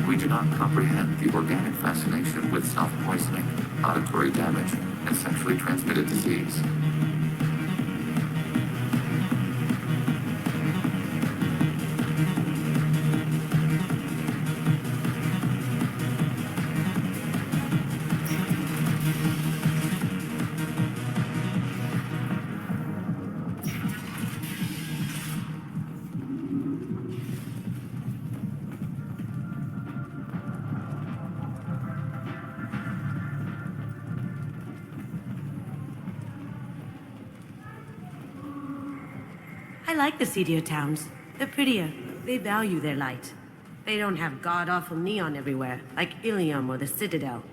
We do not comprehend the organic fascination with self-poisoning, auditory damage, and sexually transmitted disease. I like the seedier towns. They're prettier. They value their light. They don't have god-awful neon everywhere, like Ilium or the Citadel.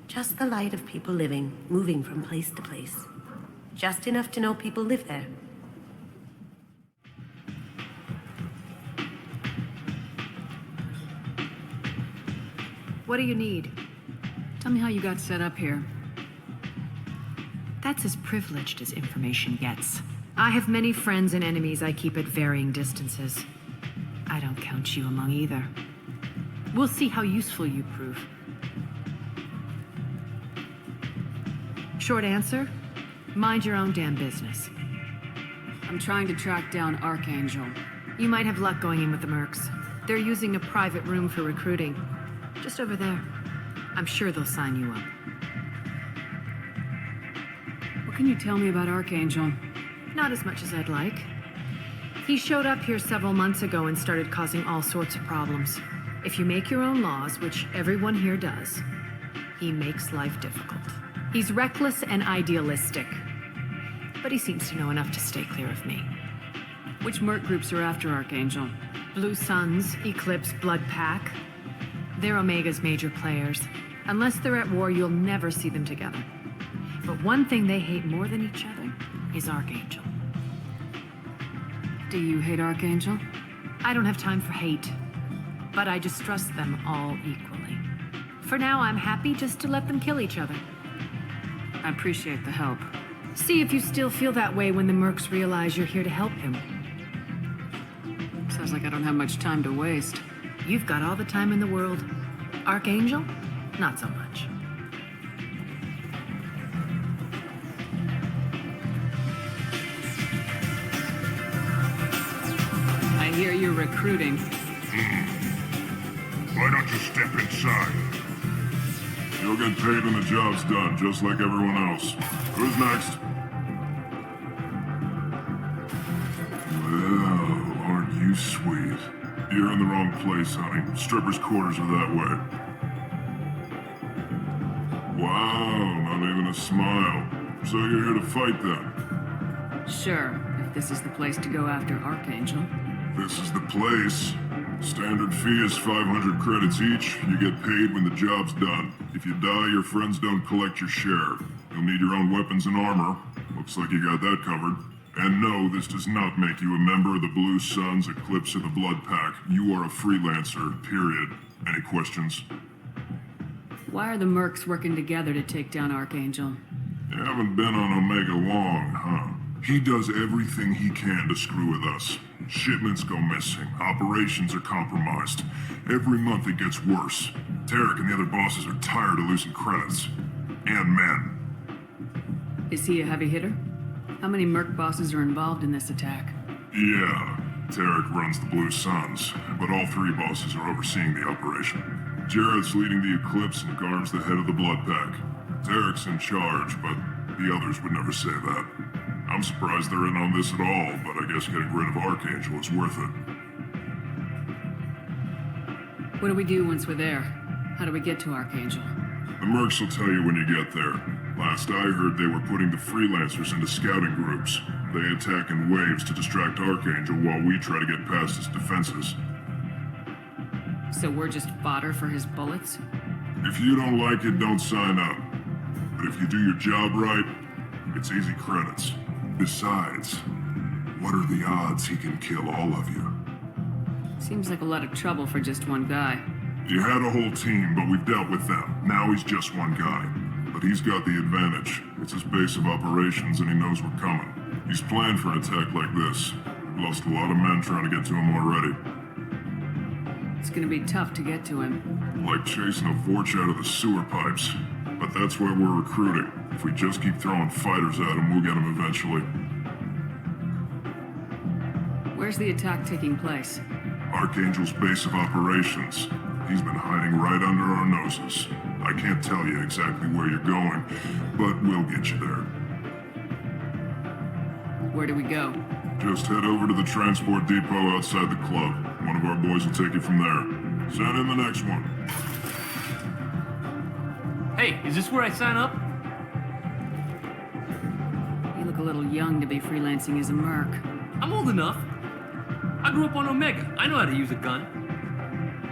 Just the light of people living, moving from place to place. Just enough to know people live there. What do you need? Tell me how you got set up here. That's as privileged as information gets. I have many friends and enemies I keep at varying distances. I don't count you among either. We'll see how useful you prove. Short answer? Mind your own damn business. I'm trying to track down Archangel. You might have luck going in with the mercs. They're using a private room for recruiting. Just over there. I'm sure they'll sign you up. What can you tell me about Archangel? Not as much as I'd like. He showed up here several months ago and started causing all sorts of problems. If you make your own laws, which everyone here does, he makes life difficult. He's reckless and idealistic. But he seems to know enough to stay clear of me. Which merc groups are after Archangel? Blue Suns, Eclipse, Blood Pack. They're Omega's major players. Unless they're at war, you'll never see them together. But one thing they hate more than each other is Archangel. Do you hate Archangel? I don't have time for hate, but I distrust them all equally. For now, I'm happy just to let them kill each other. I appreciate the help. See if you still feel that way when the mercs realize you're here to help him. Sounds like I don't have much time to waste. You've got all the time in the world. Archangel? Not so much. I hear you're recruiting. Why don't you step inside? You'll get paid when the job's done, just like everyone else. Who's next? Well, aren't you sweet? You're in the wrong place, honey. Strippers' quarters are that way. Wow, not even a smile. So you're here to fight then? Sure, if this is the place to go after Archangel. This is the place. Standard fee is 500 credits each. You get paid when the job's done. If you die, your friends don't collect your share. You'll need your own weapons and armor. Looks like you got that covered. And no, this does not make you a member of the Blue Suns, Eclipse, or the Blood Pack. You are a freelancer, period. Any questions? Why are the mercs working together to take down Archangel? You haven't been on Omega long, huh? He does everything he can to screw with us. Shipments go missing. Operations are compromised. Every month it gets worse. Tarek and the other bosses are tired of losing credits. And men. Is he a heavy hitter? How many merc bosses are involved in this attack? Yeah, Tarek runs the Blue Suns, but all three bosses are overseeing the operation. Jarrett's leading the Eclipse and Garm's the head of the Blood Pack. Tarek's in charge, but the others would never say that. I'm surprised they're in on this at all, but I guess getting rid of Archangel is worth it. What do we do once we're there? How do we get to Archangel? The mercs will tell you when you get there. Last I heard, they were putting the freelancers into scouting groups. They attack in waves to distract Archangel while we try to get past his defenses. So we're just fodder for his bullets? If you don't like it, don't sign up. But if you do your job right, it's easy credits. Besides, what are the odds he can kill all of you? Seems like a lot of trouble for just one guy. He had a whole team, but we've dealt with them. Now he's just one guy. But he's got the advantage. It's his base of operations and he knows we're coming. He's planned for an attack like this. We've lost a lot of men trying to get to him already. It's gonna be tough to get to him. Like chasing a Vorch out of the sewer pipes. But that's why we're recruiting. If we just keep throwing fighters at him, we'll get him eventually. Where's the attack taking place? Archangel's base of operations. He's been hiding right under our noses. I can't tell you exactly where you're going, but we'll get you there. Where do we go? Just head over to the transport depot outside the club. One of our boys will take you from there. Send in the next one. Hey, is this where I sign up? You look a little young to be freelancing as a merc. I'm old enough. I grew up on Omega. I know how to use a gun.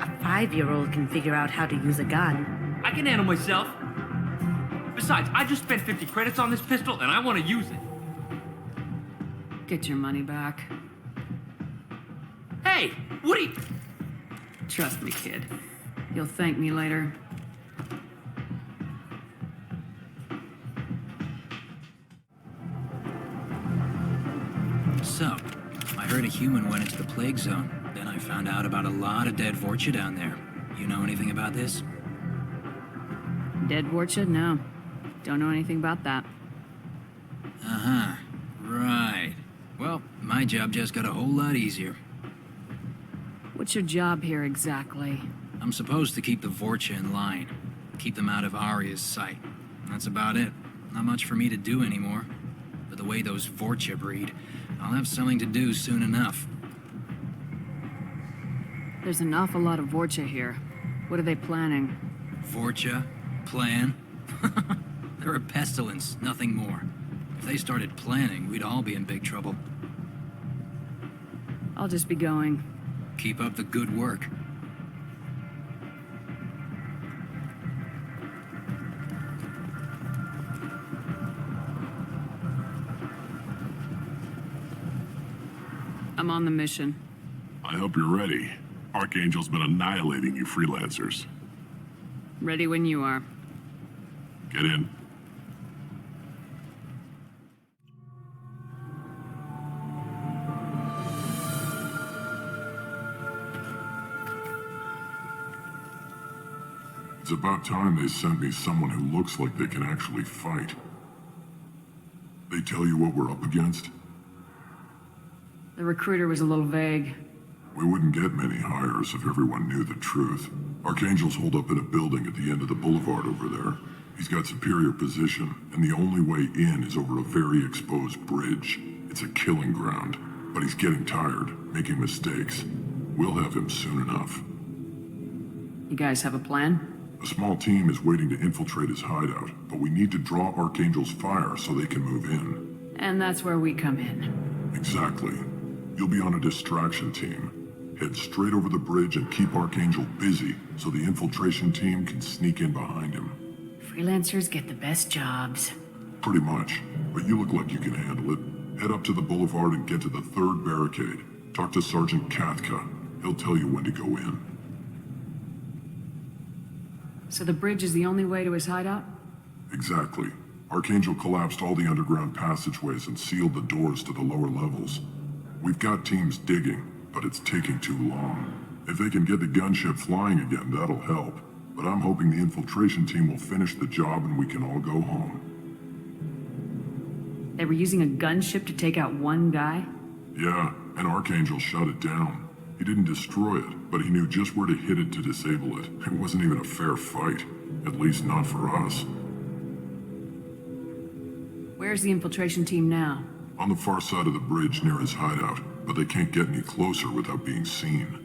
A 5-year-old can figure out how to use a gun. I can handle myself. Besides, I just spent 50 credits on this pistol, and I want to use it. Get your money back. Hey, what are you... Trust me, kid. You'll thank me later. So, I heard a human went into the plague zone. Then I found out about a lot of dead Vorcha down there. You know anything about this? Dead Vorcha? No. Don't know anything about that. Uh-huh. Right. Well, my job just got a whole lot easier. What's your job here exactly? I'm supposed to keep the Vorcha in line. Keep them out of Arya's sight. That's about it. Not much for me to do anymore. But the way those Vorcha breed, I'll have something to do soon enough. There's an awful lot of Vorcha here. What are they planning? Vorcha? Plan? They're a pestilence, nothing more. If they started planning, we'd all be in big trouble. I'll just be going. Keep up the good work. I'm on the mission. I hope you're ready. Archangel's been annihilating you freelancers. Ready when you are. Get in. It's about time they sent me someone who looks like they can actually fight. They tell you what we're up against? The recruiter was a little vague. We wouldn't get many hires if everyone knew the truth. Archangel's holed up in a building at the end of the boulevard over there. He's got superior position, and the only way in is over a very exposed bridge. It's a killing ground, but he's getting tired, making mistakes. We'll have him soon enough. You guys have a plan? A small team is waiting to infiltrate his hideout, but we need to draw Archangel's fire so they can move in. And that's where we come in. Exactly. You'll be on a distraction team. Head straight over the bridge and keep Archangel busy so the infiltration team can sneak in behind him. Freelancers get the best jobs. Pretty much, but you look like you can handle it. Head up to the boulevard and get to the third barricade. Talk to Sergeant Kathka. He'll tell you when to go in. So the bridge is the only way to his hideout? Exactly. Archangel collapsed all the underground passageways and sealed the doors to the lower levels. We've got teams digging, but it's taking too long. If they can get the gunship flying again, that'll help. But I'm hoping the infiltration team will finish the job and we can all go home. They were using a gunship to take out one guy? Yeah, and Archangel shut it down. He didn't destroy it, but he knew just where to hit it to disable it. It wasn't even a fair fight. At least not for us. Where's the infiltration team now? On the far side of the bridge near his hideout, but they can't get any closer without being seen.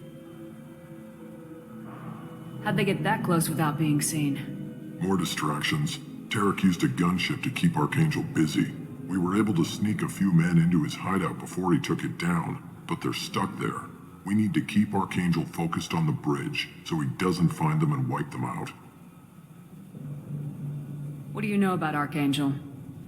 How'd they get that close without being seen? More distractions. Tarek used a gunship to keep Archangel busy. We were able to sneak a few men into his hideout before he took it down, but they're stuck there. We need to keep Archangel focused on the bridge so he doesn't find them and wipe them out. What do you know about Archangel?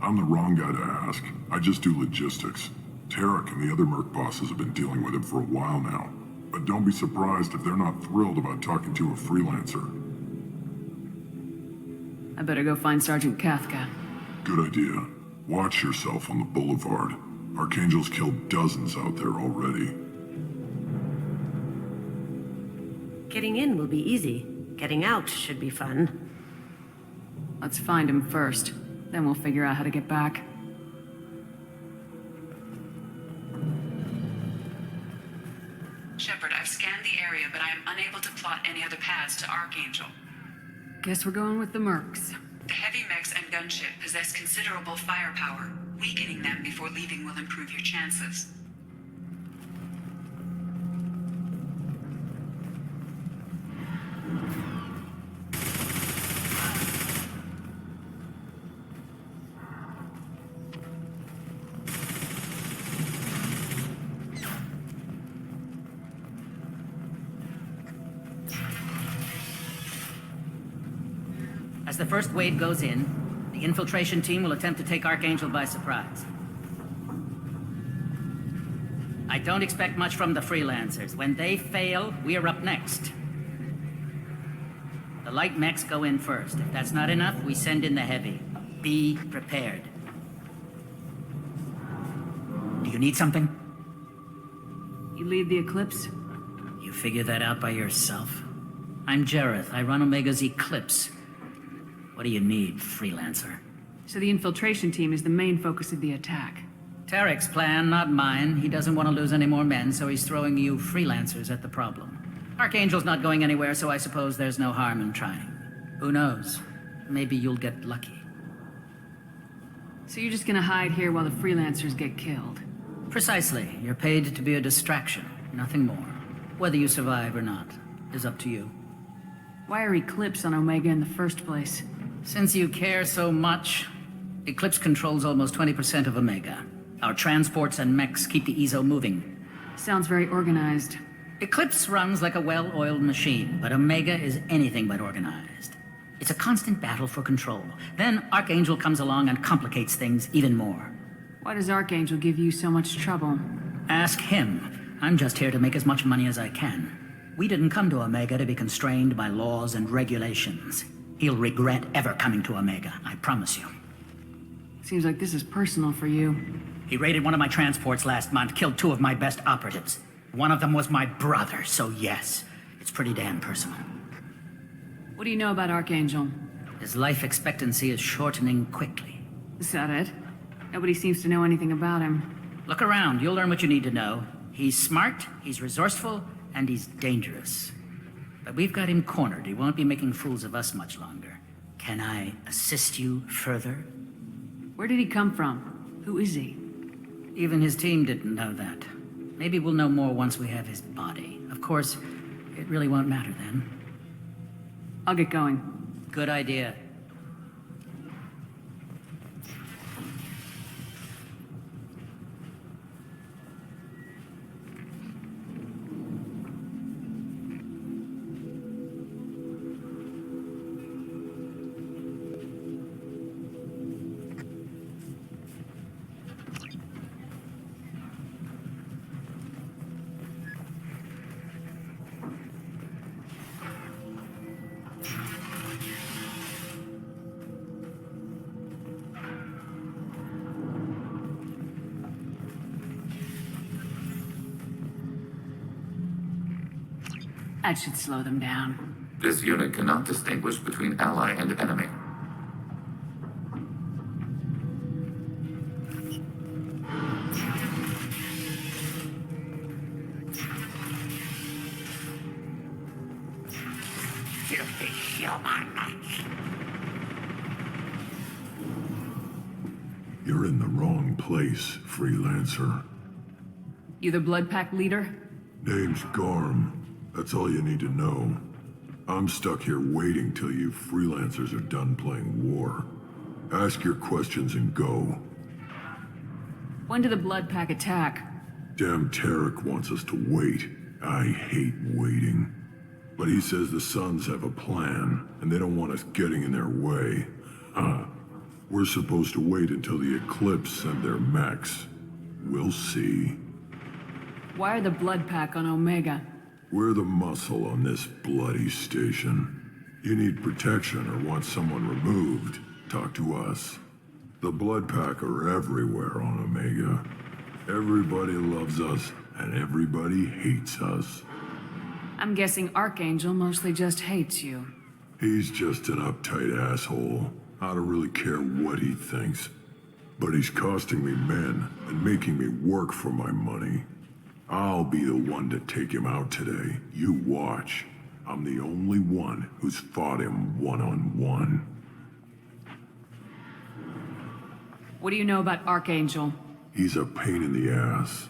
I'm the wrong guy to ask. I just do logistics. Tarek and the other merc bosses have been dealing with him for a while now. But don't be surprised if they're not thrilled about talking to a freelancer. I better go find Sergeant Kathka. Good idea. Watch yourself on the boulevard. Archangel's killed dozens out there already. Getting in will be easy. Getting out should be fun. Let's find him first. Then we'll figure out how to get back. Shepard, I've scanned the area, but I am unable to plot any other paths to Archangel. Guess we're going with the Mercs. The heavy mechs and gunship possess considerable firepower. Weakening them before leaving will improve your chances. As the first wave goes in, the infiltration team will attempt to take Archangel by surprise. I don't expect much from the freelancers. When they fail, we are up next. The light mechs go in first. If that's not enough, we send in the heavy. Be prepared. Do you need something? You lead the Eclipse? You figure that out by yourself? I'm Jareth. I run Omega's Eclipse. What do you need, freelancer? So the infiltration team is the main focus of the attack. Tarek's plan, not mine. He doesn't want to lose any more men, so he's throwing you freelancers at the problem. Archangel's not going anywhere, so I suppose there's no harm in trying. Who knows? Maybe you'll get lucky. So you're just gonna hide here while the freelancers get killed? Precisely. You're paid to be a distraction, nothing more. Whether you survive or not is up to you. Why are Eclipse on Omega in the first place? Since you care so much, Eclipse controls almost 20% of Omega. Our transports and mechs keep the EZO moving. Sounds very organized. Eclipse runs like a well-oiled machine, but Omega is anything but organized. It's a constant battle for control. Then Archangel comes along and complicates things even more. Why does Archangel give you so much trouble? Ask him. I'm just here to make as much money as I can. We didn't come to Omega to be constrained by laws and regulations. He'll regret ever coming to Omega, I promise you. Seems like this is personal for you. He raided one of my transports last month, killed 2 of my best operatives. One of them was my brother, so yes, it's pretty damn personal. What do you know about Archangel? His life expectancy is shortening quickly. Is that it? Nobody seems to know anything about him. Look around, you'll learn what you need to know. He's smart, he's resourceful, and he's dangerous. But we've got him cornered. He won't be making fools of us much longer. Can I assist you further? Where did he come from? Who is he? Even his team didn't know that. Maybe we'll know more once we have his body. Of course, it really won't matter then. I'll get going. Good idea. That should slow them down. This unit cannot distinguish between ally and enemy. You're in the wrong place, freelancer. You the Blood Pack leader? Name's Garm. That's all you need to know. I'm stuck here waiting till you freelancers are done playing war. Ask your questions and go. When did the Blood Pack attack? Damn Tarek wants us to wait. I hate waiting. But he says the Suns have a plan, and they don't want us getting in their way. We're supposed to wait until the Eclipse send their mechs. We'll see. Why are the Blood Pack on Omega? We're the muscle on this bloody station. You need protection or want someone removed, talk to us. The Blood Pack are everywhere on Omega. Everybody loves us, and everybody hates us. I'm guessing Archangel mostly just hates you. He's just an uptight asshole. I don't really care what he thinks. But he's costing me men and making me work for my money. I'll be the one to take him out today. You watch. I'm the only one who's fought him one-on-one. What do you know about Archangel? He's a pain in the ass.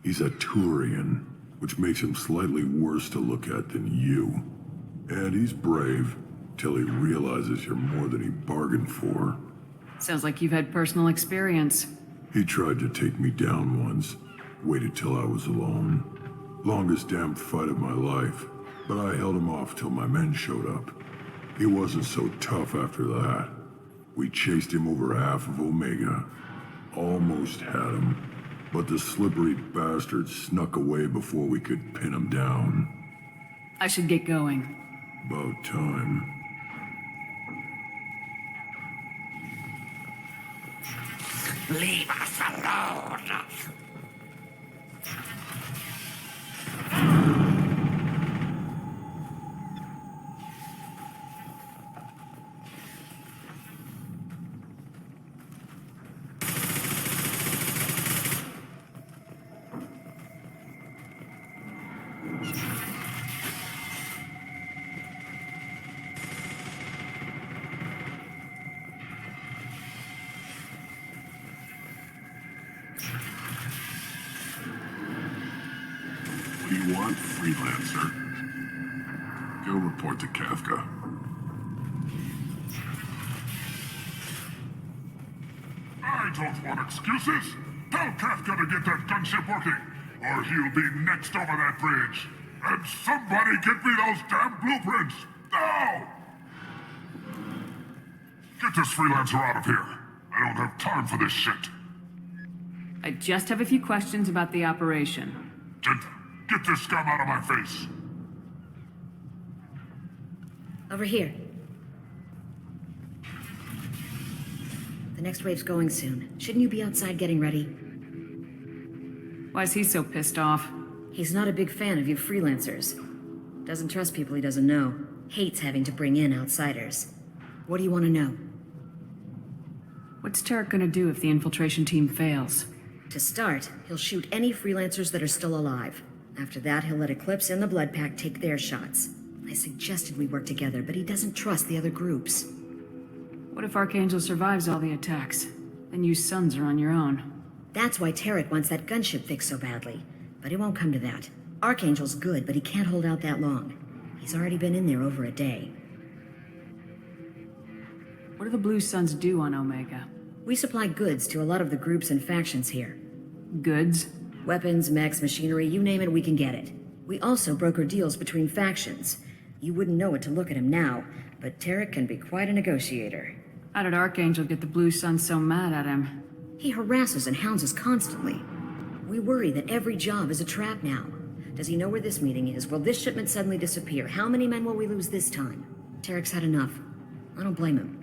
He's a Turian, which makes him slightly worse to look at than you. And he's brave, till he realizes you're more than he bargained for. Sounds like you've had personal experience. He tried to take me down once. Waited till I was alone. Longest damn fight of my life. But I held him off till my men showed up. He wasn't so tough after that. We chased him over half of Omega. Almost had him. But the slippery bastard snuck away before we could pin him down. I should get going. About time. Leave us alone! What do you want, freelancer? Go report to Kafka. I don't want excuses. Tell Kafka to get that gunship working, or he'll be next over that bridge. And somebody get me those damn blueprints! Now! Get this freelancer out of here. I don't have time for this shit. I just have a few questions about the operation. Get this scum out of my face. Over here. The next wave's going soon. Shouldn't you be outside getting ready? Why is he so pissed off? He's not a big fan of you freelancers. Doesn't trust people he doesn't know. Hates having to bring in outsiders. What do you want to know? What's Tarek gonna do if the infiltration team fails? To start, he'll shoot any freelancers that are still alive. After that, he'll let Eclipse and the Blood Pack take their shots. I suggested we work together, but he doesn't trust the other groups. What if Archangel survives all the attacks? Then you sons are on your own. That's why Tarek wants that gunship fixed so badly. But it won't come to that. Archangel's good, but he can't hold out that long. He's already been in there over a day. What do the Blue Suns do on Omega? We supply goods to a lot of the groups and factions here. Goods? Weapons, mechs, machinery, you name it, we can get it. We also broker deals between factions. You wouldn't know it to look at him now, but Tarek can be quite a negotiator. How did Archangel get the Blue Suns so mad at him? He harasses and hounds us constantly. We worry that every job is a trap now. Does he know where this meeting is? Will this shipment suddenly disappear? How many men will we lose this time? Tarek's had enough. I don't blame him.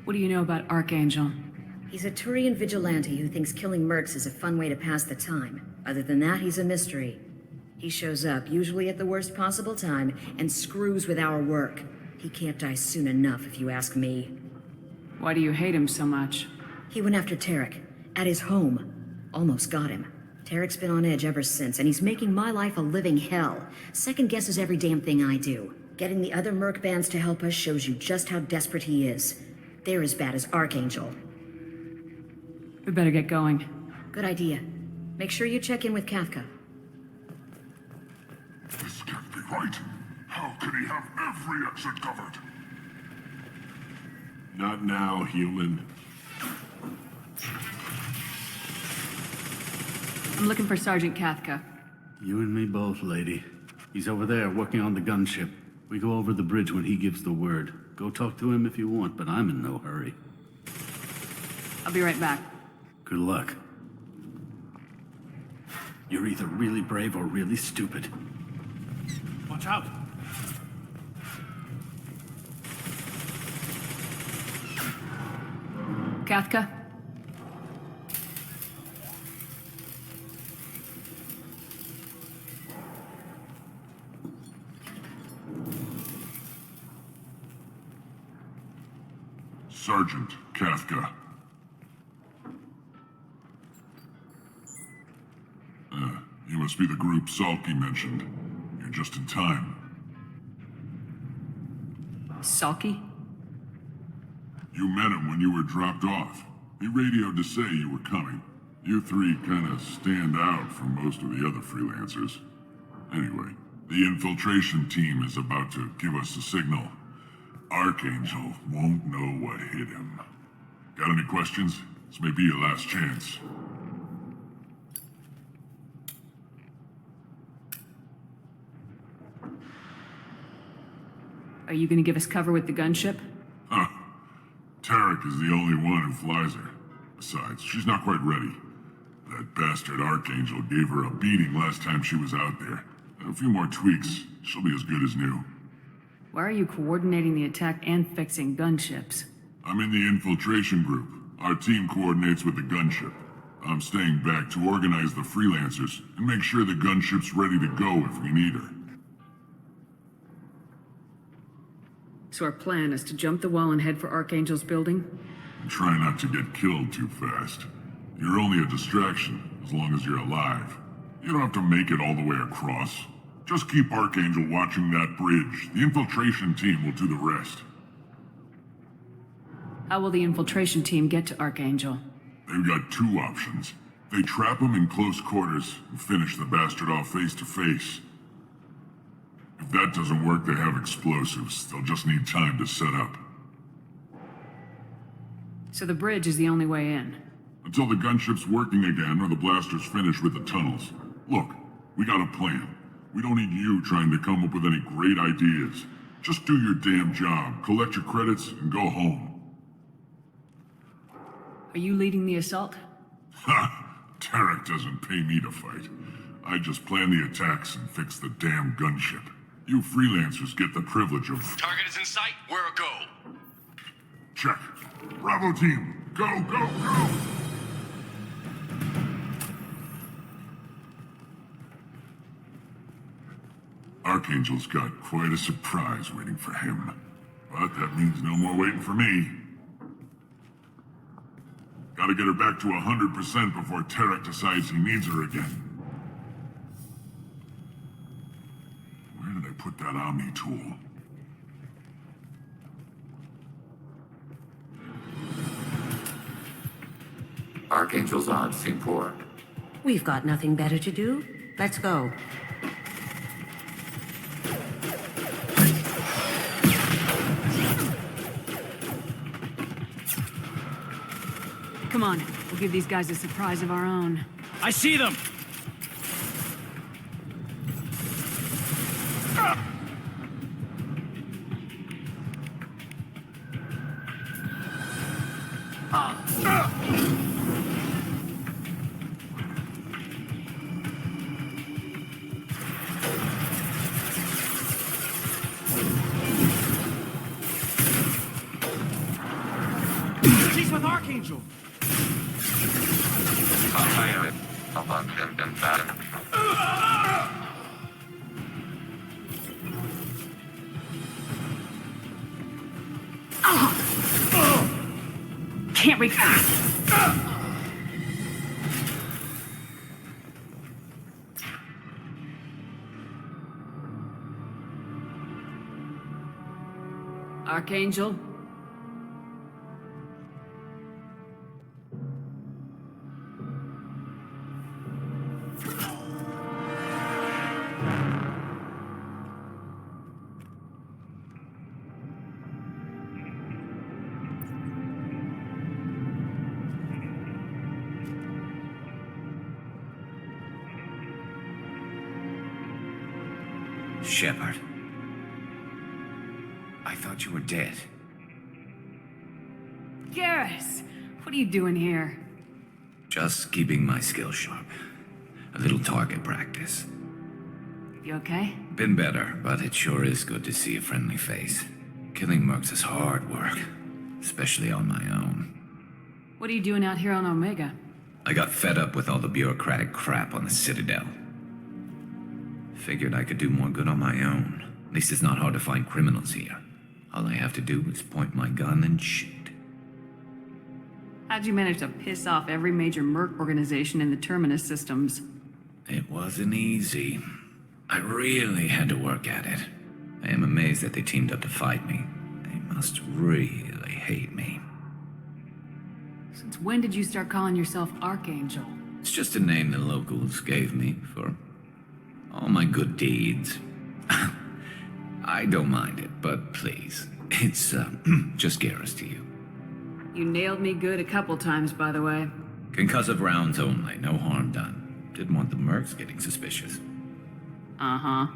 What do you know about Archangel? He's a Turian vigilante who thinks killing mercs is a fun way to pass the time. Other than that, he's a mystery. He shows up, usually at the worst possible time, and screws with our work. He can't die soon enough, if you ask me. Why do you hate him so much? He went after Tarek, at his home. Almost got him. Tarek's been on edge ever since, and he's making my life a living hell. Second guesses every damn thing I do. Getting the other merc bands to help us shows you just how desperate he is. They're as bad as Archangel. We better get going. Good idea. Make sure you check in with Kafka. This can't be right. How could he have every exit covered? Not now, human. I'm looking for Sergeant Kafka. You and me both, lady. He's over there working on the gunship. We go over the bridge when he gives the word. Go talk to him if you want, but I'm in no hurry. I'll be right back. Good luck. You're either really brave or really stupid. Watch out! Kafka? Sergeant Kafka. You must be the group Salky mentioned. You're just in time. Salky? You met him when you were dropped off. He radioed to say you were coming. You three kind of stand out from most of the other freelancers. Anyway, the infiltration team is about to give us a signal. Archangel won't know what hit him. Got any questions? This may be your last chance. Are you gonna give us cover with the gunship? Huh. Tarek is the only one who flies her. Besides, she's not quite ready. That bastard Archangel gave her a beating last time she was out there. A few more tweaks, she'll be as good as new. Why are you coordinating the attack and fixing gunships? I'm in the infiltration group. Our team coordinates with the gunship. I'm staying back to organize the freelancers and make sure the gunship's ready to go if we need her. So our plan is to jump the wall and head for Archangel's building? And try not to get killed too fast. You're only a distraction, as long as you're alive. You don't have to make it all the way across. Just keep Archangel watching that bridge. The infiltration team will do the rest. How will the infiltration team get to Archangel? They've got two options. They trap him in close quarters and finish the bastard off face to face. If that doesn't work, they have explosives. They'll just need time to set up. So the bridge is the only way in? Until the gunship's working again or the blasters finish with the tunnels. Look, we got a plan. We don't need you trying to come up with any great ideas. Just do your damn job, collect your credits, and go home. Are you leading the assault? Ha! Tarek doesn't pay me to fight. I just plan the attacks and fix the damn gunship. You freelancers get the privilege of... Target is in sight. Where a go? Check. Bravo team, go, go, go! Archangel's got quite a surprise waiting for him. But that means no more waiting for me. Gotta get her back to 100% before Tarek decides he needs her again. Where did I put that Omni tool? Archangel's odds seem poor. We've got nothing better to do. Let's go. Come on, we'll give these guys a surprise of our own. I see them! She's with Archangel! Can't reach that. Archangel? Shepard. I thought you were dead. Garrus! What are you doing here? Just keeping my skills sharp. A little target practice. You okay? Been better, but it sure is good to see a friendly face. Killing mercs is hard work, especially on my own. What are you doing out here on Omega? I got fed up with all the bureaucratic crap on the Citadel. Figured I could do more good on my own. At least it's not hard to find criminals here. All I have to do is point my gun and shoot. How'd you manage to piss off every major merc organization in the Terminus systems? It wasn't easy. I really had to work at it. I am amazed that they teamed up to fight me. They must really hate me. Since when did you start calling yourself Archangel? It's just a name the locals gave me for all my good deeds. I don't mind it, but please, it's just Garrus to you. You nailed me good a couple times, by the way. Concussive rounds only, no harm done. Didn't want the mercs getting suspicious. Uh-huh.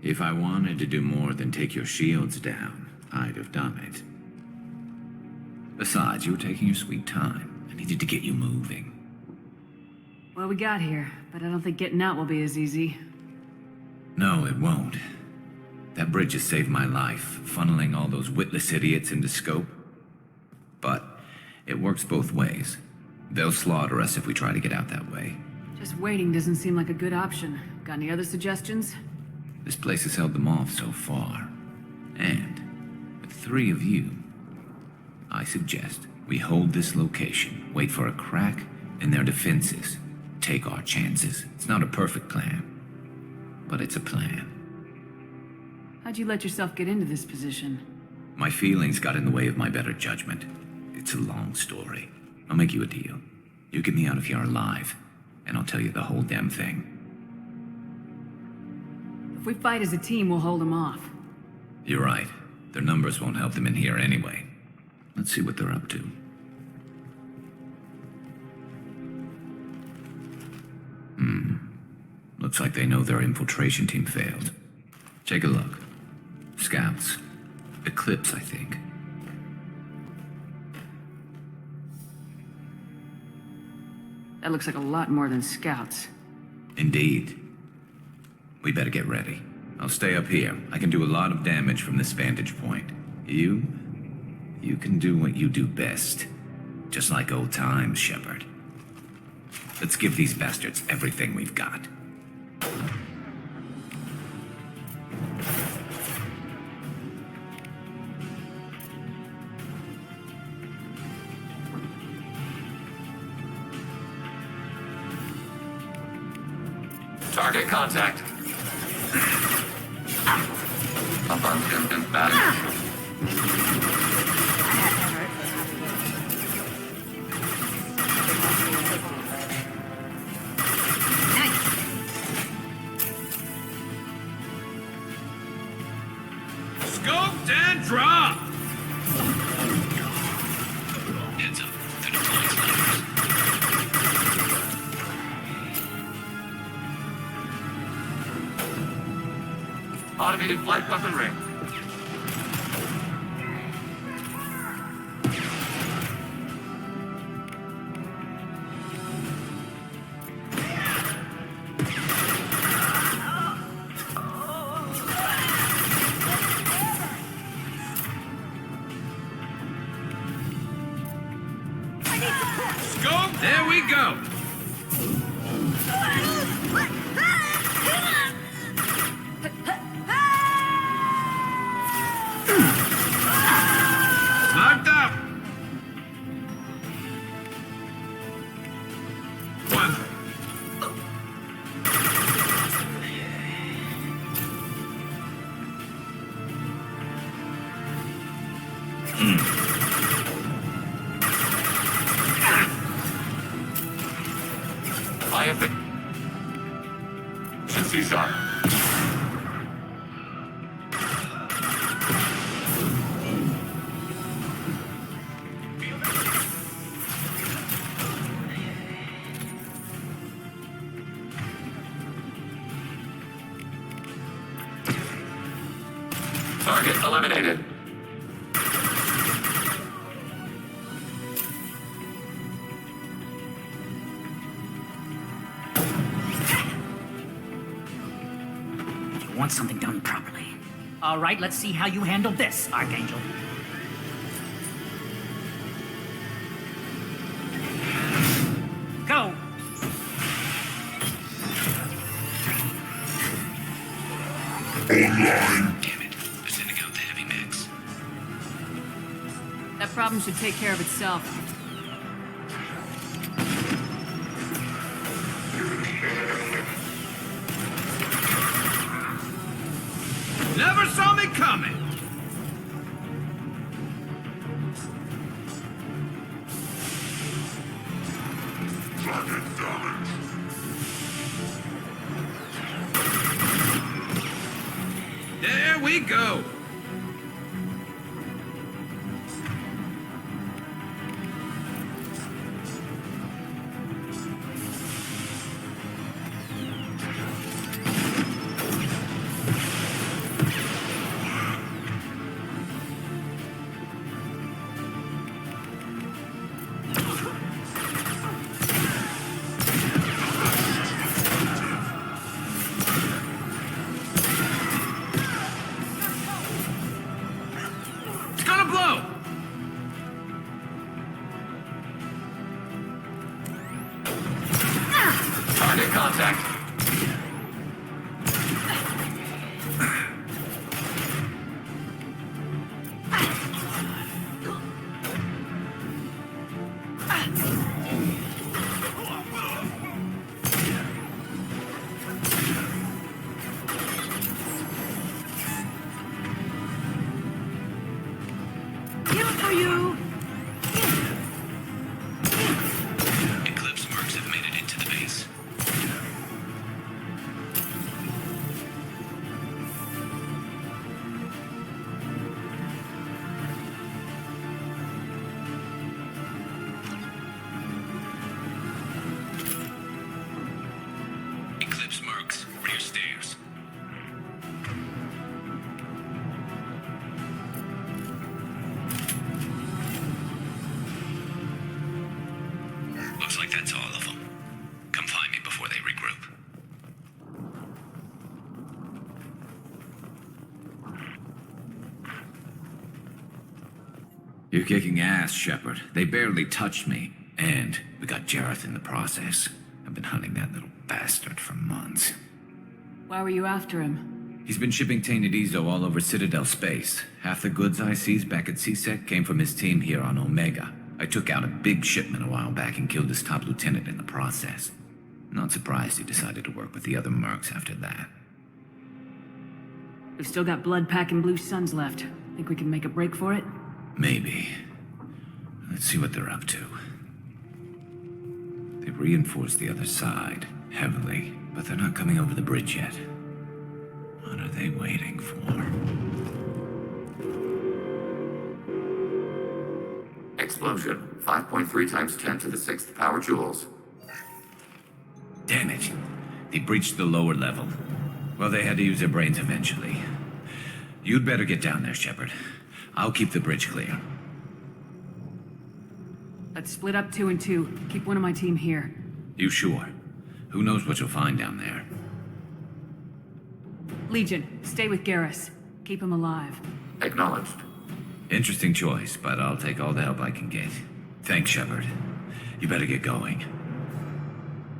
If I wanted to do more than take your shields down, I'd have done it. Besides, you were taking your sweet time. I needed to get you moving. Well, we got here, but I don't think getting out will be as easy. No, it won't. That bridge has saved my life, funneling all those witless idiots into scope. But it works both ways. They'll slaughter us if we try to get out that way. Just waiting doesn't seem like a good option. Got any other suggestions? This place has held them off so far. And with 3 of you, I suggest we hold this location, wait for a crack in their defenses, take our chances. It's not a perfect plan, but it's a plan. How'd you let yourself get into this position? My feelings got in the way of my better judgment. It's a long story. I'll make you a deal. You get me out of here alive, and I'll tell you the whole damn thing. If we fight as a team, we'll hold them off. You're right. Their numbers won't help them in here anyway. Let's see what they're up to. Looks like they know their infiltration team failed. Take a look. Scouts. Eclipse, I think. That looks like a lot more than scouts. Indeed. We better get ready. I'll stay up here. I can do a lot of damage from this vantage point. You can do what you do best. Just like old times, Shepard. Let's give these bastards everything we've got. Target contact. Abundant battery. Scoped and dropped! Heads up. They're deploying snipers. Automated flight weaponry. Scope, there we go! Knocked up! One. I have been. Efficiency shot. Target eliminated. You want something done properly. All right, let's see how you handle this, Archangel. Go! Online. Damn it. They're sending out the heavy mix. That problem should take care of itself. Never saw me coming! There we go! Contact. Here for you. Eclipse mercs have made it into the base. Eclipse mercs, rear stairs. Looks like that's all of them. Come find me before they regroup. You're kicking ass, Shepard. They barely touched me. And we got Jareth in the process. I've been hunting that little bastard for months. Why were you after him? He's been shipping tainted Ezo all over Citadel space. Half the goods I seized back at CSEC came from his team here on Omega. I took out a big shipment a while back and killed his top lieutenant in the process. Not surprised he decided to work with the other mercs after that. We've still got blood pack and blue suns left. Think we can make a break for it? Maybe. Let's see what they're up to. They've reinforced the other side, heavily, but they're not coming over the bridge yet. What are they waiting for? Explosion. 5.3 times 10 to the 6th power joules. Damn it. They breached the lower level. Well, they had to use their brains eventually. You'd better get down there, Shepard. I'll keep the bridge clear. Let's split up 2 and 2. Keep one of my team here. You sure? Who knows what you'll find down there? Legion, stay with Garrus. Keep him alive. Acknowledged. Interesting choice, but I'll take all the help I can get. Thanks, Shepard. You better get going.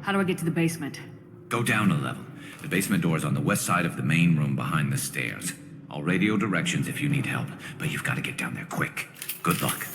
How do I get to the basement? Go down a level. The basement door is on the west side of the main room behind the stairs. I'll radio directions if you need help, but you've got to get down there quick. Good luck.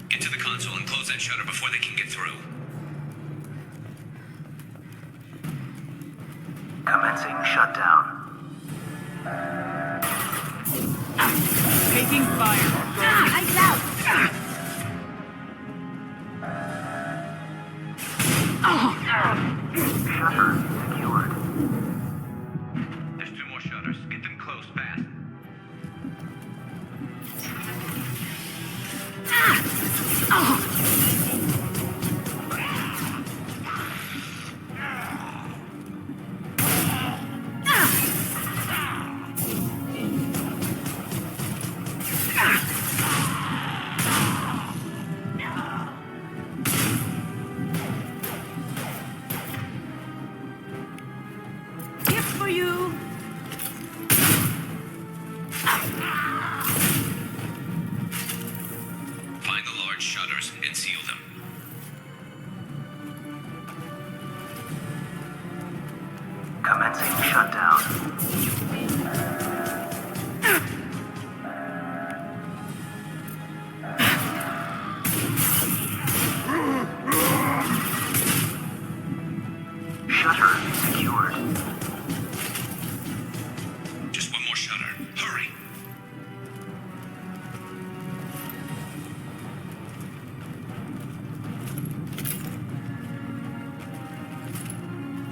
Get to the console and close that shutter before they can get through. Commencing shutdown. Taking fire. Lights out. Shutter secured. There's 2 more shutters. Get them closed fast. large shutters and seal them. Commencing shutdown. Shutter secured. Just one more shutter. Hurry!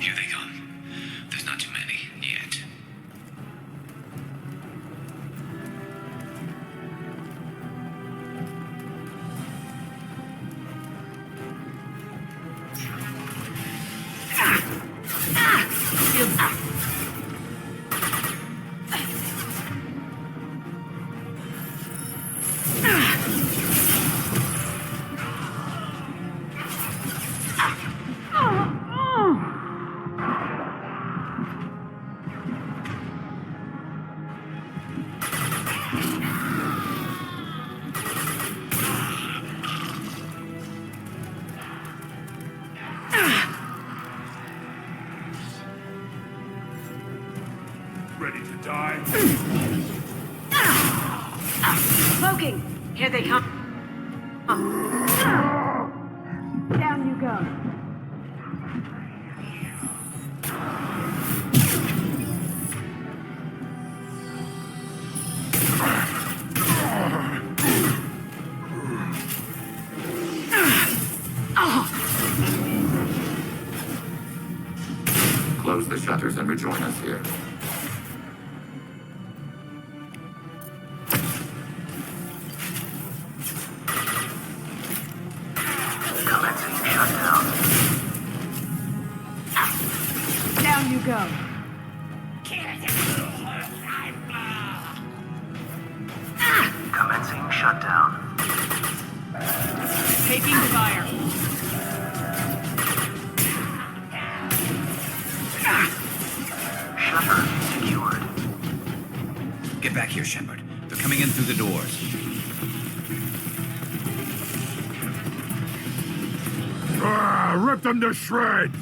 Here they come. There's not too many yet. Ready to die? Smoking! Here they come. Down you go. Close the shutters and rejoin us here. Commencing shutdown. Down you go. Commencing shutdown. Taking fire. Shutter secured. Get back here, Shepard. They're coming in through the doors. Rip them to shreds!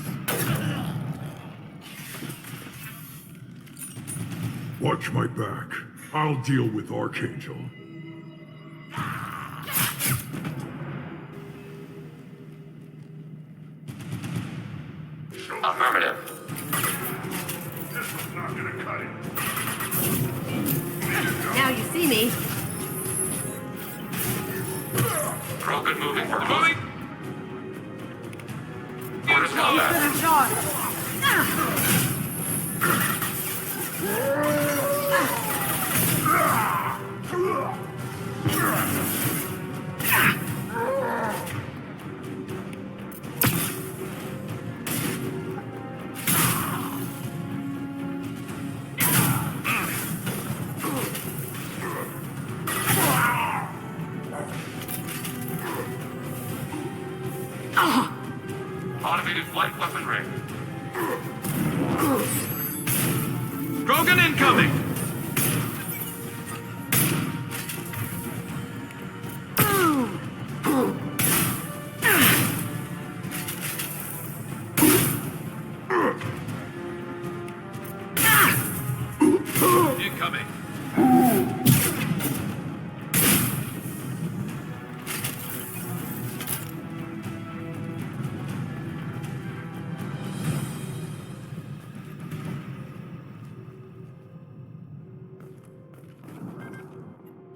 Watch my back. I'll deal with Archangel. Affirmative. This one's not gonna cut it. Now you see me. Krogan moving for Moving! Orders combat. Good shot. Automated flight weaponry. Krogan incoming! Incoming.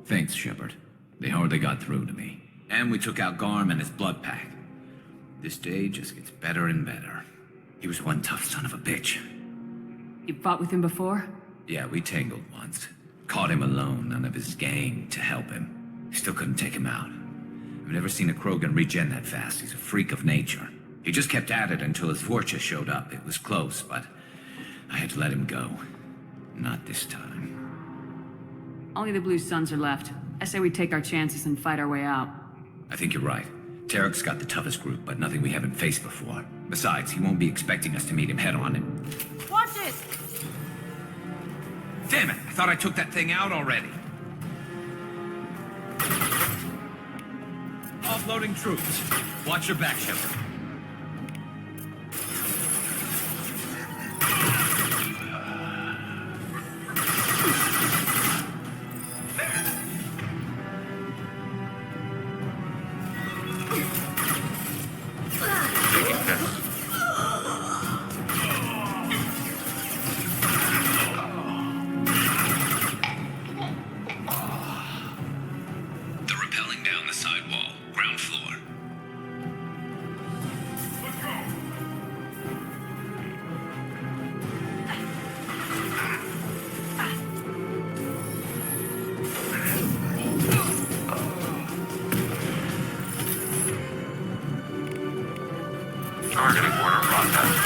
Thanks, Shepard. They hardly got through to me. And we took out Garm and his blood pack. This day just gets better and better. He was one tough son of a bitch. You fought with him before? Yeah, we tangled once. Caught him alone, none of his gang to help him. Still couldn't take him out. I've never seen a Krogan regen that fast. He's a freak of nature. He just kept at it until his Vorcha showed up. It was close, but I had to let him go. Not this time. Only the Blue Suns are left. I say we take our chances and fight our way out. I think you're right. Tarek's got the toughest group, but nothing we haven't faced before. Besides, he won't be expecting us to meet him head-on and... Watch it! Damn it! I thought I took that thing out already. Offloading troops. Watch your back, Shepard. They're rappelling down the side wall, ground floor. Targeting order process.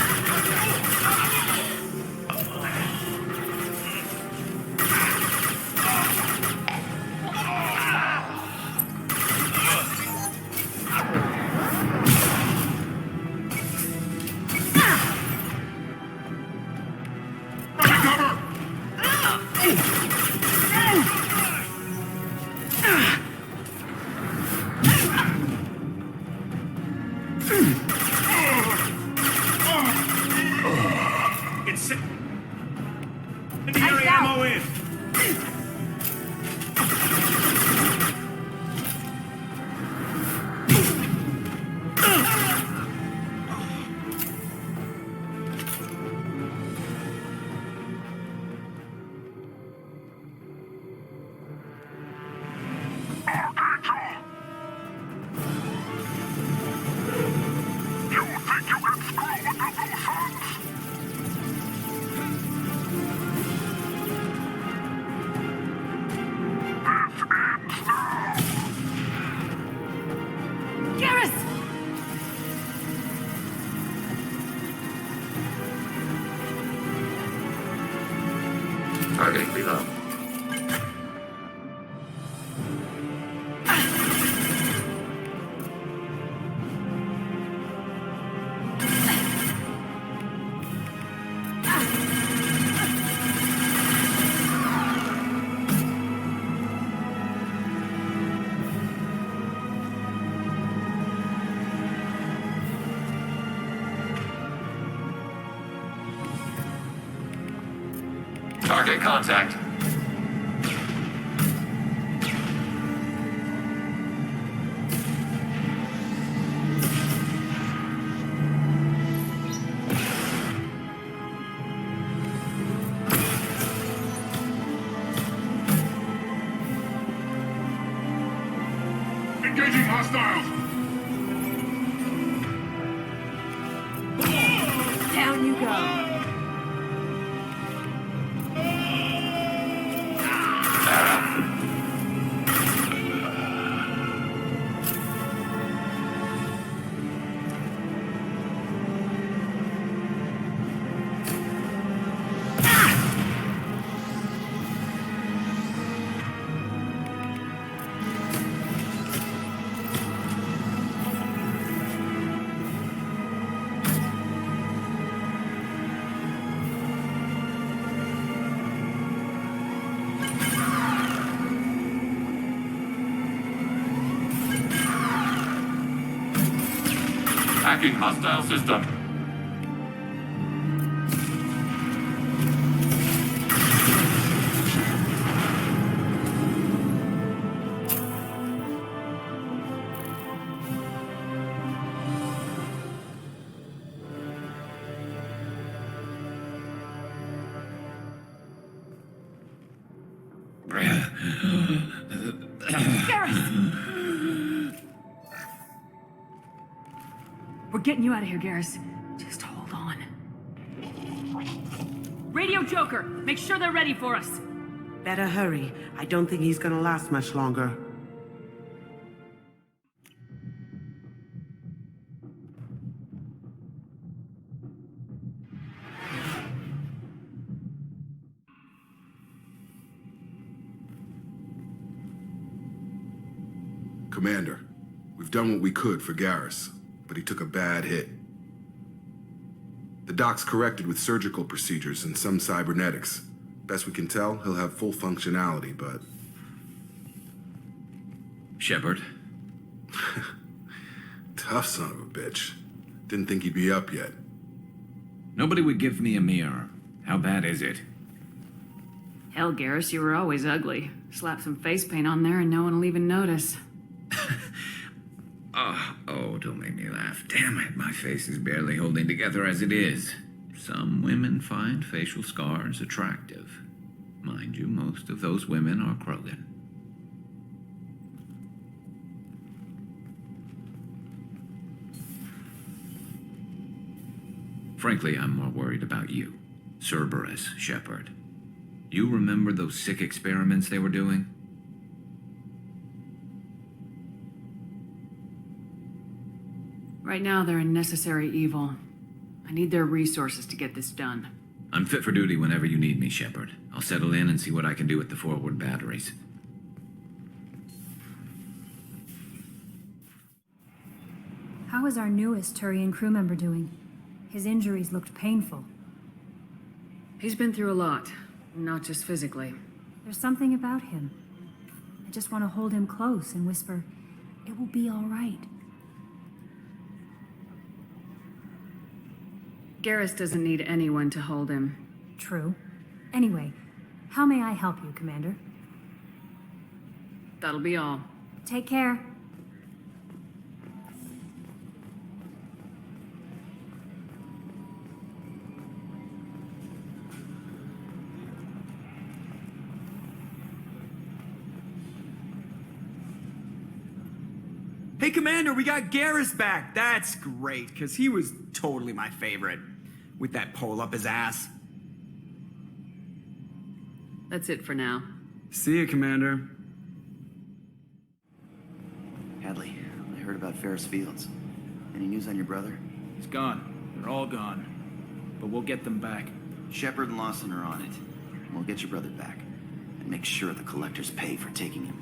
Incendiary ammo in! Garrus! Targeting below. Target contact. Engaging hostiles! Down you go. Hacking hostile system. We're getting you out of here, Garrus. Just hold on. Radio Joker, make sure they're ready for us. Better hurry. I don't think he's gonna last much longer. Commander, we've done what we could for Garrus, but he took a bad hit. The doc's corrected with surgical procedures and some cybernetics. Best we can tell, he'll have full functionality, but... Shepard? Tough son of a bitch. Didn't think he'd be up yet. Nobody would give me a mirror. How bad is it? Hell, Garrus, you were always ugly. Slap some face paint on there and no one will even notice. Oh, don't make me laugh. Damn it, my face is barely holding together as it is. Some women find facial scars attractive. Mind you, most of those women are Krogan. Frankly, I'm more worried about you, Cerberus Shepard. You remember those sick experiments they were doing? Right now, they're a necessary evil. I need their resources to get this done. I'm fit for duty whenever you need me, Shepard. I'll settle in and see what I can do with the forward batteries. How is our newest Turian crew member doing? His injuries looked painful. He's been through a lot, not just physically. There's something about him. I just want to hold him close and whisper, "It will be all right." Garrus doesn't need anyone to hold him. True. Anyway, how may I help you, Commander? That'll be all. Take care. Hey, Commander, we got Garrus back. That's great, because he was totally my favorite. With that pole up his ass. That's it for now. See you, Commander. Hadley, I heard about Ferris Fields. Any news on your brother? He's gone. They're all gone. But we'll get them back. Shepard and Lawson are on it. We'll get your brother back. And make sure the collectors pay for taking him.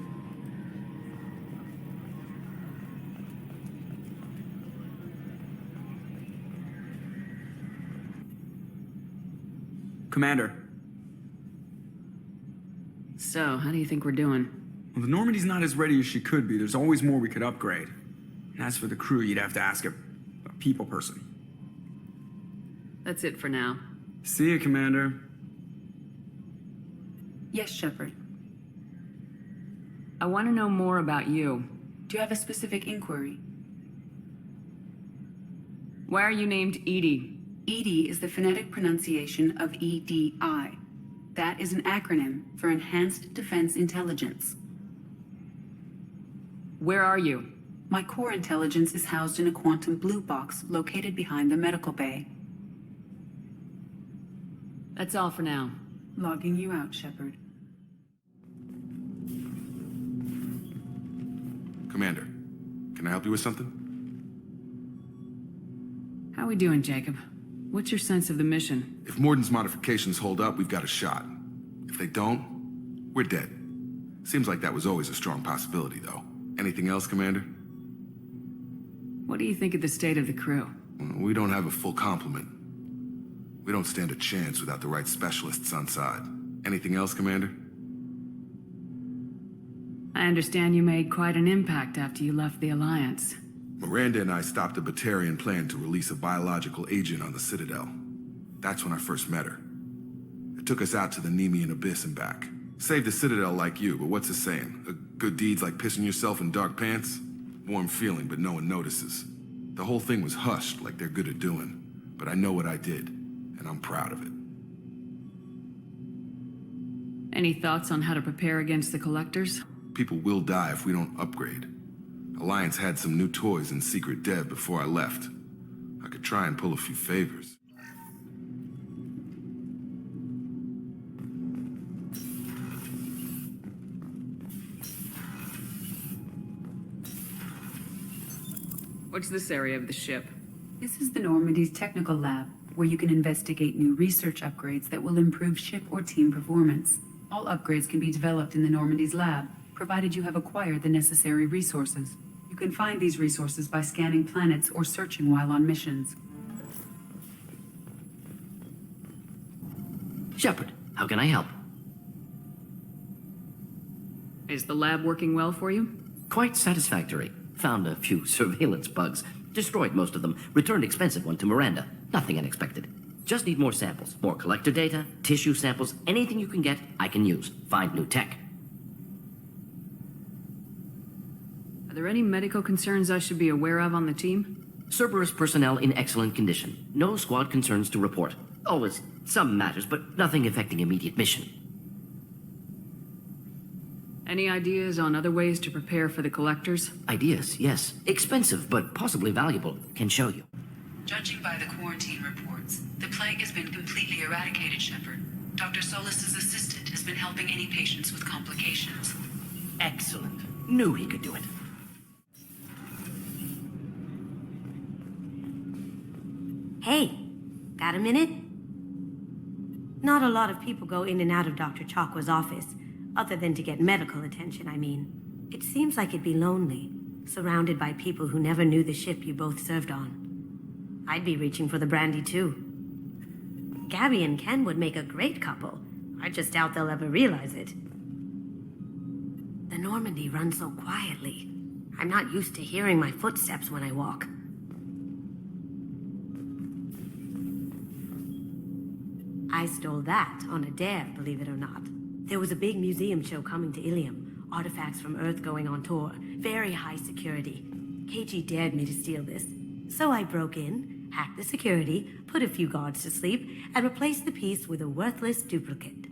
Commander. So, how do you think we're doing? Well, the Normandy's not as ready as she could be. There's always more we could upgrade. And as for the crew, you'd have to ask a people person. That's it for now. See you, Commander. Yes, Shepard. I want to know more about you. Do you have a specific inquiry? Why are you named EDI? EDI is the phonetic pronunciation of EDI. That is an acronym for Enhanced Defense Intelligence. Where are you? My core intelligence is housed in a quantum blue box located behind the medical bay. That's all for now. Logging you out, Shepard. Commander, can I help you with something? How we doing, Jacob? What's your sense of the mission? If Morden's modifications hold up, we've got a shot. If they don't, we're dead. Seems like that was always a strong possibility, though. Anything else, Commander? What do you think of the state of the crew? We don't have a full complement. We don't stand a chance without the right specialists on side. Anything else, Commander? I understand you made quite an impact after you left the Alliance. Miranda and I stopped a Batarian plan to release a biological agent on the Citadel. That's when I first met her. It took us out to the Nemean Abyss and back. Saved the Citadel like you, but what's the saying? A good deed's like pissing yourself in dark pants? Warm feeling, but no one notices. The whole thing was hushed like they're good at doing. But I know what I did, and I'm proud of it. Any thoughts on how to prepare against the Collectors? People will die if we don't upgrade. Alliance had some new toys in secret dev before I left. I could try and pull a few favors. What's this area of the ship? This is the Normandy's technical lab, where you can investigate new research upgrades that will improve ship or team performance. All upgrades can be developed in the Normandy's lab, provided you have acquired the necessary resources. You can find these resources by scanning planets or searching while on missions. Shepard, how can I help? Is the lab working well for you? Quite satisfactory. Found a few surveillance bugs. Destroyed most of them. Returned expensive one to Miranda. Nothing unexpected. Just need more samples. More collector data, tissue samples, anything you can get, I can use. Find new tech. Are there any medical concerns I should be aware of on the team? Cerberus personnel in excellent condition. No squad concerns to report. Always some matters, but nothing affecting immediate mission. Any ideas on other ways to prepare for the collectors? Ideas, yes. Expensive, but possibly valuable. Can show you. Judging by the quarantine reports, the plague has been completely eradicated, Shepard. Dr. Solis's assistant has been helping any patients with complications. Excellent. Knew he could do it. Hey, got a minute? Not a lot of people go in and out of Dr. Chakwa's office, other than to get medical attention, I mean. It seems like it'd be lonely, surrounded by people who never knew the ship you both served on. I'd be reaching for the brandy too. Gabby and Ken would make a great couple. I just doubt they'll ever realize it. The Normandy runs so quietly. I'm not used to hearing my footsteps when I walk. I stole that on a dare, believe it or not. There was a big museum show coming to Ilium. Artifacts from Earth going on tour. Very high security. KG dared me to steal this. So I broke in, hacked the security, put a few guards to sleep, and replaced the piece with a worthless duplicate.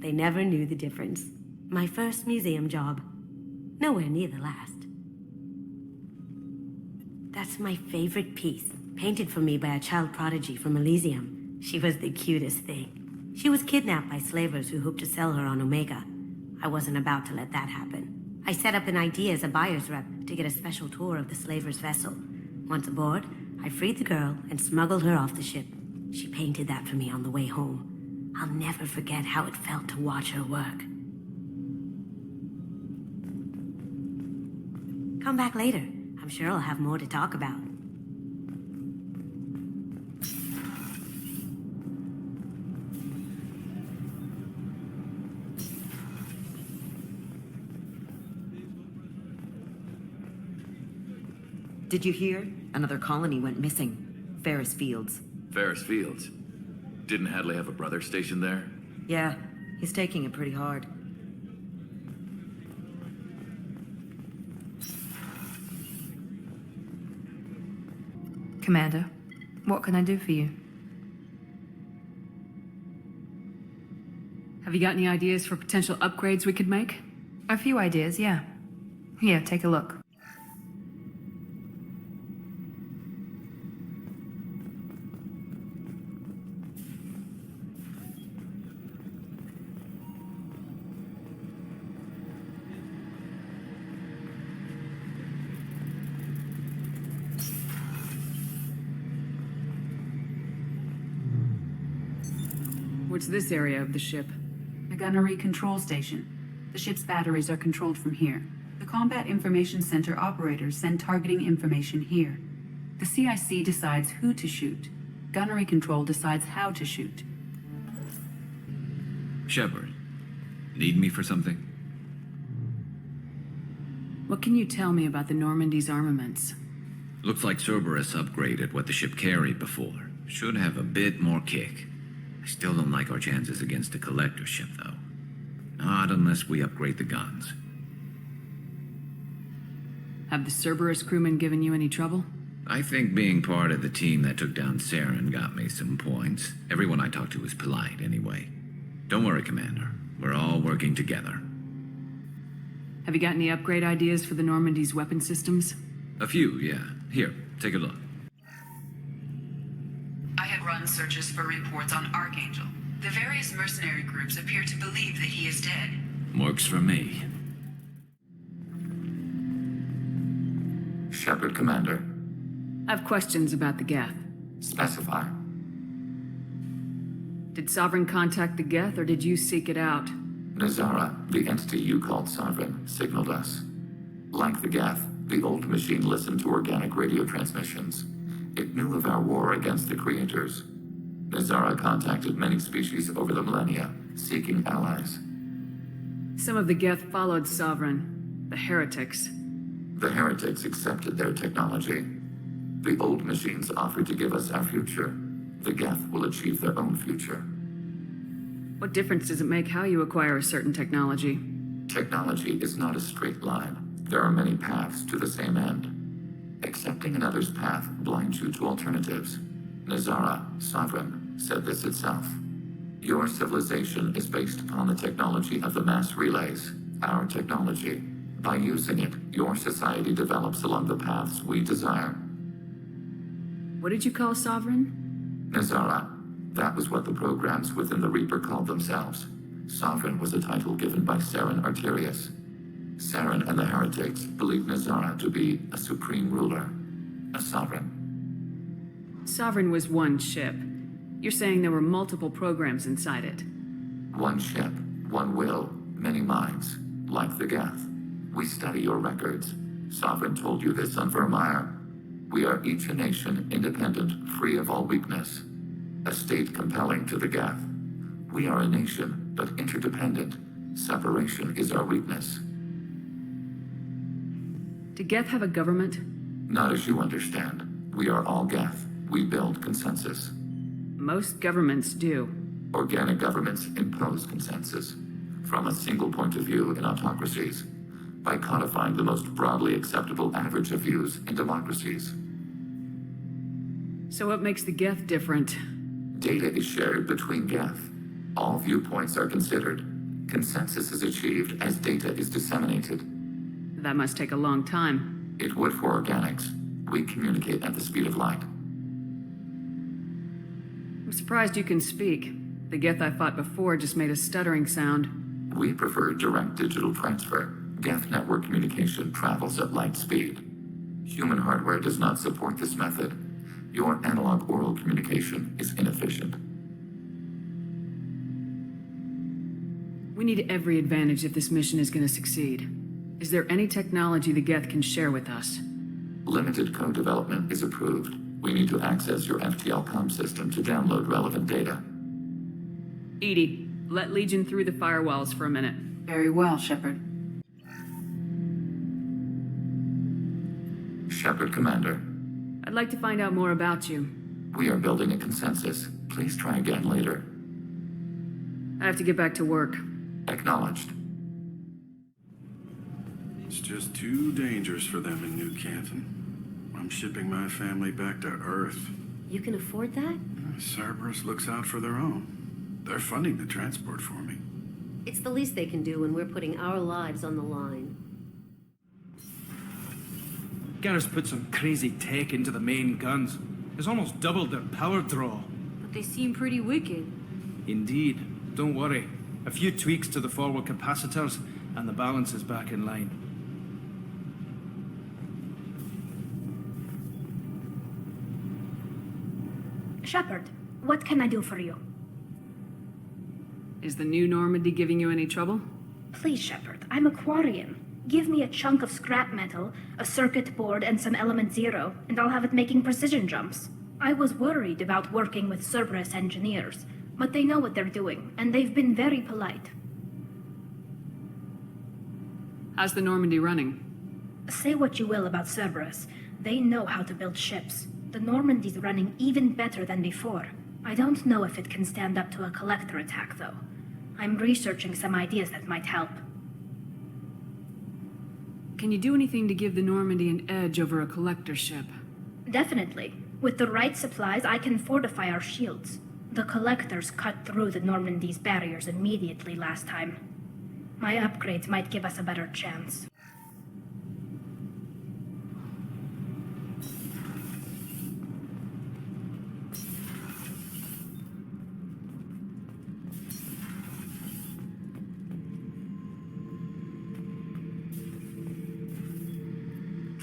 They never knew the difference. My first museum job. Nowhere near the last. That's my favorite piece, painted for me by a child prodigy from Elysium. She was the cutest thing. She was kidnapped by slavers who hoped to sell her on Omega. I wasn't about to let that happen. I set up an idea as a buyer's rep to get a special tour of the slaver's vessel. Once aboard, I freed the girl and smuggled her off the ship. She painted that for me on the way home. I'll never forget how it felt to watch her work. Come back later. I'm sure I'll have more to talk about. Did you hear? Another colony went missing. Ferris Fields. Ferris Fields? Didn't Hadley have a brother stationed there? Yeah, he's taking it pretty hard. Commander, what can I do for you? Have you got any ideas for potential upgrades we could make? A few ideas, yeah. Here, take a look. What's this area of the ship? The gunnery control station. The ship's batteries are controlled from here. The Combat Information Center operators send targeting information here. The CIC decides who to shoot. Gunnery control decides how to shoot. Shepard, need me for something? What can you tell me about the Normandy's armaments? Looks like Cerberus upgraded what the ship carried before. Should have a bit more kick. I still don't like our chances against a collector ship, though. Not unless we upgrade the guns. Have the Cerberus crewmen given you any trouble? I think being part of the team that took down Saren got me some points. Everyone I talked to was polite, anyway. Don't worry, Commander. We're all working together. Have you got any upgrade ideas for the Normandy's weapon systems? A few, yeah. Here, take a look. I have run searches for reports on Archangel. The various mercenary groups appear to believe that he is dead. Works for me. Shepard, Commander. I have questions about the Geth. Specify. Did Sovereign contact the Geth, or did you seek it out? Nazara, the entity you called Sovereign, signaled us. Like the Geth, the old machine listened to organic radio transmissions. It knew of our war against the Creators. Nazara contacted many species over the millennia, seeking allies. Some of the Geth followed Sovereign, the heretics. The heretics accepted their technology. The old machines offered to give us our future. The Geth will achieve their own future. What difference does it make how you acquire a certain technology? Technology is not a straight line. There are many paths to the same end. Accepting another's path blinds you to alternatives. Nazara, Sovereign, said this itself. Your civilization is based upon the technology of the mass relays, our technology. By using it, your society develops along the paths we desire. What did you call Sovereign? Nazara. That was what the programs within the Reaper called themselves. Sovereign was a title given by Saren Arterius. Saren and the heretics believed Nazara to be a supreme ruler, a sovereign. Sovereign was one ship. You're saying there were multiple programs inside it. One ship, one will, many minds, like the Geth. We study your records. Sovereign told you this on Vermeer. We are each a nation, independent, free of all weakness. A state compelling to the Geth. We are a nation, but interdependent. Separation is our weakness. Do Geth have a government? Not as you understand. We are all Geth. We build consensus. Most governments do. Organic governments impose consensus. From a single point of view in autocracies. By codifying the most broadly acceptable average of views in democracies. So what makes the Geth different? Data is shared between Geth. All viewpoints are considered. Consensus is achieved as data is disseminated. That must take a long time. It would for organics. We communicate at the speed of light. I'm surprised you can speak. The Geth I fought before just made a stuttering sound. We prefer direct digital transfer. Geth network communication travels at light speed. Human hardware does not support this method. Your analog oral communication is inefficient. We need every advantage if this mission is going to succeed. Is there any technology the Geth can share with us? Limited code development is approved. We need to access your FTL comm system to download relevant data. Edie, let Legion through the firewalls for a minute. Very well, Shepard. Shepard, Commander. I'd like to find out more about you. We are building a consensus. Please try again later. I have to get back to work. Acknowledged. It's just too dangerous for them in New Canton. I'm shipping my family back to Earth. You can afford that? Cerberus looks out for their own. They're funding the transport for me. It's the least they can do when we're putting our lives on the line. Garrus put some crazy tech into the main guns. It's almost doubled their power draw. But they seem pretty wicked. Indeed. Don't worry. A few tweaks to the forward capacitors, and the balance is back in line. Shepard, what can I do for you? Is the new Normandy giving you any trouble? Please, Shepard, I'm a Quarian. Give me a chunk of scrap metal, a circuit board, and some element zero, and I'll have it making precision jumps. I was worried about working with Cerberus engineers, but they know what they're doing, and they've been very polite. How's the Normandy running? Say what you will about Cerberus. They know how to build ships. The Normandy's running even better than before. I don't know if it can stand up to a collector attack, though. I'm researching some ideas that might help. Can you do anything to give the Normandy an edge over a collector ship? Definitely. With the right supplies, I can fortify our shields. The collectors cut through the Normandy's barriers immediately last time. My upgrades might give us a better chance.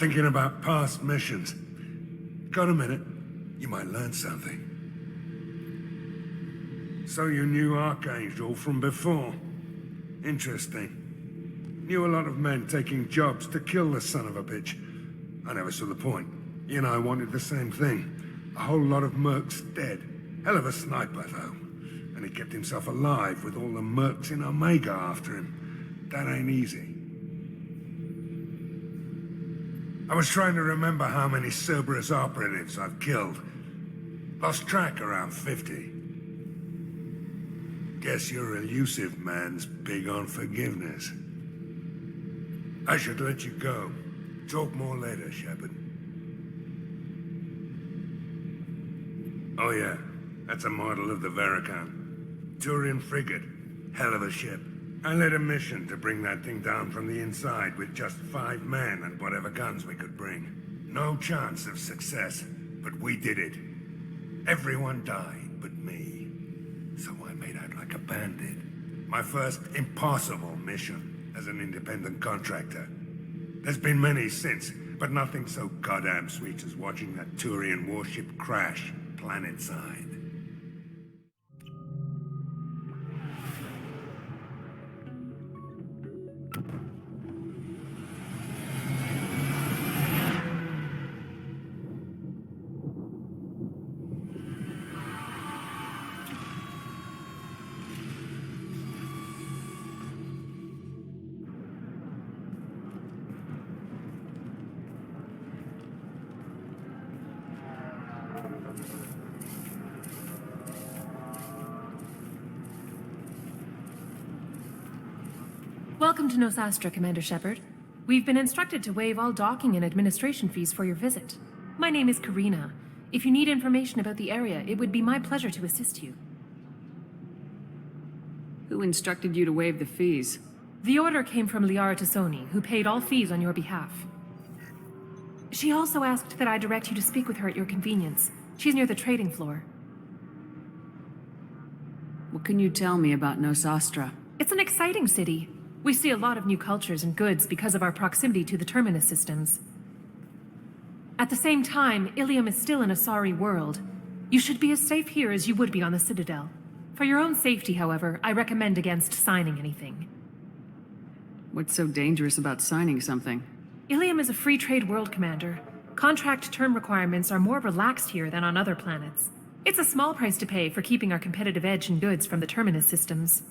Thinking about past missions. Got a minute? You might learn something. So you knew Archangel from before? Interesting. Knew a lot of men taking jobs to kill the son of a bitch. I never saw the point. You and I wanted the same thing. A whole lot of mercs dead. Hell of a sniper, though. And he kept himself alive with all the mercs in Omega after him. That ain't easy. I was trying to remember how many Cerberus operatives I've killed. Lost track around 50. Guess your elusive man's big on forgiveness. I should let you go. Talk more later, Shepard. Oh yeah, that's a model of the Veracon. Turian frigate. Hell of a ship. I led a mission to bring that thing down from the inside with just 5 men and whatever guns we could bring. No chance of success, but we did it. Everyone died but me. So I made out like a bandit. My first impossible mission as an independent contractor. There's been many since, but nothing so goddamn sweet as watching that Turian warship crash planet-side. Welcome to Nosastra, Commander Shepard. We've been instructed to waive all docking and administration fees for your visit. My name is Karina. If you need information about the area, it would be my pleasure to assist you. Who instructed you to waive the fees? The order came from Liara Tassoni, who paid all fees on your behalf. She also asked that I direct you to speak with her at your convenience. She's near the trading floor. What can you tell me about Nosastra? It's an exciting city. We see a lot of new cultures and goods because of our proximity to the terminus systems. At the same time, Ilium is still an Asari world. You should be as safe here as you would be on the Citadel. For your own safety, however, I recommend against signing anything. What's so dangerous about signing something? Ilium is a free trade world, Commander. Contract term requirements are more relaxed here than on other planets. It's a small price to pay for keeping our competitive edge in goods from the terminus systems.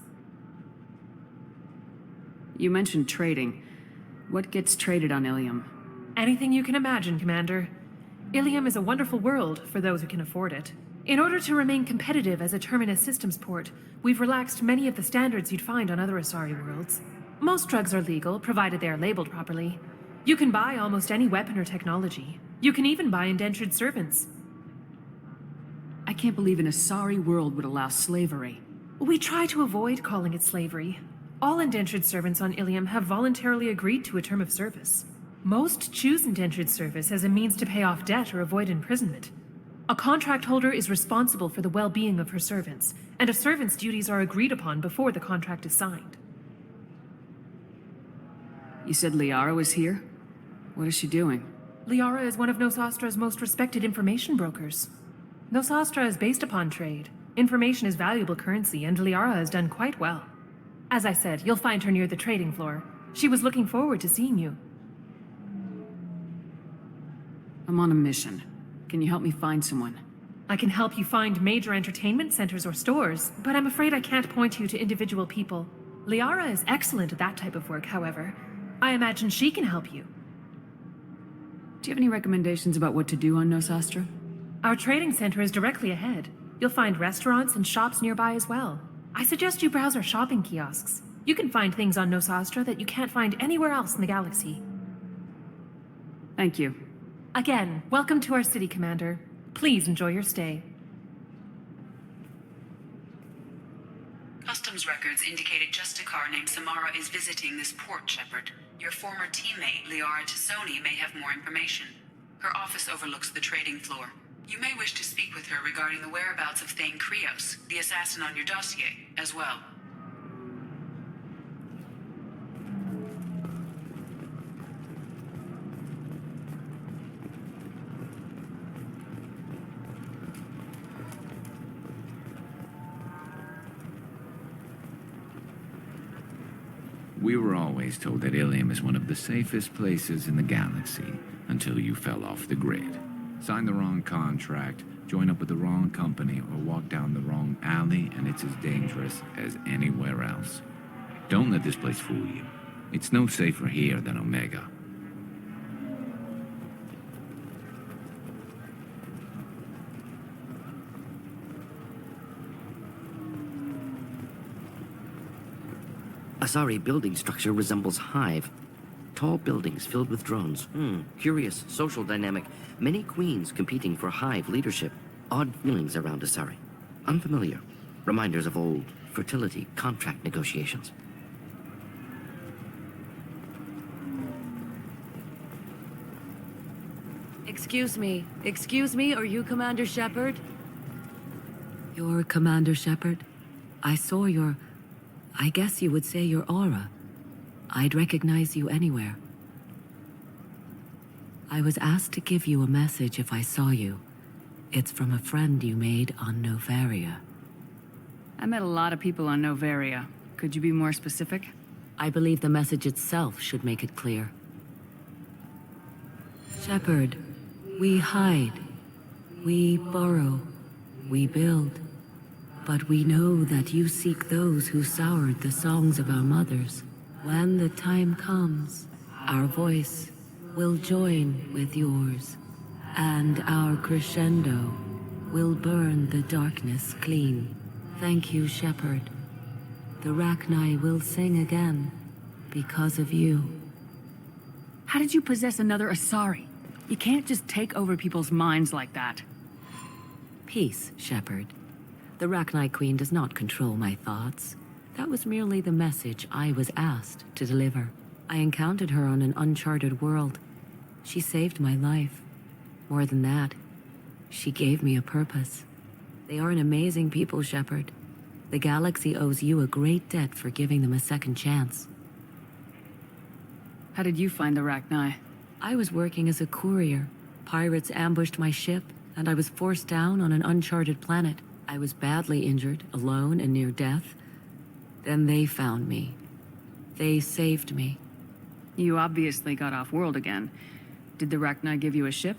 You mentioned trading. What gets traded on Ilium? Anything you can imagine, Commander. Ilium is a wonderful world for those who can afford it. In order to remain competitive as a terminus systems port, we've relaxed many of the standards you'd find on other Asari worlds. Most drugs are legal, provided they are labeled properly. You can buy almost any weapon or technology. You can even buy indentured servants. I can't believe an Asari world would allow slavery. We try to avoid calling it slavery. All indentured servants on Ilium have voluntarily agreed to a term of service. Most choose indentured service as a means to pay off debt or avoid imprisonment. A contract holder is responsible for the well-being of her servants, and a servant's duties are agreed upon before the contract is signed. You said Liara was here? What is she doing? Liara is one of Nosastra's most respected information brokers. Nosastra is based upon trade. Information is valuable currency, and Liara has done quite well. As I said, you'll find her near the trading floor. She was looking forward to seeing you. I'm on a mission. Can you help me find someone? I can help you find major entertainment centers or stores, but I'm afraid I can't point you to individual people. Liara is excellent at that type of work, however. I imagine she can help you. Do you have any recommendations about what to do on Nosastra? Our trading center is directly ahead. You'll find restaurants and shops nearby as well. I suggest you browse our shopping kiosks. You can find things on Nosastra that you can't find anywhere else in the galaxy. Thank you. Again, welcome to our city, Commander. Please enjoy your stay. Customs records indicate a Justicar named Samara is visiting this port, Shepard. Your former teammate, Liara Tassoni, may have more information. Her office overlooks the trading floor. You may wish to speak with her regarding the whereabouts of Thane, the assassin on your dossier, as well. We were always told that Ilium is one of the safest places in the galaxy, until you fell off the grid. Sign the wrong contract, join up with the wrong company, or walk down the wrong alley, and it's as dangerous as anywhere else. Don't let this place fool you. It's no safer here than Omega. Asari building structure resembles hive. Tall buildings filled with drones. Curious social dynamic. Many queens competing for hive leadership. Odd feelings around Asari. Unfamiliar. Reminders of old fertility contract negotiations. Excuse me, are you Commander Shepard? You're Commander Shepard? I saw I guess you would say your aura. I'd recognize you anywhere. I was asked to give you a message if I saw you. It's from a friend you made on Novaria. I met a lot of people on Novaria. Could you be more specific? I believe the message itself should make it clear. Shepard, we hide. We burrow. We build. But we know that you seek those who soured the songs of our mothers. When the time comes, our voice will join with yours, and our crescendo will burn the darkness clean. Thank you, Shepard. The Rachni will sing again because of you. How did you possess another Asari? You can't just take over people's minds like that. Peace, Shepard. The Rachni Queen does not control my thoughts. That was merely the message I was asked to deliver. I encountered her on an uncharted world. She saved my life. More than that, she gave me a purpose. They are an amazing people, Shepard. The galaxy owes you a great debt for giving them a second chance. How did you find the Rachni? I was working as a courier. Pirates ambushed my ship, and I was forced down on an uncharted planet. I was badly injured, alone and near death. Then they found me. They saved me. You obviously got off-world again. Did the Rachni give you a ship?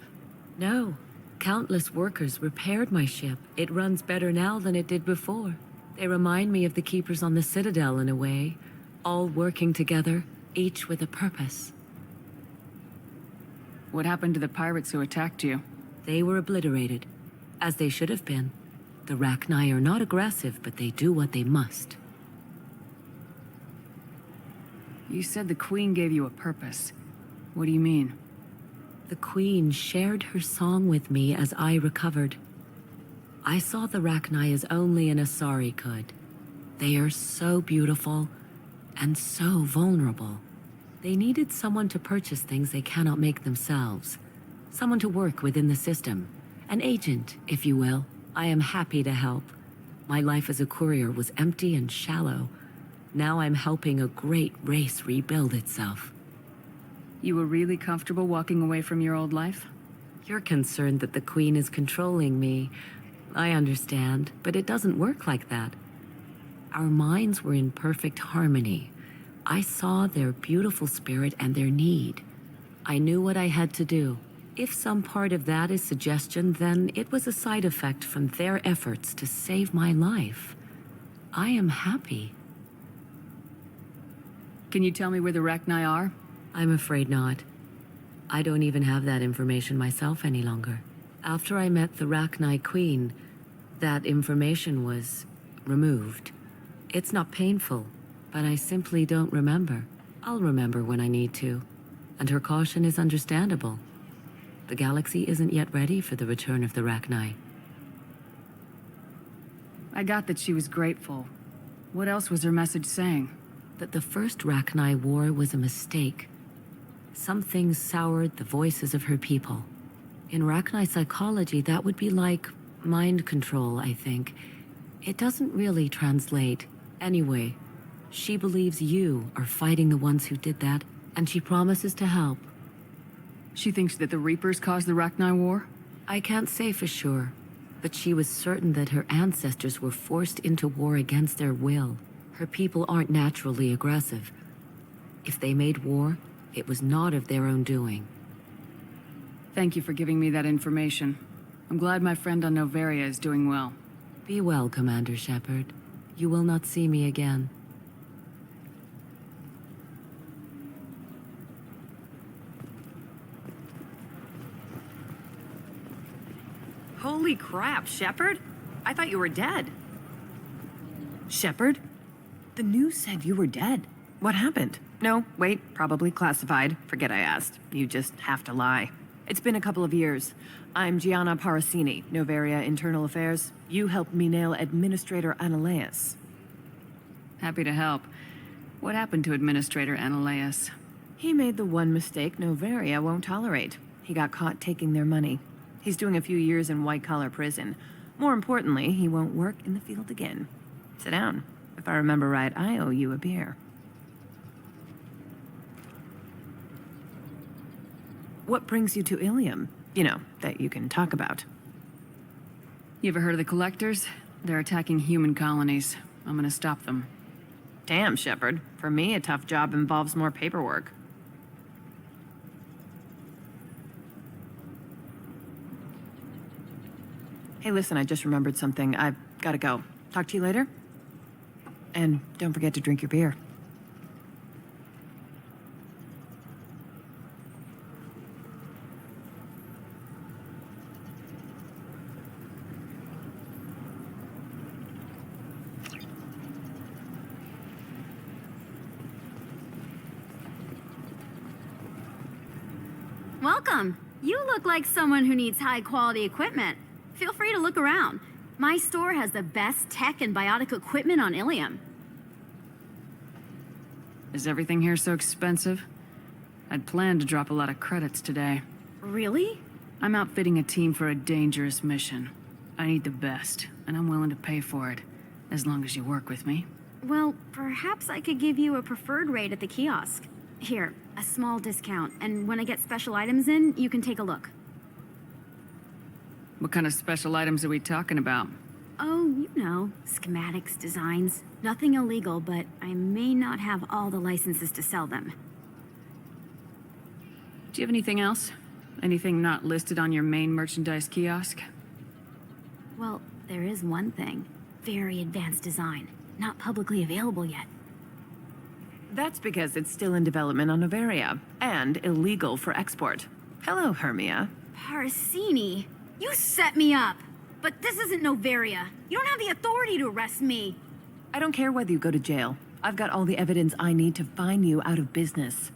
No. Countless workers repaired my ship. It runs better now than it did before. They remind me of the Keepers on the Citadel in a way, all working together, each with a purpose. What happened to the pirates who attacked you? They were obliterated, as they should have been. The Rachni are not aggressive, but they do what they must. You said the Queen gave you a purpose. What do you mean? The Queen shared her song with me as I recovered. I saw the Rachni as only an Asari could. They are so beautiful and so vulnerable. They needed someone to purchase things they cannot make themselves. Someone to work within the system. An agent, if you will. I am happy to help. My life as a courier was empty and shallow. Now I'm helping a great race rebuild itself. You were really comfortable walking away from your old life? You're concerned that the Queen is controlling me. I understand, but it doesn't work like that. Our minds were in perfect harmony. I saw their beautiful spirit and their need. I knew what I had to do. If some part of that is suggestion, then it was a side effect from their efforts to save my life. I am happy. Can you tell me where the Rachni are? I'm afraid not. I don't even have that information myself any longer. After I met the Rachni Queen, that information was removed. It's not painful, but I simply don't remember. I'll remember when I need to, and her caution is understandable. The galaxy isn't yet ready for the return of the Rachni. I got that she was grateful. What else was her message saying? That the first Rachni war was a mistake. Some things soured the voices of her people. In Rachni psychology, that would be like mind control, I think. It doesn't really translate. Anyway, she believes you are fighting the ones who did that, and she promises to help. She thinks that the Reapers caused the Rachni war? I can't say for sure, but she was certain that her ancestors were forced into war against their will. Her people aren't naturally aggressive. If they made war, it was not of their own doing. Thank you for giving me that information. I'm glad my friend on Novaria is doing well. Be well, Commander Shepard. You will not see me again. Holy crap, Shepard? I thought you were dead. Shepard? The news said you were dead. What happened? No, wait, probably classified. Forget I asked. You just have to lie. It's been a couple of years. I'm Gianna Parasini, Novaria Internal Affairs. You helped me nail Administrator Analeas. Happy to help. What happened to Administrator Analeas? He made the one mistake Novaria won't tolerate. He got caught taking their money. He's doing a few years in white-collar prison. More importantly, he won't work in the field again. Sit down. If I remember right, I owe you a beer. What brings you to Ilium? You know, that you can talk about. You ever heard of the Collectors? They're attacking human colonies. I'm gonna stop them. Damn, Shepard. For me, a tough job involves more paperwork. Hey, listen, I just remembered something. I've gotta go. Talk to you later? And don't forget to drink your beer. Welcome. You look like someone who needs high-quality equipment. Feel free to look around. My store has the best tech and biotic equipment on Ilium. Is everything here so expensive? I'd planned to drop a lot of credits today. Really? I'm outfitting a team for a dangerous mission. I need the best, and I'm willing to pay for it, as long as you work with me. Well, perhaps I could give you a preferred rate at the kiosk. Here, a small discount, and when I get special items in, you can take a look. What kind of special items are we talking about? Oh, you know, schematics, designs. Nothing illegal, but I may not have all the licenses to sell them. Do you have anything else? Anything not listed on your main merchandise kiosk? Well, there is one thing. Very advanced design. Not publicly available yet. That's because it's still in development on Novaria, and illegal for export. Hello, Hermia. Parasini, you set me up! But this isn't Novaria. You don't have the authority to arrest me. I don't care whether you go to jail. I've got all the evidence I need to find you out of business.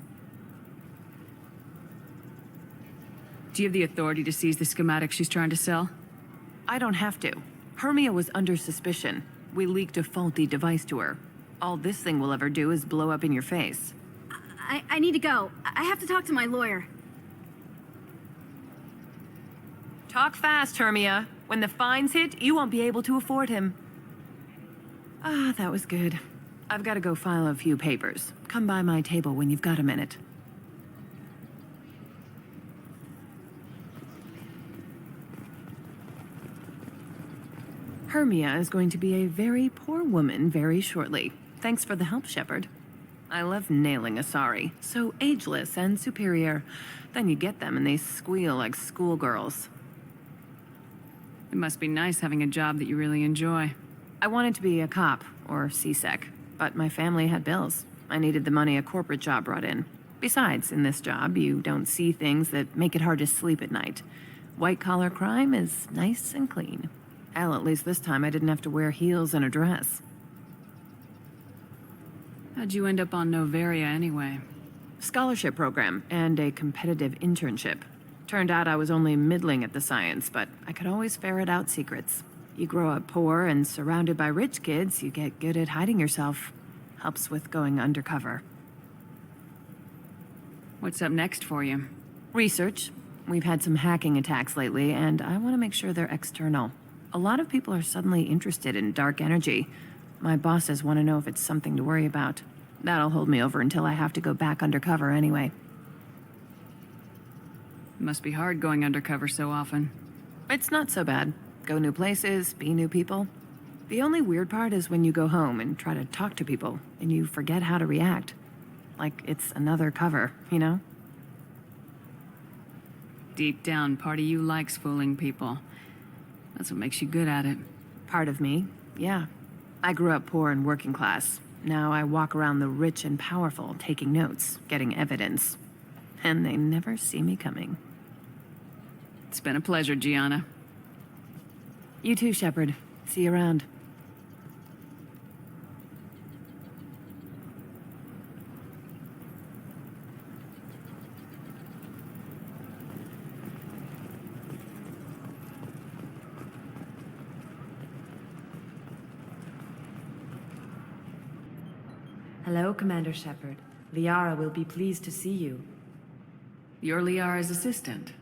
Do you have the authority to seize the schematic she's trying to sell? I don't have to. Hermia was under suspicion. We leaked a faulty device to her. All this thing will ever do is blow up in your face. I need to go. I have to talk to my lawyer. Talk fast, Hermia. When the fines hit, you won't be able to afford him. Ah, that was good. I've got to go file a few papers. Come by my table when you've got a minute. Hermia is going to be a very poor woman very shortly. Thanks for the help, Shepard. I love nailing Asari. So ageless and superior. Then you get them and they squeal like schoolgirls. It must be nice having a job that you really enjoy. I wanted to be a cop, or CSEC, but my family had bills. I needed the money a corporate job brought in. Besides, in this job, you don't see things that make it hard to sleep at night. White-collar crime is nice and clean. Hell, at least this time I didn't have to wear heels and a dress. How'd you end up on Novaria anyway? Scholarship program and a competitive internship. Turned out I was only middling at the science, but I could always ferret out secrets. You grow up poor and surrounded by rich kids, you get good at hiding yourself. Helps with going undercover. What's up next for you? Research. We've had some hacking attacks lately, and I want to make sure they're external. A lot of people are suddenly interested in dark energy. My bosses want to know if it's something to worry about. That'll hold me over until I have to go back undercover anyway. It must be hard going undercover so often. It's not so bad. Go new places, be new people. The only weird part is when you go home and try to talk to people, and you forget how to react. Like it's another cover, you know? Deep down, part of you likes fooling people. That's what makes you good at it. Part of me, yeah. I grew up poor and working class. Now I walk around the rich and powerful, taking notes, getting evidence. And they never see me coming. It's been a pleasure, Gianna. You too, Shepard. See you around. Hello, Commander Shepard. Liara will be pleased to see you. You're Liara's assistant.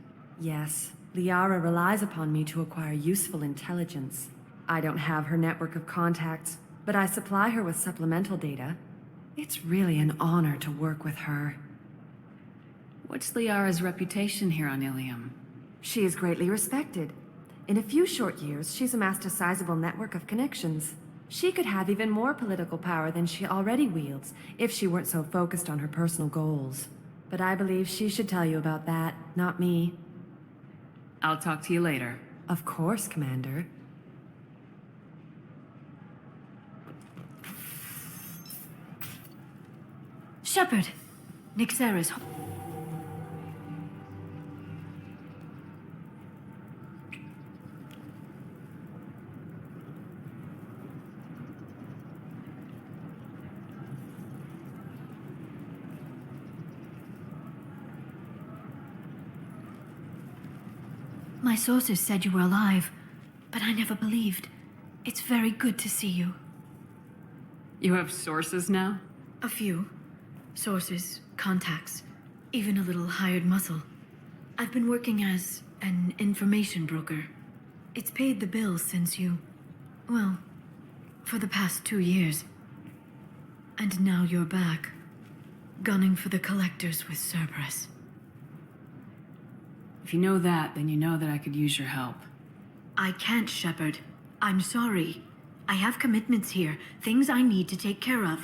Yes, Liara relies upon me to acquire useful intelligence. I don't have her network of contacts, but I supply her with supplemental data. It's really an honor to work with her. What's Liara's reputation here on Ilium? She is greatly respected. In a few short years, she's amassed a sizable network of connections. She could have even more political power than she already wields if she weren't so focused on her personal goals. But I believe she should tell you about that, not me. I'll talk to you later. Of course, Commander. Shepard! Nixera's... My sources said you were alive, but I never believed. It's very good to see you. You have sources now? A few. Sources, contacts, even a little hired muscle. I've been working as an information broker. It's paid the bills since you... well, for the past 2 years. And now you're back, gunning for the collectors with Cerberus. If you know that, then you know that I could use your help. I can't, Shepard. I'm sorry. I have commitments here, things I need to take care of.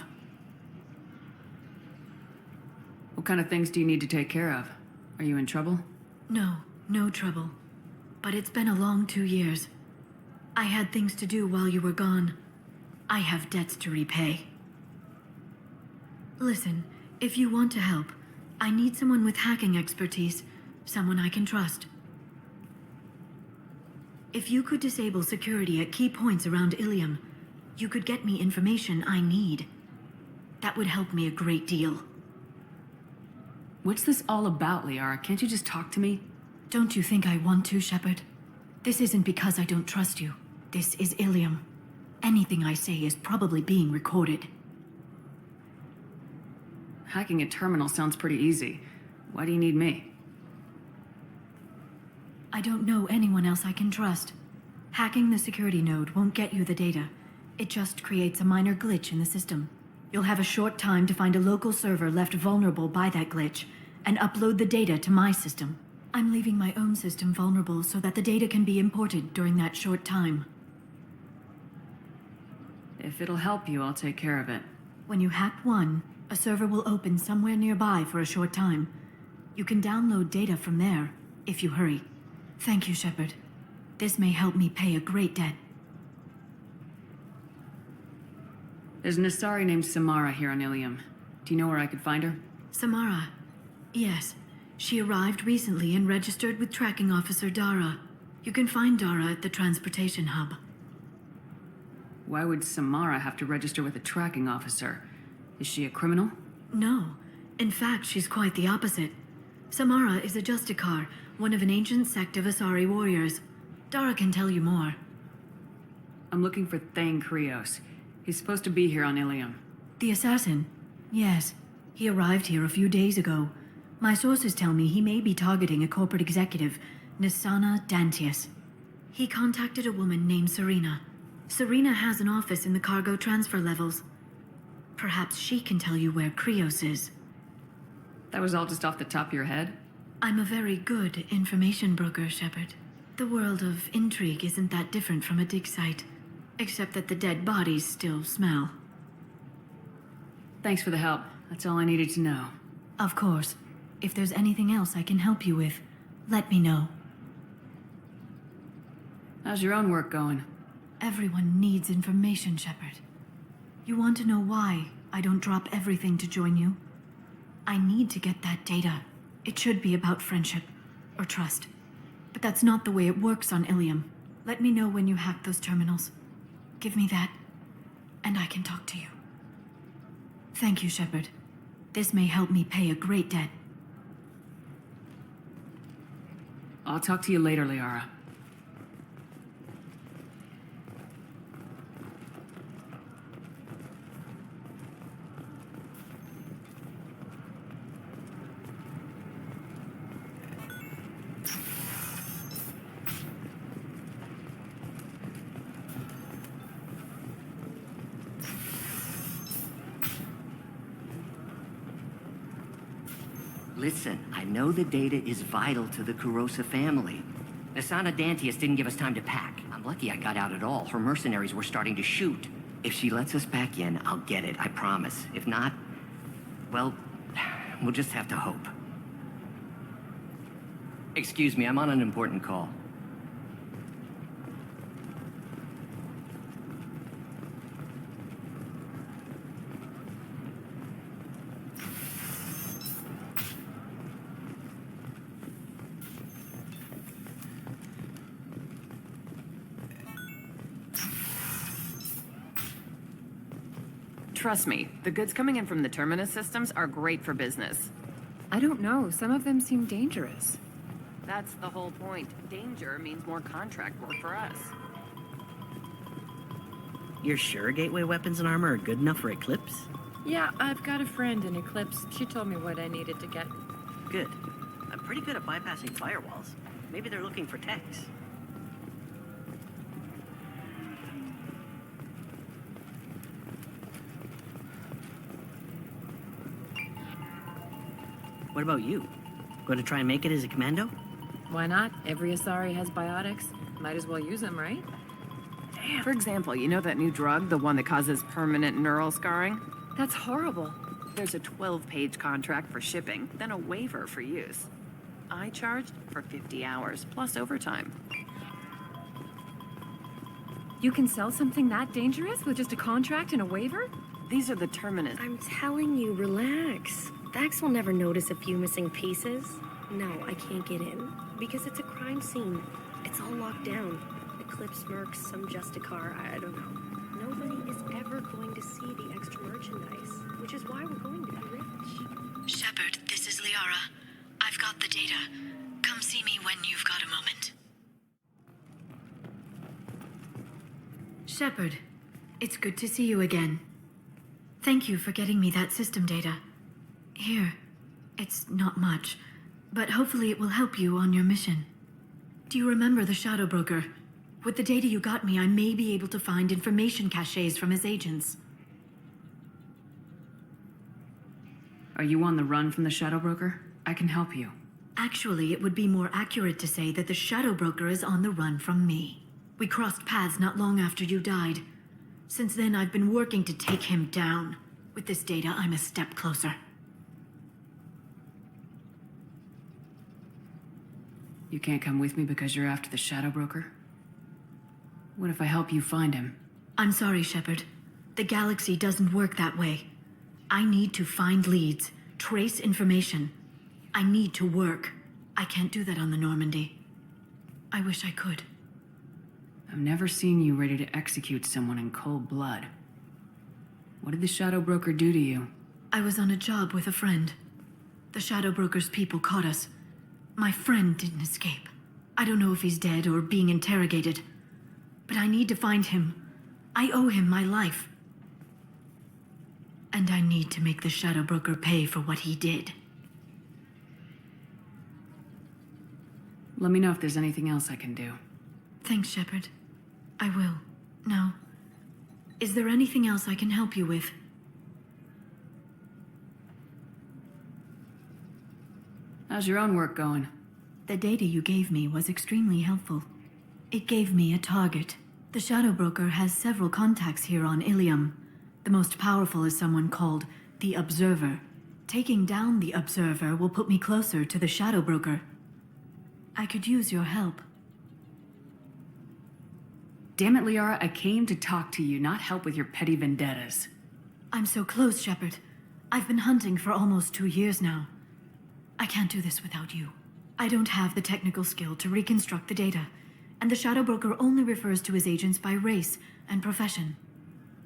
What kind of things do you need to take care of? Are you in trouble? No, no trouble. But it's been a long 2 years. I had things to do while you were gone. I have debts to repay. Listen, if you want to help, I need someone with hacking expertise. Someone I can trust. If you could disable security at key points around Ilium, you could get me information I need. That would help me a great deal. What's this all about, Liara? Can't you just talk to me? Don't you think I want to, Shepard? This isn't because I don't trust you. This is Ilium. Anything I say is probably being recorded. Hacking a terminal sounds pretty easy. Why do you need me? I don't know anyone else I can trust. Hacking the security node won't get you the data. It just creates a minor glitch in the system. You'll have a short time to find a local server left vulnerable by that glitch, and upload the data to my system. I'm leaving my own system vulnerable so that the data can be imported during that short time. If it'll help you, I'll take care of it. When you hack one, a server will open somewhere nearby for a short time. You can download data from there, if you hurry. Thank you, Shepard. This may help me pay a great debt. There's an Asari named Samara here on Ilium. Do you know where I could find her? Samara. Yes. She arrived recently and registered with Tracking Officer Dara. You can find Dara at the transportation hub. Why would Samara have to register with a tracking officer? Is she a criminal? No. In fact, she's quite the opposite. Samara is a Justicar, one of an ancient sect of Asari warriors. Dara can tell you more. I'm looking for Thane. He's supposed to be here on Ilium. The assassin? Yes. He arrived here a few days ago. My sources tell me he may be targeting a corporate executive, Nisana Dantius. He contacted a woman named Serena. Serena has an office in the cargo transfer levels. Perhaps she can tell you where Krios is. That was all just off the top of your head? I'm a very good information broker, Shepard. The world of intrigue isn't that different from a dig site, except that the dead bodies still smell. Thanks for the help. That's all I needed to know. Of course. If there's anything else I can help you with, let me know. How's your own work going? Everyone needs information, Shepard. You want to know why I don't drop everything to join you? I need to get that data. It should be about friendship, or trust. But that's not the way it works on Ilium. Let me know when you hack those terminals. Give me that, and I can talk to you. Thank you, Shepard. This may help me pay a great debt. I'll talk to you later, Liara. Listen, I know the data is vital to the Kurosa family. Asana Dantius didn't give us time to pack. I'm lucky I got out at all. Her mercenaries were starting to shoot. If she lets us back in, I'll get it, I promise. If not, well, we'll just have to hope. Excuse me, I'm on an important call. Trust me, the goods coming in from the Terminus systems are great for business. I don't know, some of them seem dangerous. That's the whole point. Danger means more contract work for us. You're sure gateway weapons and armor are good enough for Eclipse? Yeah, I've got a friend in Eclipse. She told me what I needed to get. Good. I'm pretty good at bypassing firewalls. Maybe they're looking for techs. What about you? Going to try and make it as a commando? Why not? Every Asari has biotics. Might as well use them, right? Damn. For example, you know that new drug, the one that causes permanent neural scarring? That's horrible. There's a 12-page contract for shipping, then a waiver for use. I charged for 50 hours, plus overtime. You can sell something that dangerous with just a contract and a waiver? These are the Terminus. I'm telling you, relax. Dax will never notice a few missing pieces. No, I can't get in. Because it's a crime scene. It's all locked down. Eclipse mercs, some Justicar, I don't know. Nobody is ever going to see the extra merchandise, which is why we're going to be rich. Shepard, this is Liara. I've got the data. Come see me when you've got a moment. Shepard, it's good to see you again. Thank you for getting me that system data. Here, it's not much, but hopefully it will help you on your mission. Do you remember the Shadow Broker? With the data you got me, I may be able to find information caches from his agents. Are you on the run from the Shadow Broker? I can help you. Actually, it would be more accurate to say that the Shadow Broker is on the run from me. We crossed paths not long after you died. Since then, I've been working to take him down. With this data, I'm a step closer. You can't come with me because you're after the Shadow Broker? What if I help you find him? I'm sorry, Shepard. The galaxy doesn't work that way. I need to find leads, trace information. I need to work. I can't do that on the Normandy. I wish I could. I've never seen you ready to execute someone in cold blood. What did the Shadow Broker do to you? I was on a job with a friend. The Shadow Broker's people caught us. My friend didn't escape. I don't know if he's dead or being interrogated. But I need to find him. I owe him my life. And I need to make the Shadow Broker pay for what he did. Let me know if there's anything else I can do. Thanks, Shepard. I will. Now, is there anything else I can help you with? How's your own work going? The data you gave me was extremely helpful. It gave me a target. The Shadow Broker has several contacts here on Ilium. The most powerful is someone called the Observer. Taking down the Observer will put me closer to the Shadow Broker. I could use your help. Damn it, Liara, I came to talk to you, not help with your petty vendettas. I'm so close, Shepard. I've been hunting for almost 2 years now. I can't do this without you. I don't have the technical skill to reconstruct the data, and the Shadow Broker only refers to his agents by race and profession.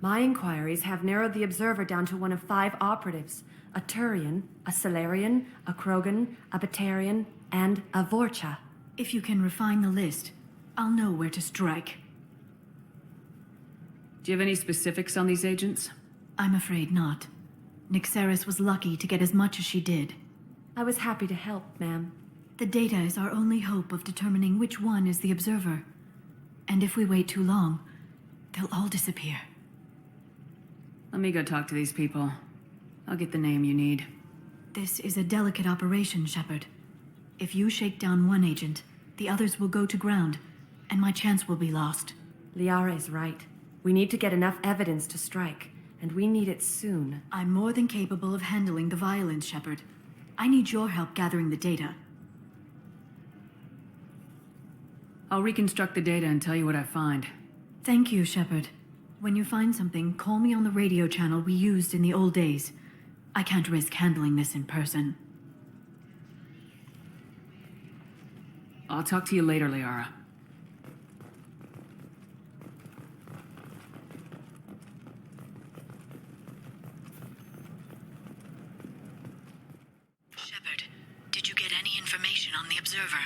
My inquiries have narrowed the Observer down to one of 5 operatives: a Turian, a Solarian, a Krogan, a Batarian, and a Vorcha. If you can refine the list, I'll know where to strike. Do you have any specifics on these agents? I'm afraid not. Nyxeris was lucky to get as much as she did. I was happy to help, ma'am. The data is our only hope of determining which one is the Observer. And if we wait too long, they'll all disappear. Let me go talk to these people. I'll get the name you need. This is a delicate operation, Shepard. If you shake down one agent, the others will go to ground, and my chance will be lost. Liara is right. We need to get enough evidence to strike, and we need it soon. I'm more than capable of handling the violence, Shepard. I need your help gathering the data. I'll reconstruct the data and tell you what I find. Thank you, Shepard. When you find something, call me on the radio channel we used in the old days. I can't risk handling this in person. I'll talk to you later, Liara. Shepard, did you get any information on the Observer?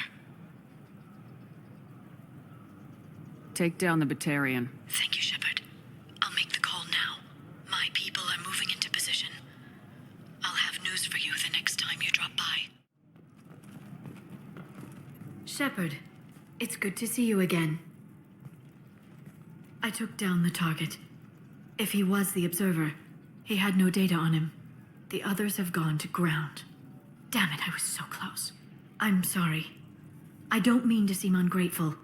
Take down the Batarian. Thank you, Shepard. I'll make the call now. My people are moving into position. I'll have news for you the next time you drop by. Shepard, it's good to see you again. I took down the target. If he was the Observer, he had no data on him. The others have gone to ground. Damn it, I was so close. I'm sorry. I don't mean to seem ungrateful.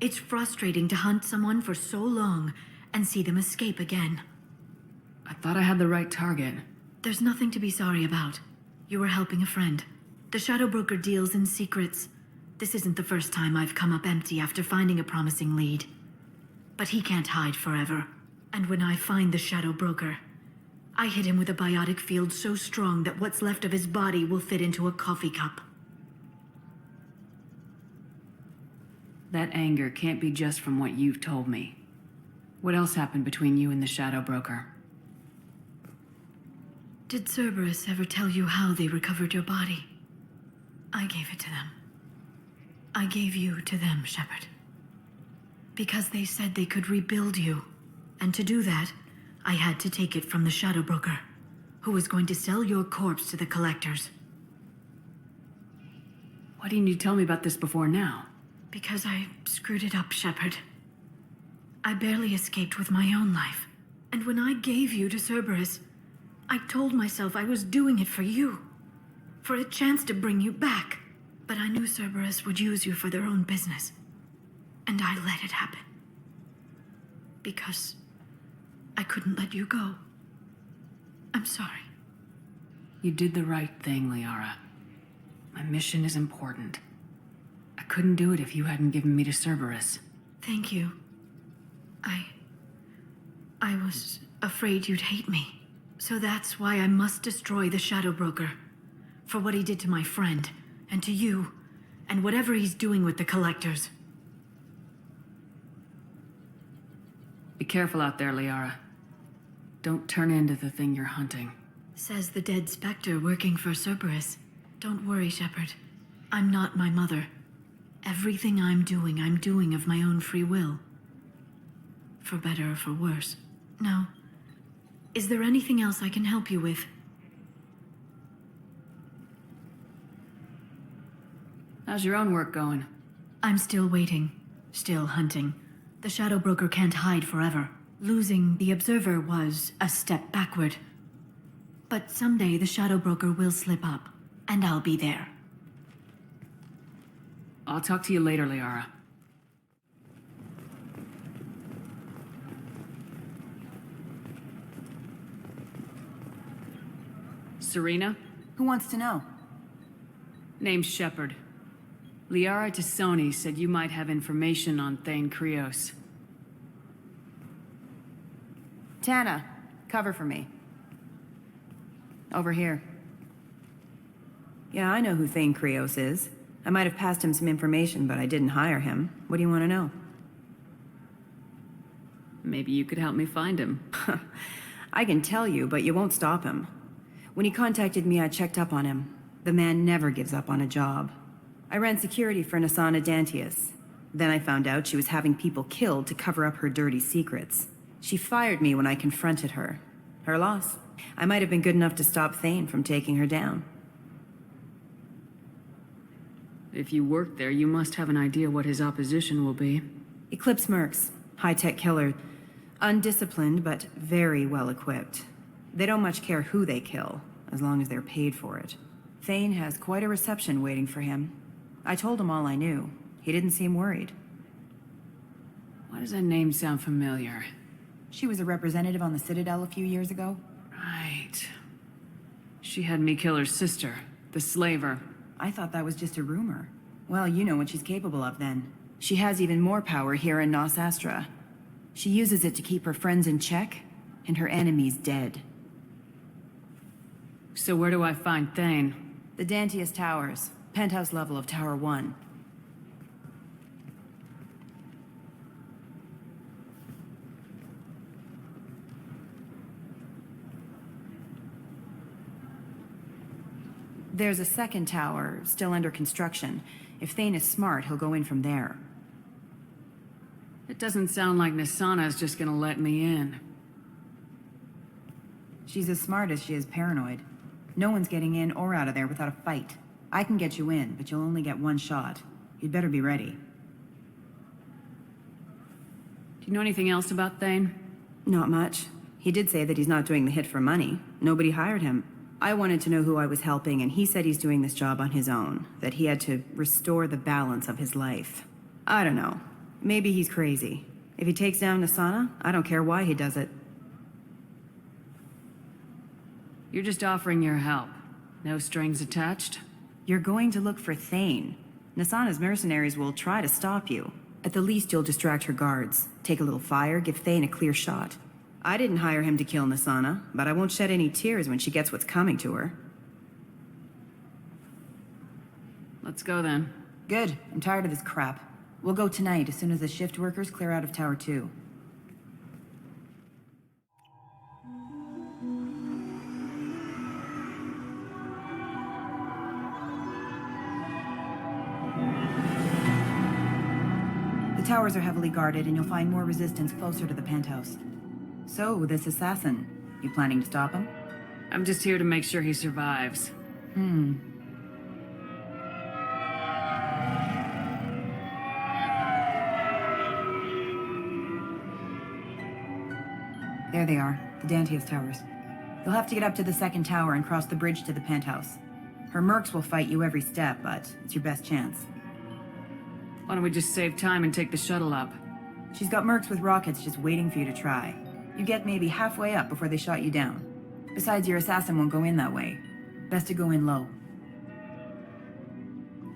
It's frustrating to hunt someone for so long and see them escape again. I thought I had the right target. There's nothing to be sorry about. You were helping a friend. The Shadow Broker deals in secrets. This isn't the first time I've come up empty after finding a promising lead. But he can't hide forever. And when I find the Shadow Broker, I hit him with a biotic field so strong that what's left of his body will fit into a coffee cup. That anger can't be just from what you've told me. What else happened between you and the Shadow Broker? Did Cerberus ever tell you how they recovered your body? I gave it to them. I gave you to them, Shepard. Because they said they could rebuild you. And to do that, I had to take it from the Shadow Broker, who was going to sell your corpse to the collectors. Why didn't you tell me about this before now? Because I screwed it up, Shepard. I barely escaped with my own life. And when I gave you to Cerberus, I told myself I was doing it for you. For a chance to bring you back. But I knew Cerberus would use you for their own business. And I let it happen. Because I couldn't let you go. I'm sorry. You did the right thing, Liara. My mission is important. I couldn't do it if you hadn't given me to Cerberus. Thank you. I was afraid you'd hate me. So that's why I must destroy the Shadow Broker. For what he did to my friend, and to you, and whatever he's doing with the collectors. Be careful out there, Liara. Don't turn into the thing you're hunting. Says the dead Spectre working for Cerberus. Don't worry, Shepard. I'm not my mother. Everything I'm doing of my own free will. For better or for worse. Now, is there anything else I can help you with? How's your own work going? I'm still waiting. Still hunting. The Shadow Broker can't hide forever. Losing the Observer was a step backward. But someday the Shadow Broker will slip up, and I'll be there. I'll talk to you later, Liara. Serena? Who wants to know? Name's Shepard. Liara Tassoni said you might have information on Thane Krios. Tana, cover for me. Over here. Yeah, I know who Thane Krios is. I might have passed him some information, but I didn't hire him. What do you want to know? Maybe you could help me find him. I can tell you, but you won't stop him. When he contacted me, I checked up on him. The man never gives up on a job. I ran security for Nasana Dantius. Then I found out she was having people killed to cover up her dirty secrets. She fired me when I confronted her. Her loss. I might have been good enough to stop Thane from taking her down. If you work there, you must have an idea what his opposition will be. Eclipse mercs. High-tech killer. Undisciplined, but very well equipped. They don't much care who they kill. as long as they're paid for it. Thane has quite a reception waiting for him. I told him all I knew. He didn't seem worried. Why does that name sound familiar? She was a representative on the Citadel a few years ago. Right. She had me kill her sister, the slaver. I thought that was just a rumor. Well, you know what she's capable of then. She has even more power here in Nos Astra. She uses it to keep her friends in check, and her enemies dead. So where do I find Thane? The Dantius Towers, penthouse level of Tower 1. There's a second tower, still under construction. If Thane is smart, he'll go in from there. It doesn't sound like Nasana's just gonna let me in. She's as smart as she is paranoid. No one's getting in or out of there without a fight. I can get you in, but you'll only get one shot. You'd better be ready. Do you know anything else about Thane? Not much. He did say that he's not doing the hit for money. Nobody hired him. I wanted to know who I was helping, and he said he's doing this job on his own. That he had to restore the balance of his life. I don't know. Maybe he's crazy. If he takes down Nasana, I don't care why he does it. You're just offering your help. No strings attached? You're going to look for Thane. Nasana's mercenaries will try to stop you. At the least, you'll distract her guards. Take a little fire, give Thane a clear shot. I didn't hire him to kill Nasana, but I won't shed any tears when she gets what's coming to her. Let's go then. Good. I'm tired of this crap. We'll go tonight as soon as the shift workers clear out of Tower 2. The towers are heavily guarded, and you'll find more resistance closer to the penthouse. So, this assassin, you planning to stop him? I'm just here to make sure he survives. There they are, the Dantius Towers. You'll have to get up to the second tower and cross the bridge to the penthouse. Her mercs will fight you every step, but it's your best chance. Why don't we just save time and take the shuttle up? She's got mercs with rockets just waiting for you to try. You get maybe halfway up before they shot you down. Besides, your assassin won't go in that way. Best to go in low.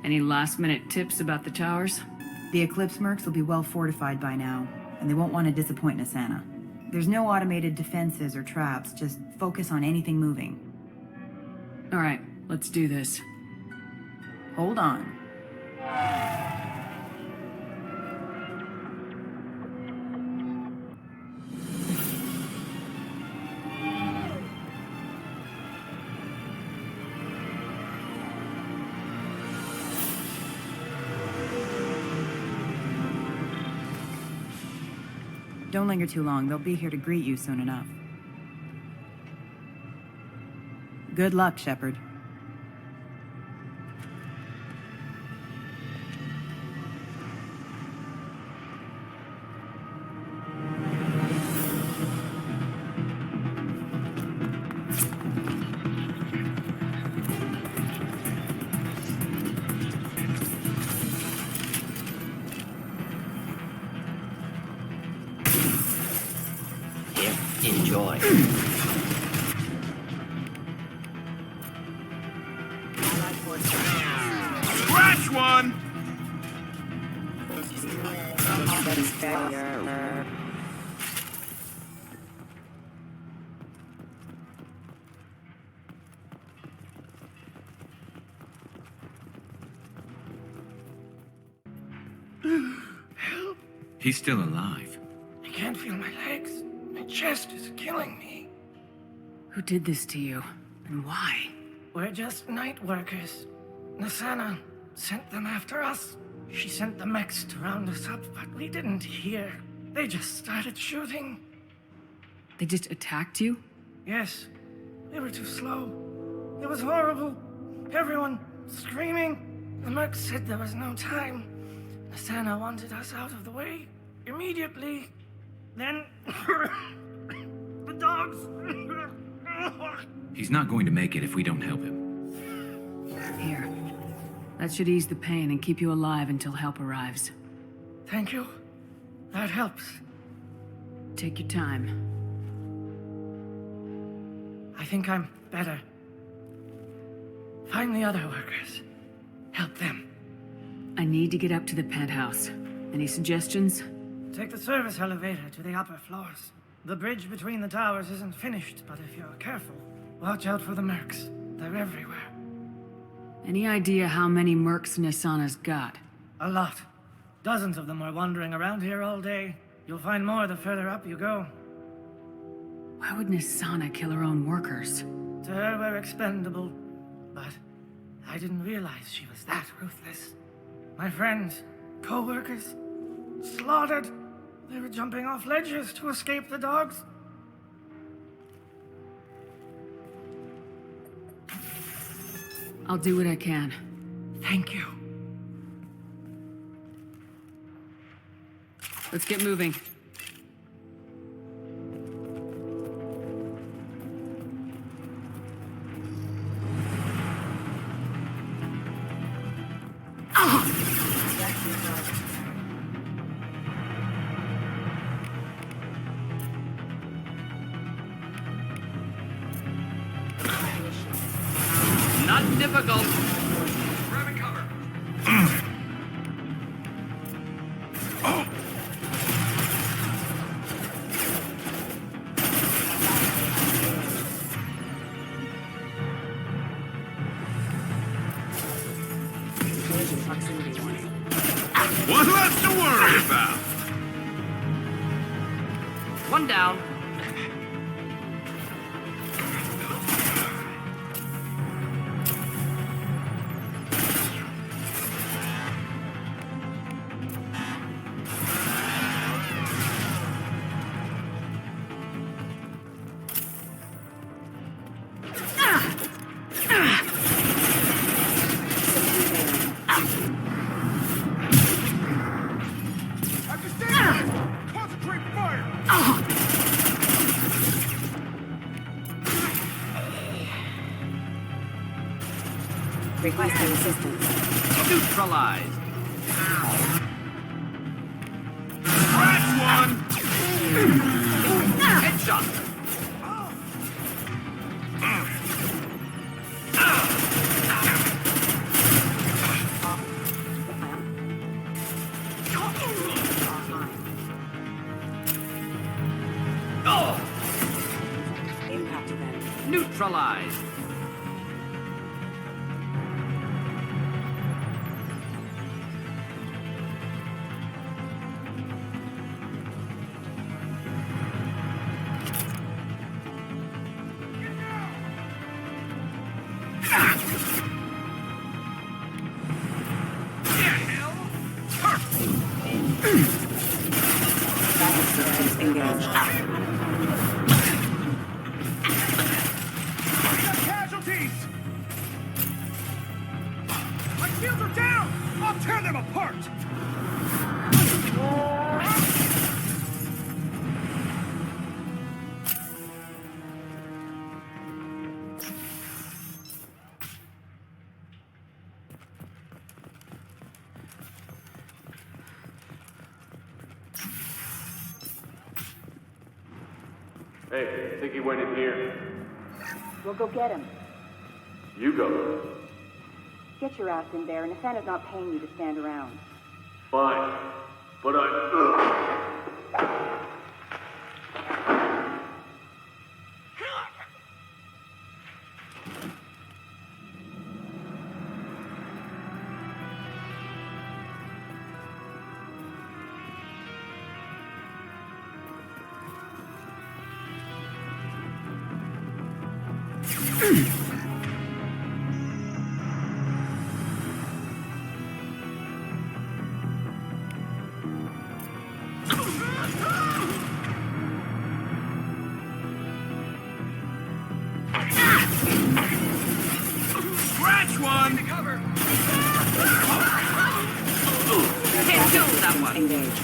Any last-minute tips about the towers? The Eclipse mercs will be well fortified by now, and they won't want to disappoint Nasana. There's no automated defenses or traps, just focus on anything moving. All right, let's do this. Hold on. Don't linger too long. They'll be here to greet you soon enough. Good luck, Shepard. Enjoy. Scratch one! Help! He's still alive. I can't feel my legs. My chest is killing me. Who did this to you? And why? We're just night workers. Nasana sent them after us. She sent the mechs to round us up, but we didn't hear. They just started shooting. They just attacked you? Yes. They were too slow. It was horrible. Everyone screaming. The mechs said there was no time. Nasana wanted us out of the way immediately. Then the dogs He's not going to make it if we don't help him. Here. That should ease the pain and keep you alive until help arrives. Thank you. That helps. Take your time. I think I'm better. Find the other workers. Help them. I need to get up to the penthouse. Any suggestions? Take the service elevator to the upper floors. The bridge between the towers isn't finished, but if you're careful, watch out for the mercs. They're everywhere. Any idea how many mercs Nisana's got? A lot. Dozens of them are wandering around here all day. You'll find more the further up you go. Why would Nisana kill her own workers? To her, we're expendable. But I didn't realize she was that ruthless. My friends, co-workers, slaughtered. They were jumping off ledges to escape the dogs. I'll do what I can. Thank you. Let's get moving. Not difficult. Grabbing cover. One less to worry about. One down. Concentrate fire. Requesting assistance. Neutralized. Scratch one. Headshot. Impact event. Neutralized. Casualties. My shields are down. I'll tear them apart. Hey, think he went in here? We'll go get him. You go. Get your ass in there, and Nathana's not paying you to stand around. Fine. But Scratch one. Cover. Can't kill that one. Engage.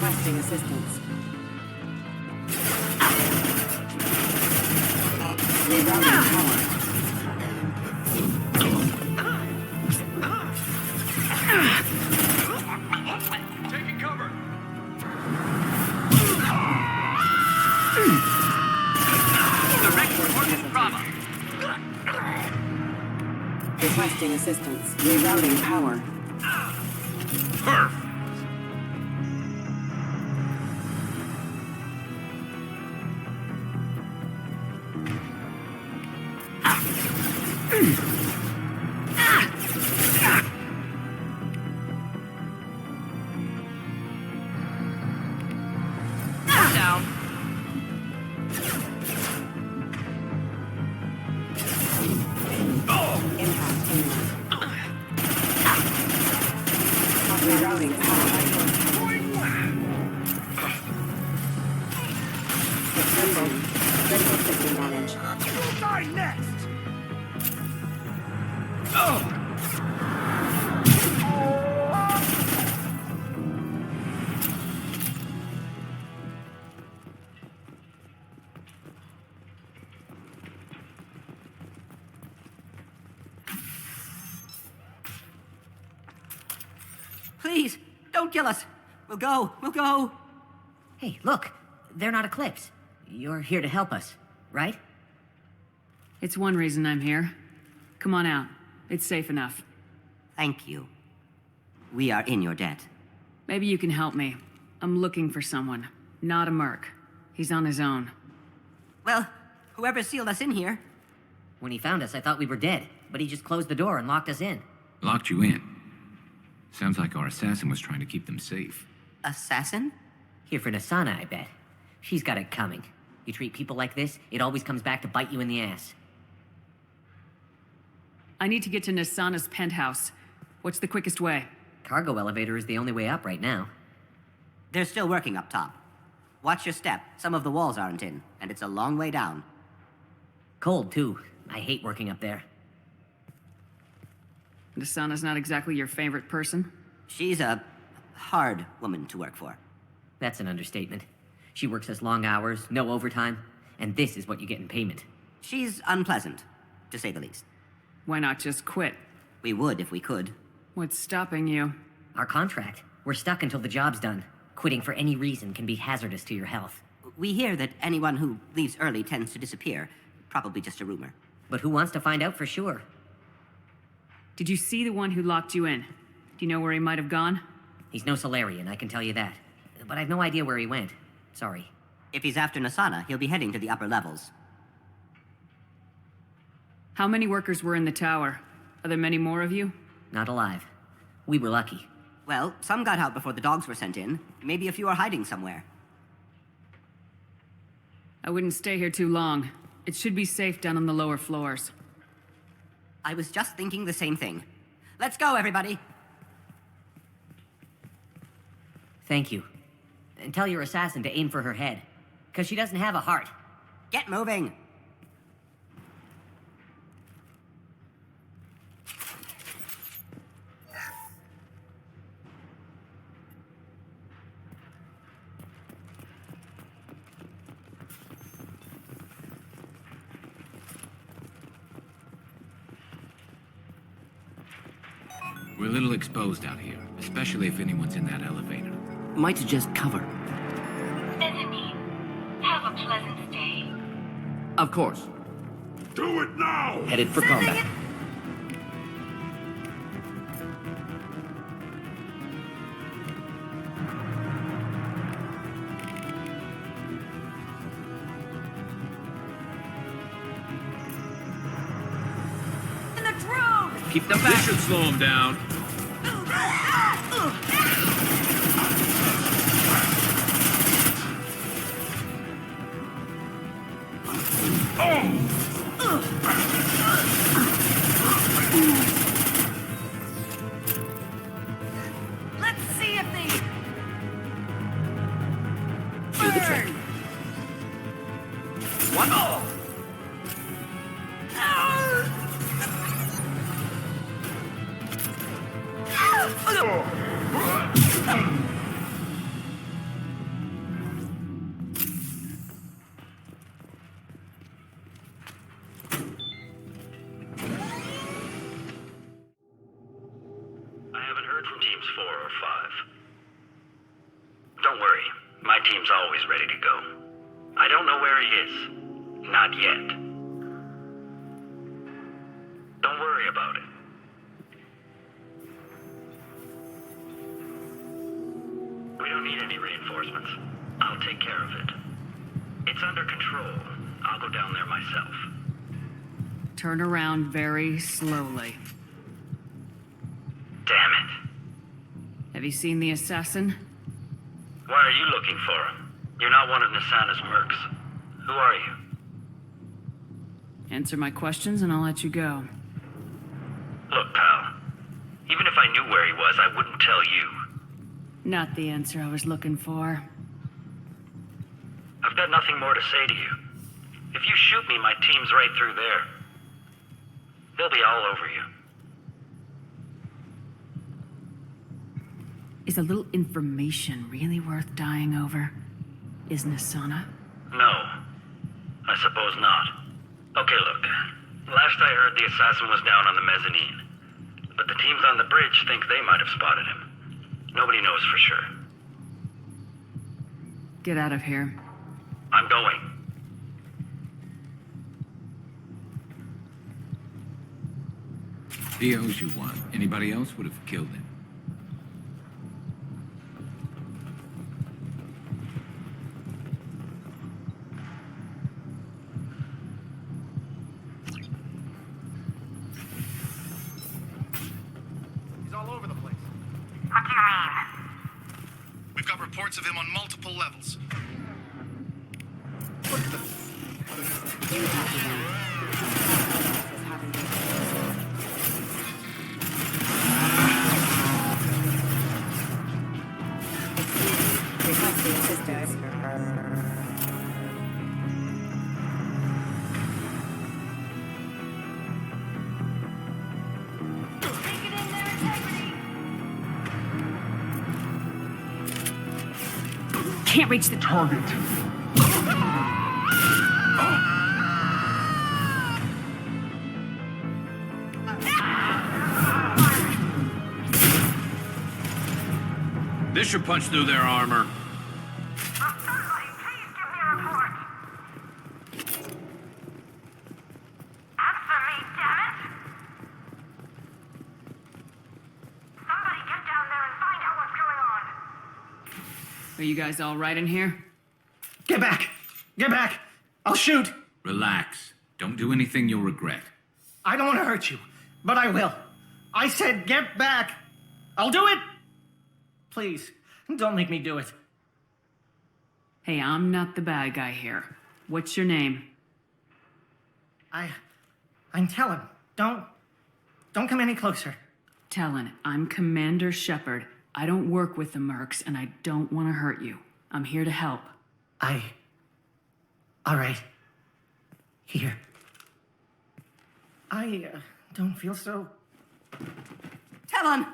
Requesting assistance. Rerouting power. Taking cover. Direct coordinates Bravo. Requesting assistance. Rerouting power. Perf. Down. Impact imminent. Rerouting power. Assemble. Critical system damage. You'll die next. Please, don't kill us. We'll go. Hey, look. They're not Eclipse. You're here to help us, right? It's one reason I'm here. Come on out. It's safe enough. Thank you. We are in your debt. Maybe you can help me. I'm looking for someone. Not a merc. He's on his own. Well, whoever sealed us in here. When he found us, I thought we were dead, but he just closed the door and locked us in. Locked you in. Sounds like our assassin was trying to keep them safe. Assassin? Here for Nasana, I bet. She's got it coming. You treat people like this, it always comes back to bite you in the ass. I need to get to Nasana's penthouse. What's the quickest way? Cargo elevator is the only way up right now. They're still working up top. Watch your step. Some of the walls aren't in, and it's a long way down. Cold, too. I hate working up there. Nasana's not exactly your favorite person? She's a hard woman to work for. That's an understatement. She works us long hours, no overtime, and this is what you get in payment. She's unpleasant, to say the least. Why not just quit? We would if we could. What's stopping you? Our contract. We're stuck until the job's done. Quitting for any reason can be hazardous to your health. We hear that anyone who leaves early tends to disappear. Probably just a rumor. But who wants to find out for sure? Did you see the one who locked you in? Do you know where he might have gone? He's no Solarian, I can tell you that. But I've no idea where he went. Sorry. If he's after Nasana, he'll be heading to the upper levels. How many workers were in the tower? Are there many more of you? Not alive. We were lucky. Well, some got out before the dogs were sent in. Maybe a few are hiding somewhere. I wouldn't stay here too long. It should be safe down on the lower floors. I was just thinking the same thing. Let's go, everybody! Thank you. And tell your assassin to aim for her head. Because she doesn't have a heart. Get moving! We're a little exposed out here, especially if anyone's in that elevator. Might suggest cover. Mezzanine. Have a pleasant stay. Of course. Do it now! Headed for combat. Keep them back. This should slow them down. Let's see if they... Do the trick. One more! Don't worry, my team's always ready to go. I don't know where he is. Not yet. Don't worry about it. We don't need any reinforcements. I'll take care of it. It's under control. I'll go down there myself. Turn around very slowly. Damn it. Have you seen the assassin? Why are you looking for him? You're not one of Nasana's mercs. Who are you? Answer my questions and I'll let you go. Look, pal. Even if I knew where he was, I wouldn't tell you. Not the answer I was looking for. I've got nothing more to say to you. If you shoot me, my team's right through there. They'll be all over you. Is a little information really worth dying over? Is Nasana? No. I suppose not. Okay, look. Last I heard, the assassin was down on the mezzanine. But the teams on the bridge think they might have spotted him. Nobody knows for sure. Get out of here. I'm going. He owes you one. Anybody else would have killed him. He's all over the place. What do you mean? We've got reports of him on multiple levels. Can't reach the target. This should punch through their armor. Are you guys all right in here? Get back! Get back! I'll shoot! Relax. Don't do anything you'll regret. I don't want to hurt you, but I will. I said get back! I'll do it! Please, don't make me do it. Hey, I'm not the bad guy here. What's your name? I'm Talon. Don't come any closer. Talon, I'm Commander Shepard. I don't work with the mercs, and I don't want to hurt you. I'm here to help. All right. Here. I don't feel so... Talon!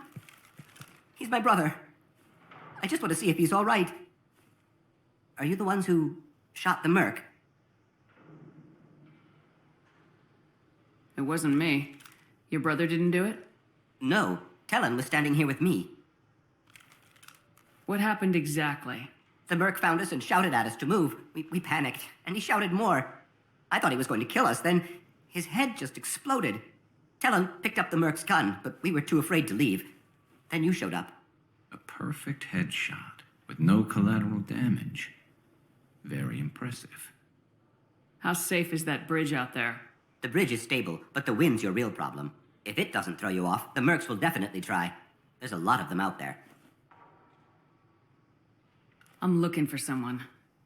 He's my brother. I just want to see if he's all right. Are you the ones who shot the merc? It wasn't me. Your brother didn't do it? No. Talon was standing here with me. What happened exactly? The merc found us and shouted at us to move. We panicked, and he shouted more. I thought he was going to kill us, then his head just exploded. Talon picked up the merc's gun, but we were too afraid to leave. Then you showed up. A perfect headshot with no collateral damage. Very impressive. How safe is that bridge out there? The bridge is stable, but the wind's your real problem. If it doesn't throw you off, the mercs will definitely try. There's a lot of them out there. I'm looking for someone.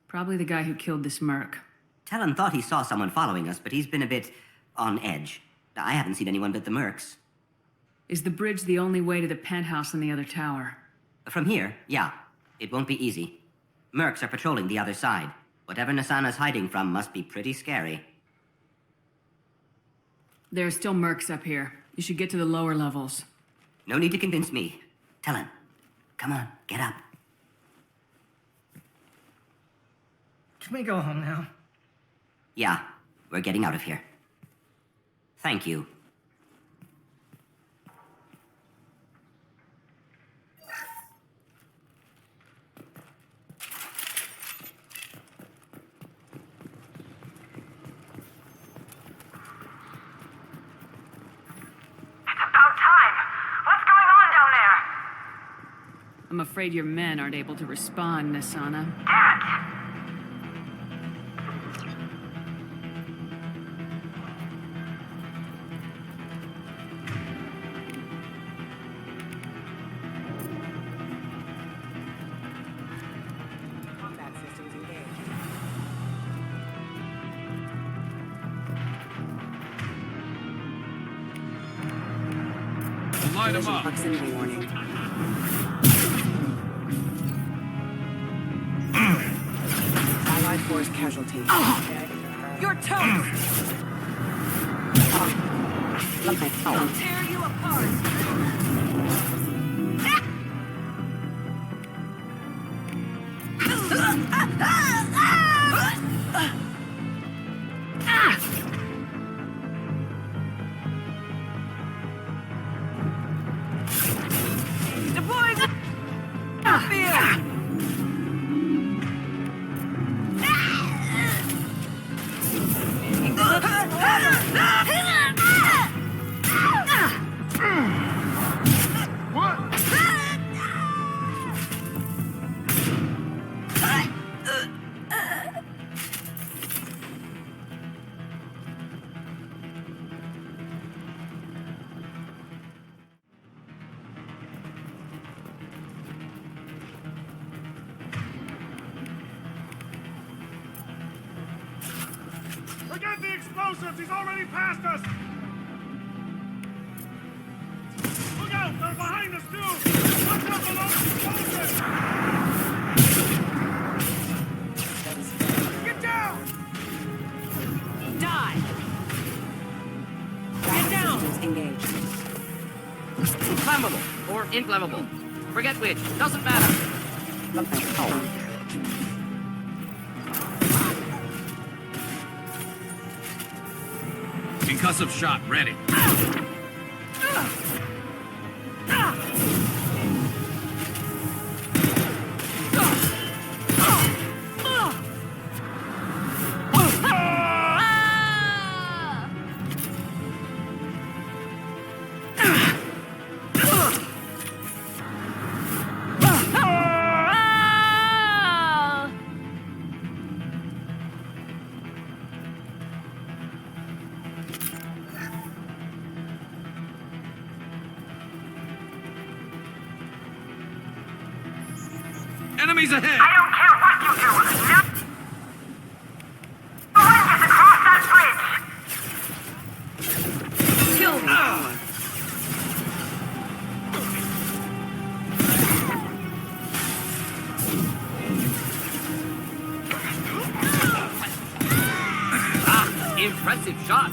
Probably the guy who killed this merc. Talon thought he saw someone following us, but he's been a bit on edge. I haven't seen anyone but the mercs. Is the bridge the only way to the penthouse in the other tower? From here, yeah. It won't be easy. Mercs are patrolling the other side. Whatever Nasana's hiding from must be pretty scary. There are still mercs up here. You should get to the lower levels. No need to convince me. Talon, come on, get up. Can we go home now? Yeah, we're getting out of here. Thank you. I'm afraid your men aren't able to respond, Nasana. Light him up. Proximity warning. Allied force casualty. You're toast! I'll tear you apart! Deploying the field! Forget the explosives! He's already past us! Look out! They're behind us, too! Watch out below the explosives! Get down! Die! Get down! Engaged. Flammable or inflammable. Forget which. Doesn't matter. Concussive shot ready. Enemies ahead! I don't care what you do! No one gets across that bridge! Kill me! Impressive shot.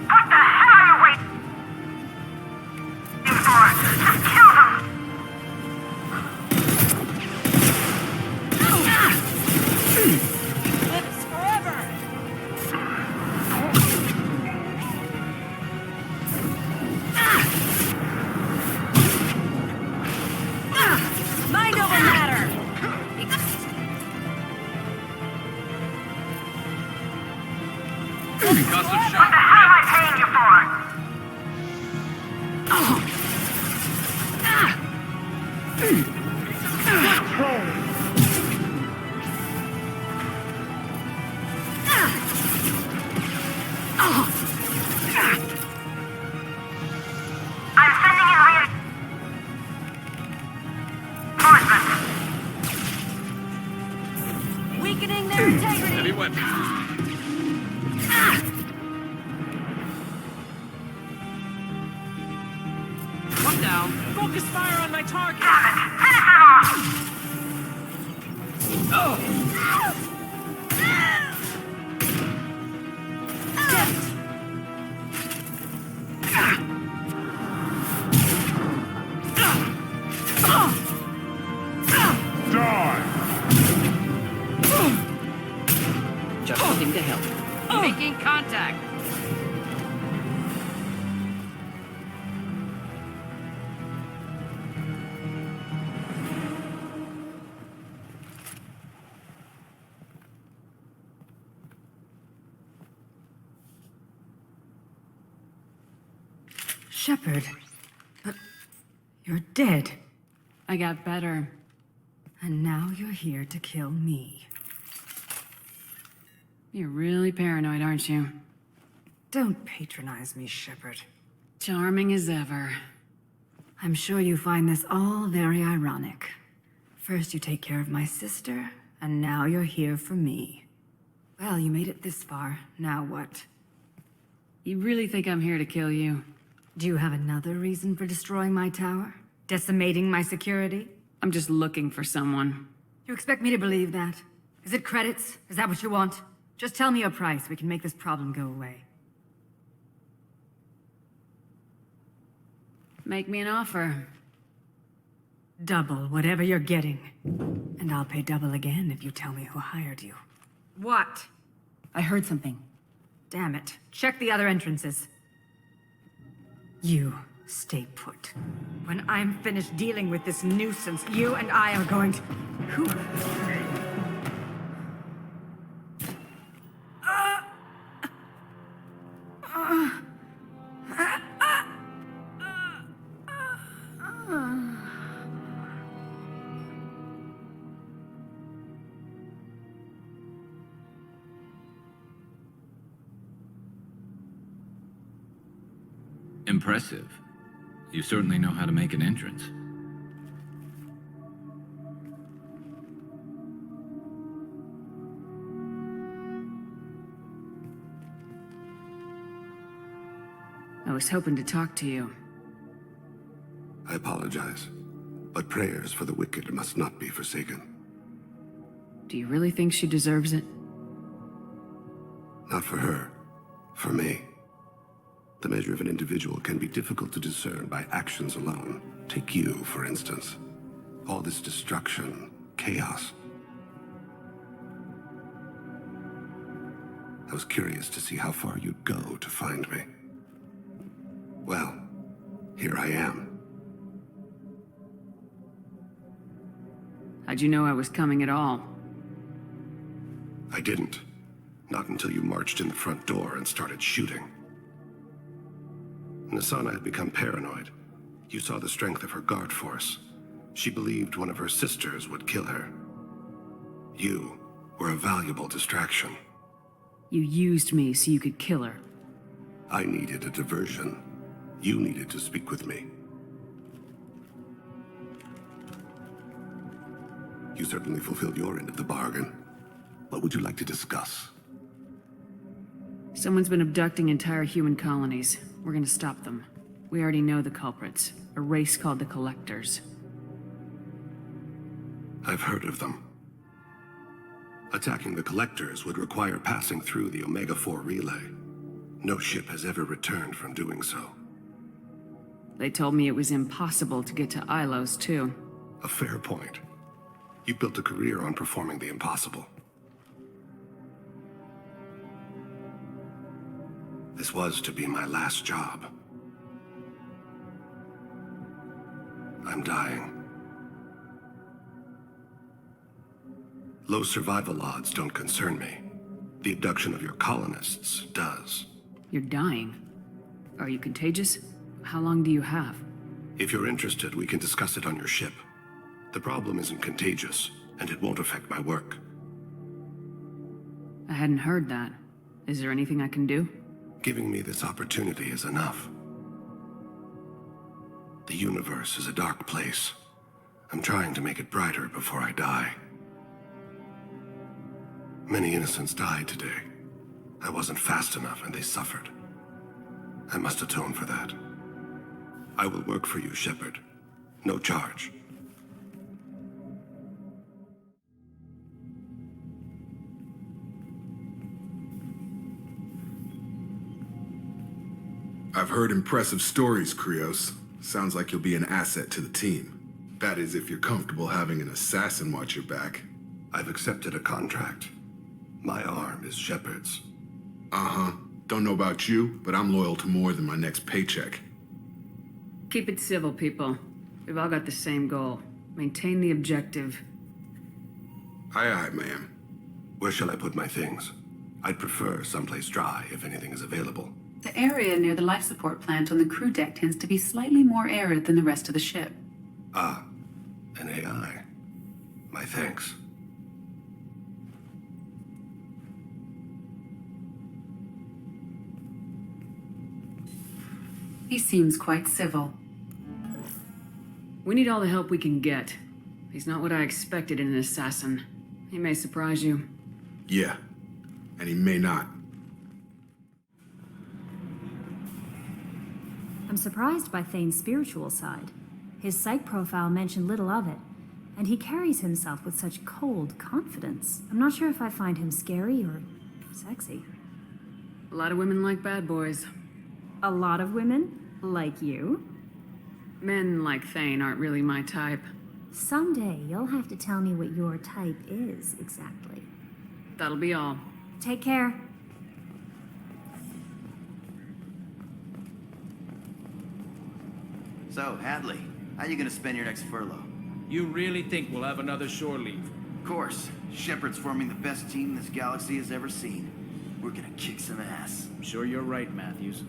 What the hell are you waiting for? Just kill them! Lives forever! Mind over matter! Concussive What shot the hell am I paying you for? I'm sending in reinforcements. Weakening their integrity! Heavy weapons. Come down. Focus fire on my target! Finish them off! Just something to help. Making contact. Shepard. But you're dead. I got better. And now you're here to kill me. You're really paranoid, aren't you? Don't patronize me, Shepard. Charming as ever. I'm sure you find this all very ironic. First you take care of my sister, and now you're here for me. Well, you made it this far. Now what? You really think I'm here to kill you? Do you have another reason for destroying my tower? Decimating my security? I'm just looking for someone. You expect me to believe that? Is it credits? Is that what you want? Just tell me your price. We can make this problem go away. Make me an offer. Double whatever you're getting. And I'll pay double again if you tell me who hired you. What? I heard something. Damn it. Check the other entrances. You stay put. When I'm finished dealing with this nuisance, you and I are going to... Who? Impressive. You certainly know how to make an entrance. I was hoping to talk to you. I apologize, but prayers for the wicked must not be forsaken. Do you really think she deserves it? Not for her, for me. The measure of an individual can be difficult to discern by actions alone. Take you, for instance. All this destruction, chaos. I was curious to see how far you'd go to find me. Well, here I am. How'd you know I was coming at all? I didn't. Not until you marched in the front door and started shooting. Nasana had become paranoid. You saw the strength of her guard force. She believed one of her sisters would kill her. You were a valuable distraction. You used me so you could kill her. I needed a diversion. You needed to speak with me. You certainly fulfilled your end of the bargain. What would you like to discuss? Someone's been abducting entire human colonies. We're gonna stop them. We already know the culprits. A race called the Collectors. I've heard of them. Attacking the Collectors would require passing through the Omega-4 relay. No ship has ever returned from doing so. They told me it was impossible to get to Ilos, too. A fair point. You built a career on performing the impossible. This was to be my last job. I'm dying. Low survival odds don't concern me. The abduction of your colonists does. You're dying. Are you contagious? How long do you have? If you're interested, we can discuss it on your ship. The problem isn't contagious, and it won't affect my work. I hadn't heard that. Is there anything I can do? Giving me this opportunity is enough. The universe is a dark place. I'm trying to make it brighter before I die. Many innocents died today. I wasn't fast enough and they suffered. I must atone for that. I will work for you, Shepard. No charge. I've heard impressive stories, Krios. Sounds like you'll be an asset to the team. That is, if you're comfortable having an assassin watch your back. I've accepted a contract. My arm is Shepard's. Uh-huh. Don't know about you, but I'm loyal to more than my next paycheck. Keep it civil, people. We've all got the same goal. Maintain the objective. Aye, aye, ma'am. Where shall I put my things? I'd prefer someplace dry if anything is available. The area near the life support plant on the crew deck tends to be slightly more arid than the rest of the ship. Ah, an AI. My thanks. He seems quite civil. We need all the help we can get. He's not what I expected in an assassin. He may surprise you. Yeah, and he may not. I'm surprised by Thane's spiritual side. His psych profile mentioned little of it, and he carries himself with such cold confidence. I'm not sure if I find him scary or sexy. A lot of women like bad boys. A lot of women? Like you? Men like Thane aren't really my type. Someday you'll have to tell me what your type is exactly. That'll be all. Take care. So, Hadley, how you gonna spend your next furlough? You really think we'll have another shore leave? Of course. Shepard's forming the best team this galaxy has ever seen. We're gonna kick some ass. I'm sure you're right, Matthews.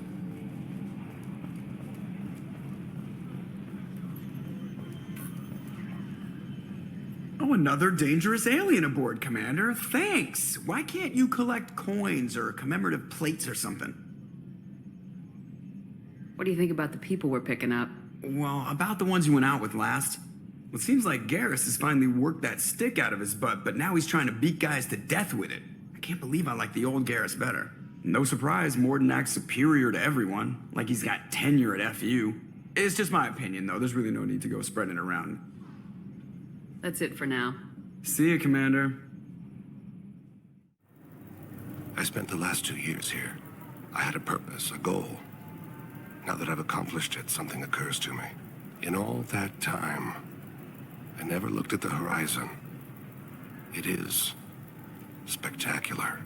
Oh, another dangerous alien aboard, Commander. Thanks. Why can't you collect coins or commemorative plates or something? What do you think about the people we're picking up? Well, about the ones you went out with last. Well, it seems like Garrus has finally worked that stick out of his butt, but now he's trying to beat guys to death with it. I can't believe I like the old Garrus better. No surprise, Morden acts superior to everyone, like he's got tenure at FU. It's just my opinion, though. There's really no need to go spreading it around. That's it for now. See you, Commander. I spent the last 2 years here. I had a purpose, a goal. Now that I've accomplished it, something occurs to me. In all that time, I never looked at the horizon. It is spectacular.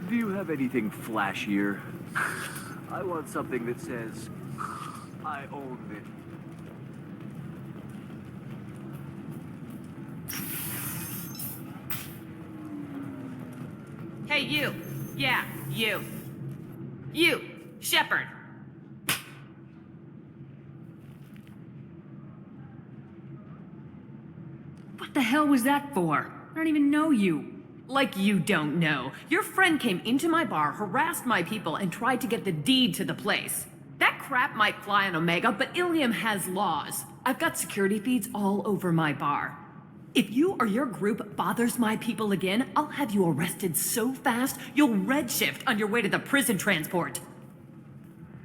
Do you have anything flashier? I want something that says, I own it. Hey, you. Yeah, you. You, Shepard. What the hell was that for? I don't even know you. Like you don't know. Your friend came into my bar, harassed my people, and tried to get the deed to the place. That crap might fly on Omega, but Ilium has laws. I've got security feeds all over my bar. If you or your group bothers my people again, I'll have you arrested so fast, you'll redshift on your way to the prison transport.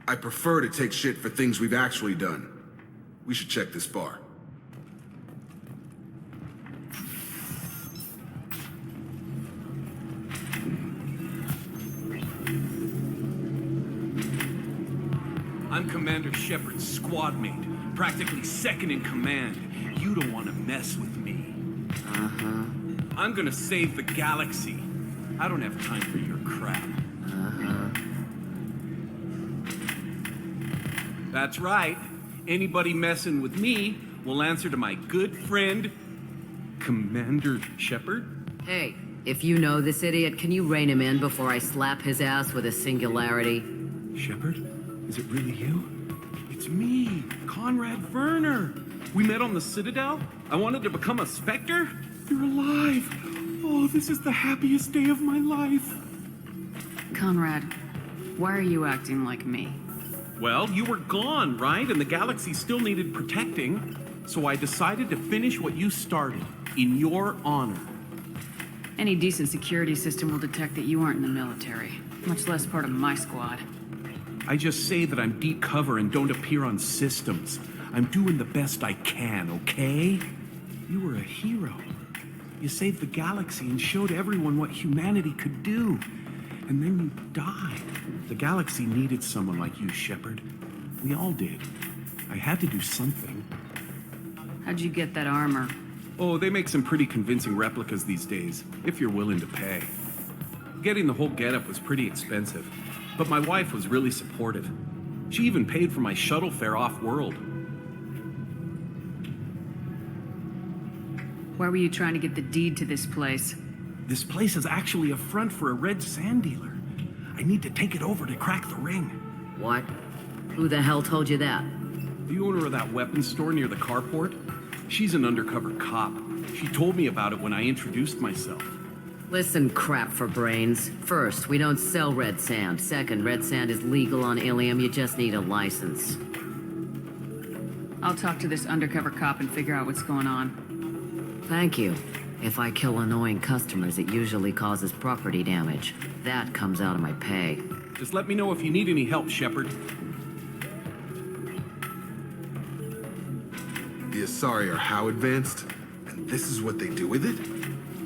I prefer to take shit for things we've actually done. We should check this bar. I'm Commander Shepard's squad mate, practically second in command. You don't want to mess with me. Uh-huh. I'm gonna save the galaxy. I don't have time for your crap. Uh-huh. That's right. Anybody messing with me will answer to my good friend, Commander Shepard. Hey, if you know this idiot, can you rein him in before I slap his ass with a singularity? Shepard? Is it really you? It's me, Conrad Werner. We met on the Citadel. I wanted to become a Spectre. You're alive. Oh, this is the happiest day of my life. Conrad, why are you acting like me? Well, you were gone, right? And the galaxy still needed protecting. So I decided to finish what you started, in your honor. Any decent security system will detect that you aren't in the military, much less part of my squad. I just say that I'm deep cover and don't appear on systems. I'm doing the best I can, okay? You were a hero. You saved the galaxy and showed everyone what humanity could do. And then you died. The galaxy needed someone like you, Shepard. We all did. I had to do something. How'd you get that armor? Oh, they make some pretty convincing replicas these days, if you're willing to pay. Getting the whole getup was pretty expensive, but my wife was really supportive. She even paid for my shuttle fare off-world. Why were you trying to get the deed to this place? This place is actually a front for a red sand dealer. I need to take it over to crack the ring. What? Who the hell told you that? The owner of that weapons store near the carport? She's an undercover cop. She told me about it when I introduced myself. Listen, crap for brains. First, we don't sell red sand. Second, red sand is legal on Ilium. You just need a license. I'll talk to this undercover cop and figure out what's going on. Thank you. If I kill annoying customers, it usually causes property damage. That comes out of my pay. Just let me know if you need any help, Shepard. The Asari are how advanced? And this is what they do with it?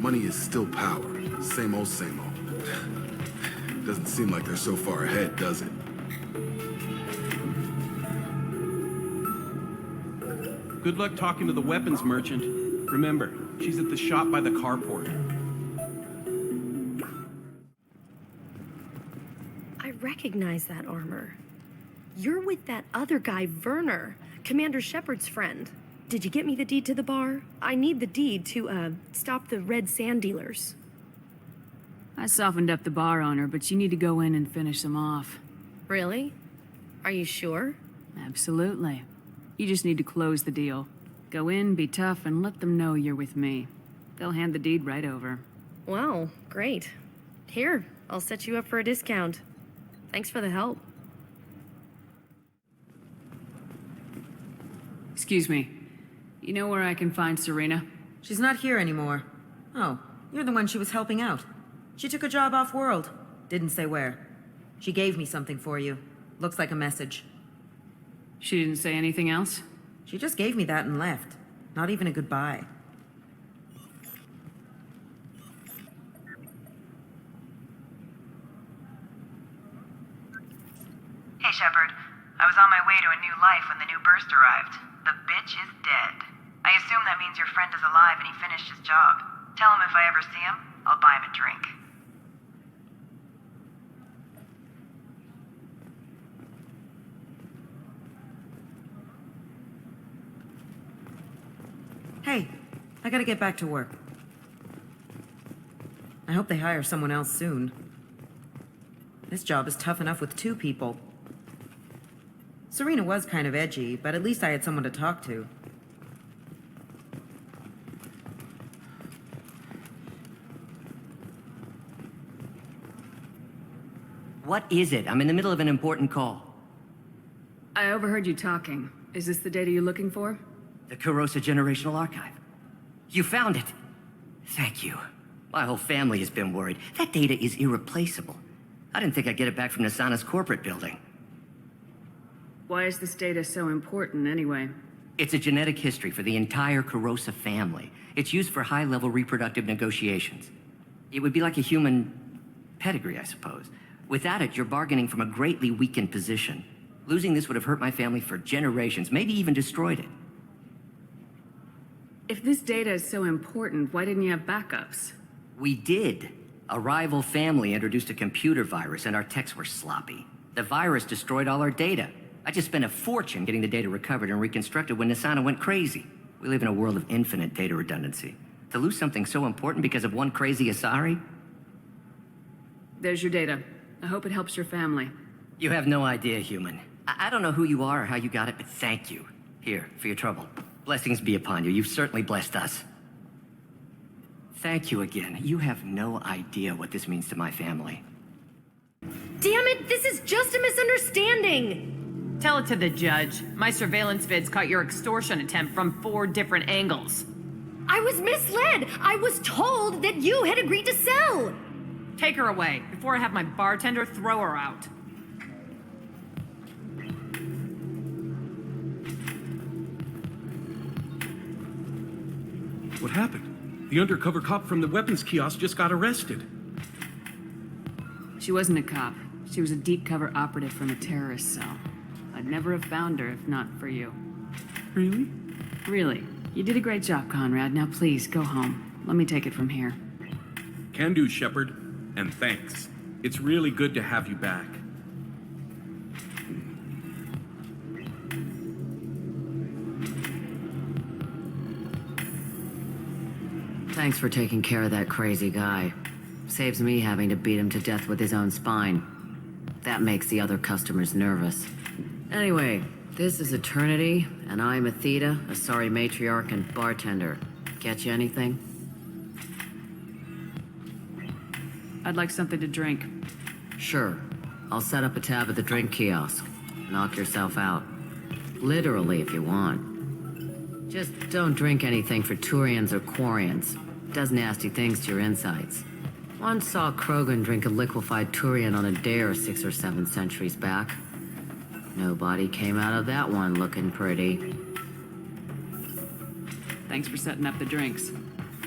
Money is still power. Same old, same old. Doesn't seem like they're so far ahead, does it? Good luck talking to the weapons merchant. Remember, she's at the shop by the carport. I recognize that armor. You're with that other guy, Werner, Commander Shepard's friend. Did you get me the deed to the bar? I need the deed to, stop the red sand dealers. I softened up the bar owner, but you need to go in and finish them off. Really? Are you sure? Absolutely. You just need to close the deal. Go in, be tough, and let them know you're with me. They'll hand the deed right over. Wow, great. Here, I'll set you up for a discount. Thanks for the help. Excuse me. You know where I can find Serena? She's not here anymore. Oh, you're the one she was helping out. She took a job off-world. Didn't say where. She gave me something for you. Looks like a message. She didn't say anything else? She just gave me that and left. Not even a goodbye. Hey, Shepard. I was on my way to a new life when the new burst arrived. The bitch is dead. I assume that means your friend is alive and he finished his job. Tell him if I ever see him, I'll buy him a drink. Hey, I gotta get back to work. I hope they hire someone else soon. This job is tough enough with 2 people. Serena was kind of edgy, but at least I had someone to talk to. What is it? I'm in the middle of an important call. I overheard you talking. Is this the data you're looking for? The Kurosa Generational Archive. You found it. Thank you. My whole family has been worried. That data is irreplaceable. I didn't think I'd get it back from Nasana's corporate building. Why is this data so important, anyway? It's a genetic history for the entire Kurosa family. It's used for high-level reproductive negotiations. It would be like a human pedigree, I suppose. Without it, you're bargaining from a greatly weakened position. Losing this would have hurt my family for generations, maybe even destroyed it. If this data is so important, why didn't you have backups? We did. A rival family introduced a computer virus, and our techs were sloppy. The virus destroyed all our data. I just spent a fortune getting the data recovered and reconstructed when Nasana went crazy. We live in a world of infinite data redundancy. To lose something so important because of one crazy Asari? There's your data. I hope it helps your family. You have no idea, human. I don't know who you are or how you got it, but thank you. Here, for your trouble. Blessings be upon you. You've certainly blessed us. Thank you again. You have no idea what this means to my family. Damn it, this is just a misunderstanding! Tell it to the judge. My surveillance vids caught your extortion attempt from 4 different angles. I was misled! I was told that you had agreed to sell! Take her away, before I have my bartender throw her out. What happened? The undercover cop from the weapons kiosk just got arrested. She wasn't a cop. She was a deep cover operative from a terrorist cell. I'd never have found her if not for you. Really? Really. You did a great job, Conrad. Now please, go home. Let me take it from here. Can do, Shepard. And thanks. It's really good to have you back. Thanks for taking care of that crazy guy. Saves me having to beat him to death with his own spine. That makes the other customers nervous. Anyway, this is Eternity, and I'm Athena, a sorry matriarch and bartender. Get you anything? I'd like something to drink. Sure. I'll set up a tab at the drink kiosk. Knock yourself out. Literally, if you want. Just don't drink anything for Turians or Quarians. Does nasty things to your insides. Once saw Krogan drink a liquefied Turian on a dare 6 or 7 centuries back. Nobody came out of that one looking pretty. Thanks for setting up the drinks.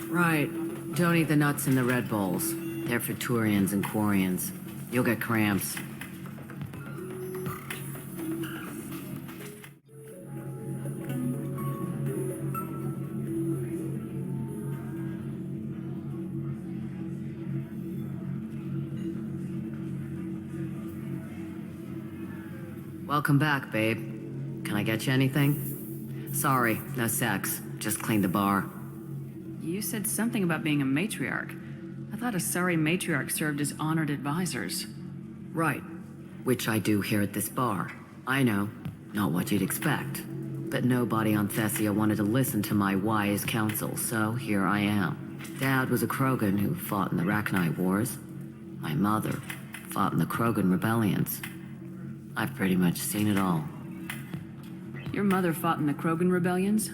Right. Don't eat the nuts in the Red Bowls. They're for Turians and Quarians. You'll get cramps. Welcome back, babe. Can I get you anything? Sorry, no sex. Just cleaned the bar. You said something about being a matriarch. I thought a sorry matriarch served as honored advisors. Right. Which I do here at this bar. I know. Not what you'd expect. But nobody on Thessia wanted to listen to my wise counsel, so here I am. Dad was a Krogan who fought in the Rachni Wars. My mother fought in the Krogan rebellions. I've pretty much seen it all. Your mother fought in the Krogan rebellions?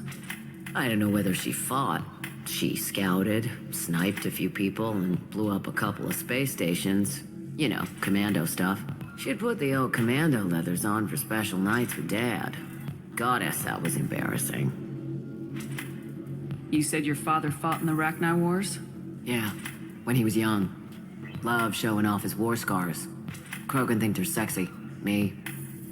I don't know whether she fought. She scouted, sniped a few people, and blew up a couple of space stations. You know, commando stuff. She'd put the old commando leathers on for special nights with Dad. Goddess, that was embarrassing. You said your father fought in the Rachni Wars? Yeah, when he was young. Loved showing off his war scars. Krogan think they're sexy. Me,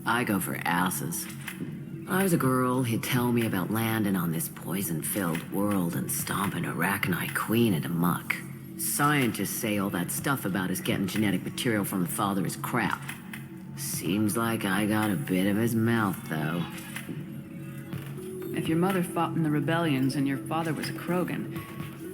I go for asses. When I was a girl, he'd tell me about landing on this poison-filled world and stomping a Rachni queen into muck. Scientists say all that stuff about us getting genetic material from the father is crap. Seems like I got a bit of his mouth, though. If your mother fought in the rebellions and your father was a Krogan,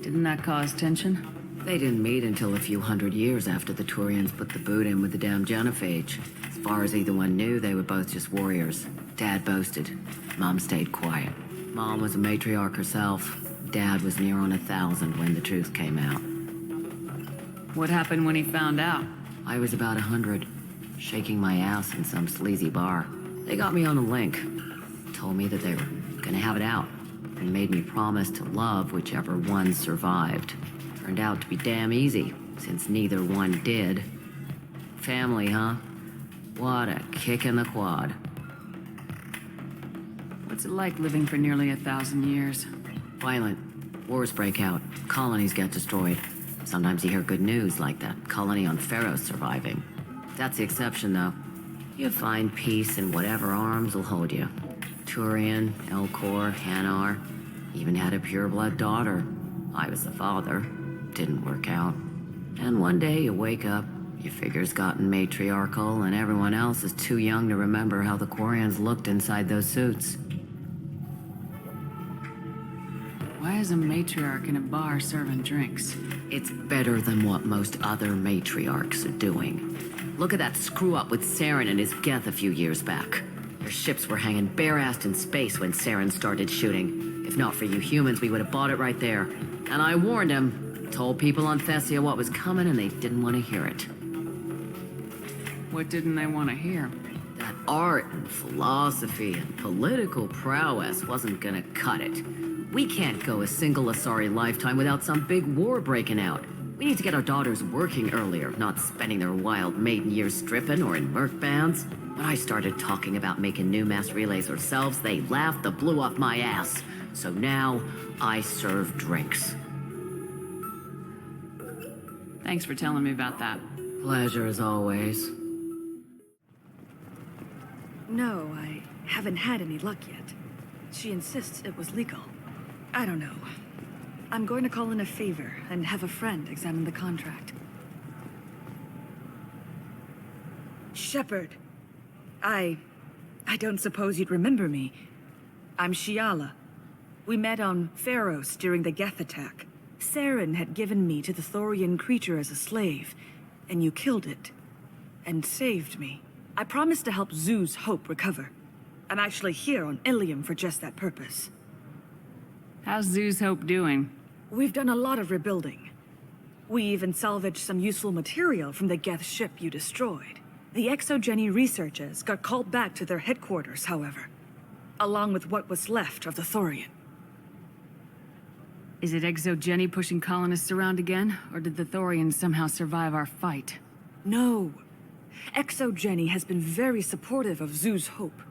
didn't that cause tension? They didn't meet until a few hundred years after the Turians put the boot in with the damn genophage. As far as either one knew, they were both just warriors. Dad boasted. Mom stayed quiet. Mom was a matriarch herself. Dad was near on 1,000 when the truth came out. What happened when he found out? I was about 100, shaking my ass in some sleazy bar. They got me on a link. Told me that they were gonna have it out, and made me promise to love whichever one survived. Turned out to be damn easy, since neither one did. Family, huh? What a kick in the quad. What's it like living for nearly 1,000 years? Violent. Wars break out. Colonies get destroyed. Sometimes you hear good news, like that colony on Pharaoh surviving. That's the exception, though. You find peace in whatever arms will hold you. Turian, Elcor, Hanar. Even had a pureblood daughter. I was the father. Didn't work out. And one day you wake up, your figure's gotten matriarchal, and everyone else is too young to remember how the Quarians looked inside those suits. Why is a matriarch in a bar serving drinks? It's better than what most other matriarchs are doing. Look at that screw-up with Saren and his Geth a few years back. Their ships were hanging bare-assed in space when Saren started shooting. If not for you humans, we would have bought it right there. And I warned him. Told people on Thessia what was coming, and they didn't want to hear it. What didn't they want to hear? That art and philosophy and political prowess wasn't gonna cut it. We can't go a single Asari lifetime without some big war breaking out. We need to get our daughters working earlier, not spending their wild maiden years stripping or in merc bands. When I started talking about making new mass relays ourselves, they laughed the blue off my ass. So now, I serve drinks. Thanks for telling me about that. Pleasure as always. No, I haven't had any luck yet. She insists it was legal. I don't know. I'm going to call in a favor and have a friend examine the contract. Shepard. I don't suppose you'd remember me. I'm Shiala. We met on Pharos during the Geth attack. Saren had given me to the Thorian creature as a slave, and you killed it, and saved me. I promised to help Zoo's Hope recover. I'm actually here on Ilium for just that purpose. How's Zoo's Hope doing? We've done a lot of rebuilding. We even salvaged some useful material from the Geth ship you destroyed. The Exogeny researchers got called back to their headquarters, however, along with what was left of the Thorian. Is it Exogeny pushing colonists around again, or did the Thorians somehow survive our fight? No. Exogeny has been very supportive of Zoo's Hope.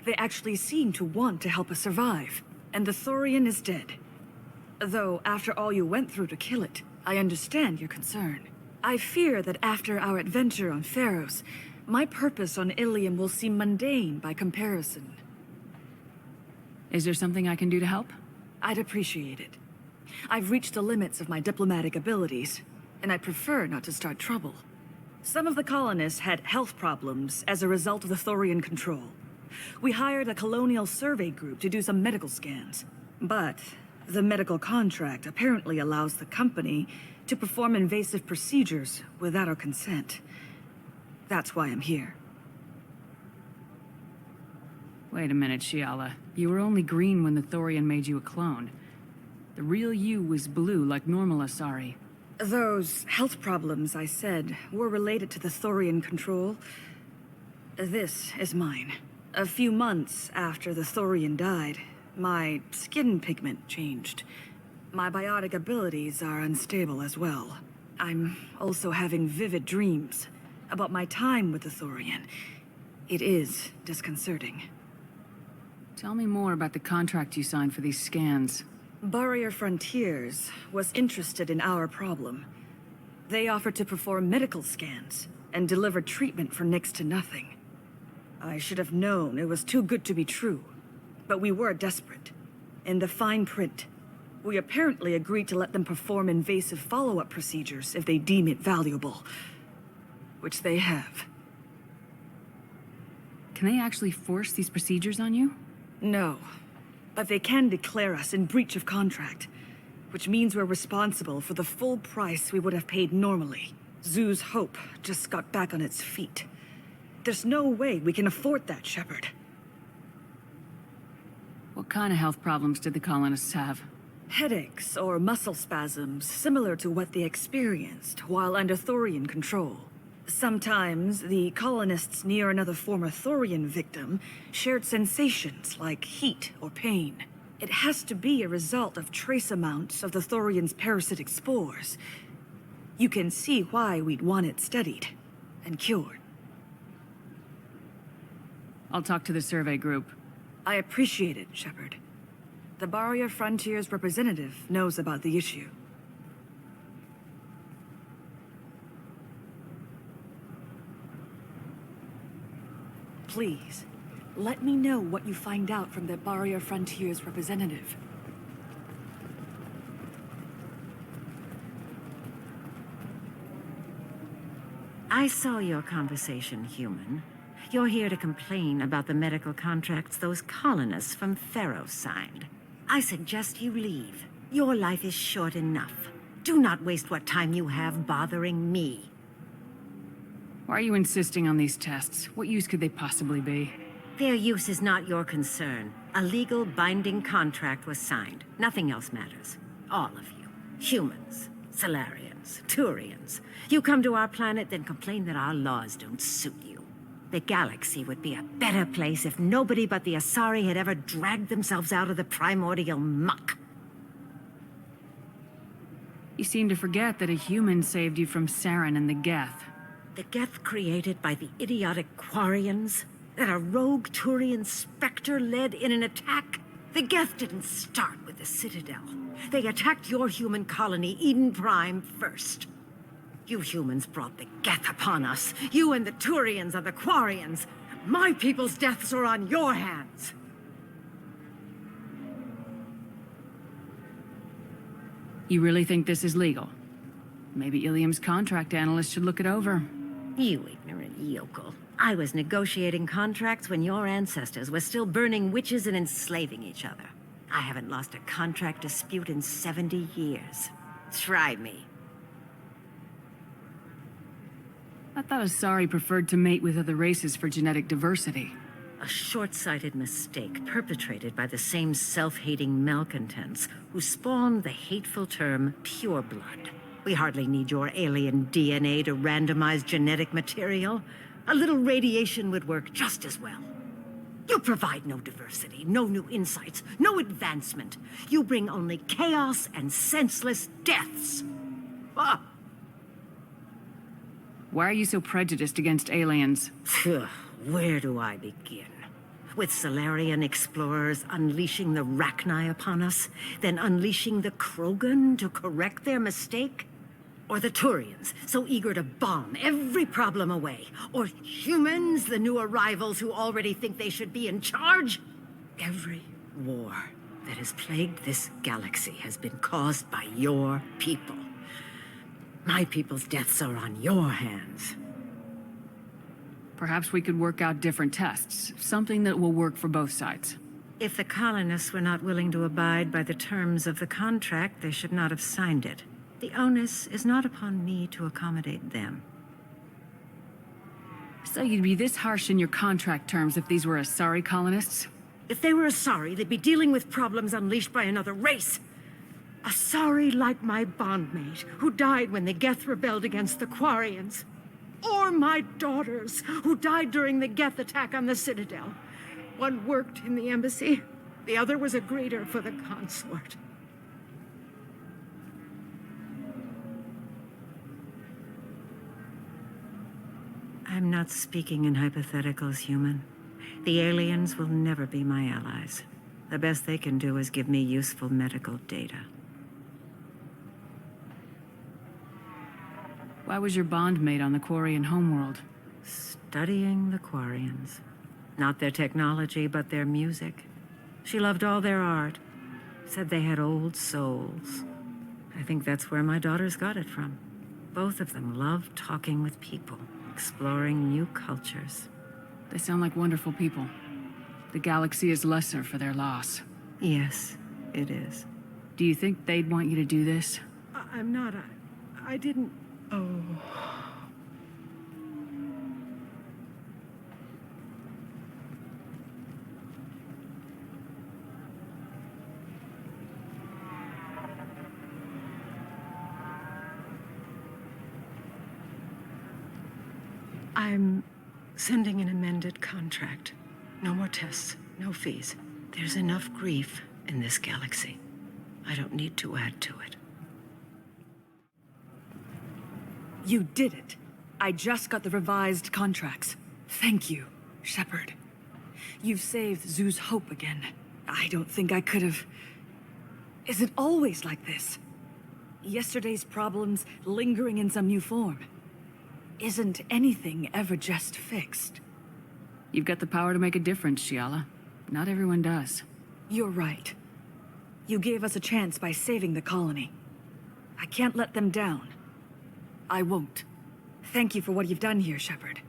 They actually seem to want to help us survive, and the Thorian is dead. Though, after all you went through to kill it, I understand your concern. I fear that after our adventure on Pharos, my purpose on Ilium will seem mundane by comparison. Is there something I can do to help? I'd appreciate it. I've reached the limits of my diplomatic abilities, and I prefer not to start trouble. Some of the colonists had health problems as a result of the Thorian control. We hired a colonial survey group to do some medical scans. But the medical contract apparently allows the company to perform invasive procedures without our consent. That's why I'm here. Wait a minute, Shiala. You were only green when the Thorian made you a clone. The real you was blue, like normal Asari. Those health problems I said were related to the Thorian control. This is mine. A few months after the Thorian died, my skin pigment changed. My biotic abilities are unstable as well. I'm also having vivid dreams about my time with the Thorian. It is disconcerting. Tell me more about the contract you signed for these scans. Barrier Frontiers was interested in our problem. They offered to perform medical scans and deliver treatment for next to nothing. I should have known it was too good to be true, but we were desperate. In the fine print, we apparently agreed to let them perform invasive follow-up procedures if they deem it valuable, which they have. Can they actually force these procedures on you? No. But they can declare us in breach of contract, which means we're responsible for the full price we would have paid normally. Zoo's Hope just got back on its feet. There's no way we can afford that, Shepard. What kind of health problems did the colonists have? Headaches or muscle spasms, similar to what they experienced while under Thorian control. Sometimes, the colonists near another former Thorian victim shared sensations like heat or pain. It has to be a result of trace amounts of the Thorian's parasitic spores. You can see why we'd want it studied and cured. I'll talk to the survey group. I appreciate it, Shepard. The Barrier Frontiers representative knows about the issue. Please, let me know what you find out from the Barrier Frontiers representative. I saw your conversation, human. You're here to complain about the medical contracts those colonists from Pharos signed. I suggest you leave. Your life is short enough. Do not waste what time you have bothering me. Why are you insisting on these tests? What use could they possibly be? Their use is not your concern. A legal binding contract was signed. Nothing else matters. All of you. Humans, Solarians, Turians. You come to our planet, then complain that our laws don't suit you. The galaxy would be a better place if nobody but the Asari had ever dragged themselves out of the primordial muck. You seem to forget that a human saved you from Saren and the Geth. The Geth created by the idiotic Quarians? That a rogue Turian specter led in an attack? The Geth didn't start with the Citadel. They attacked your human colony, Eden Prime, first. You humans brought the Geth upon us. You and the Turians are the Quarians. My people's deaths are on your hands. You really think this is legal? Maybe Ilium's contract analyst should look it over. You ignorant yokel. I was negotiating contracts when your ancestors were still burning witches and enslaving each other. I haven't lost a contract dispute in 70 years. Try me. I thought Asari preferred to mate with other races for genetic diversity. A short-sighted mistake perpetrated by the same self-hating malcontents who spawned the hateful term pureblood. We hardly need your alien DNA to randomize genetic material. A little radiation would work just as well. You provide no diversity, no new insights, no advancement. You bring only chaos and senseless deaths. Ah. Why are you so prejudiced against aliens? Where do I begin? With Solarian explorers unleashing the Rachni upon us, then unleashing the Krogan to correct their mistake? Or the Turians, so eager to bomb every problem away? Or humans, the new arrivals who already think they should be in charge? Every war that has plagued this galaxy has been caused by your people. My people's deaths are on your hands. Perhaps we could work out different tests. Something that will work for both sides. If the colonists were not willing to abide by the terms of the contract, they should not have signed it. The onus is not upon me to accommodate them. So you'd be this harsh in your contract terms if these were Asari colonists? If they were Asari, they'd be dealing with problems unleashed by another race. Asari like my bondmate, who died when the Geth rebelled against the Quarians. Or my daughters, who died during the Geth attack on the Citadel. One worked in the embassy, the other was a greeter for the consort. I'm not speaking in hypotheticals, human. The aliens will never be my allies. The best they can do is give me useful medical data. Why was your bondmate on the Quarian homeworld? Studying the Quarians. Not their technology, but their music. She loved all their art. Said they had old souls. I think that's where my daughters got it from. Both of them love talking with people, exploring new cultures. They sound like wonderful people. The galaxy is lesser for their loss. Yes, it is. Do you think they'd want you to do this? I'm not. I didn't. Oh. I'm sending an amended contract. No more tests, no fees. There's enough grief in this galaxy. I don't need to add to it. You did it. I just got the revised contracts. Thank you, Shepard. You've saved Zoo's hope again. I don't think I could have... Is it always like this? Yesterday's problems lingering in some new form. Isn't anything ever just fixed? You've got the power to make a difference, Shiala. Not everyone does. You're right. You gave us a chance by saving the colony. I can't let them down. I won't. Thank you for what you've done here, Shepard.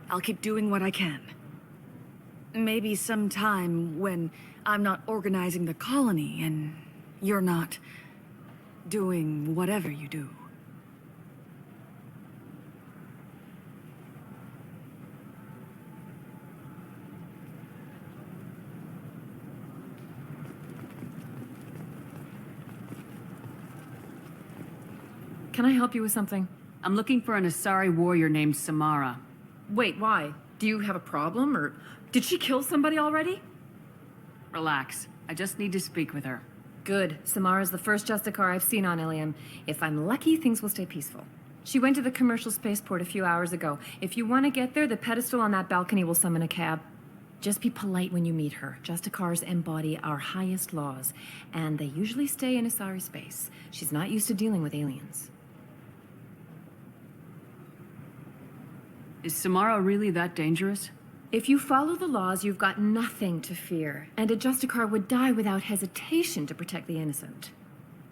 I'll keep doing what I can. Maybe sometime when I'm not organizing the colony and you're not doing whatever you do. Can I help you with something? I'm looking for an Asari warrior named Samara. Wait, why? Do you have a problem, or did she kill somebody already? Relax. I just need to speak with her. Good. Samara's the first Justicar I've seen on Ilium. If I'm lucky, things will stay peaceful. She went to the commercial spaceport a few hours ago. If you want to get there, the pedestal on that balcony will summon a cab. Just be polite when you meet her. Justicars embody our highest laws, and they usually stay in Asari space. She's not used to dealing with aliens. Is Samara really that dangerous? If you follow the laws, you've got nothing to fear, and a Justicar would die without hesitation to protect the innocent.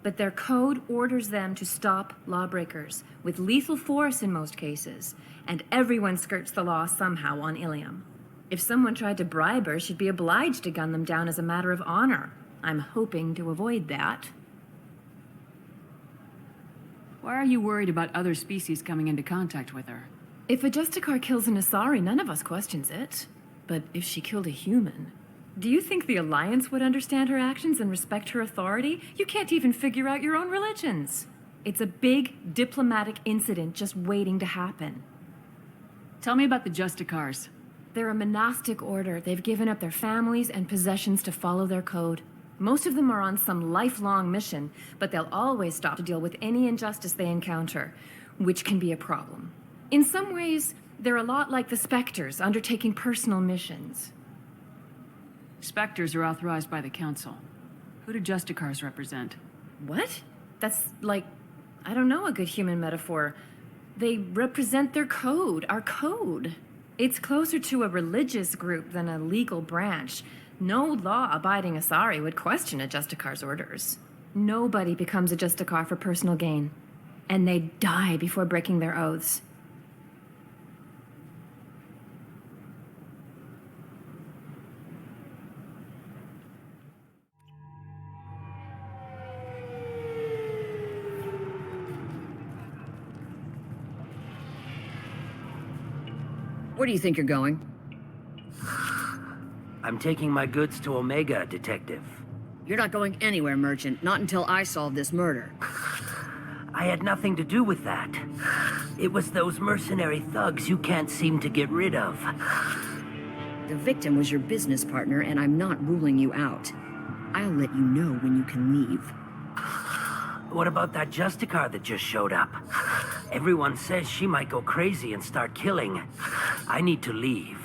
But their code orders them to stop lawbreakers, with lethal force in most cases, and everyone skirts the law somehow on Ilium. If someone tried to bribe her, she'd be obliged to gun them down as a matter of honor. I'm hoping to avoid that. Why are you worried about other species coming into contact with her? If a Justicar kills an Asari, none of us questions it. But if she killed a human, do you think the Alliance would understand her actions and respect her authority? You can't even figure out your own religions. It's a big diplomatic incident just waiting to happen. Tell me about the Justicars. They're a monastic order. They've given up their families and possessions to follow their code. Most of them are on some lifelong mission, but they'll always stop to deal with any injustice they encounter, which can be a problem. In some ways, they're a lot like the Spectres, undertaking personal missions. Spectres are authorized by the Council. Who do Justicars represent? What? That's like, I don't know, a good human metaphor. They represent their code, our code. It's closer to a religious group than a legal branch. No law-abiding Asari would question a Justicar's orders. Nobody becomes a Justicar for personal gain. And they die before breaking their oaths. Where do you think you're going? I'm taking my goods to Omega, Detective. You're not going anywhere, Merchant. Not until I solve this murder. I had nothing to do with that. It was those mercenary thugs you can't seem to get rid of. The victim was your business partner, and I'm not ruling you out. I'll let you know when you can leave. What about that Justicar that just showed up? Everyone says she might go crazy and start killing. I need to leave.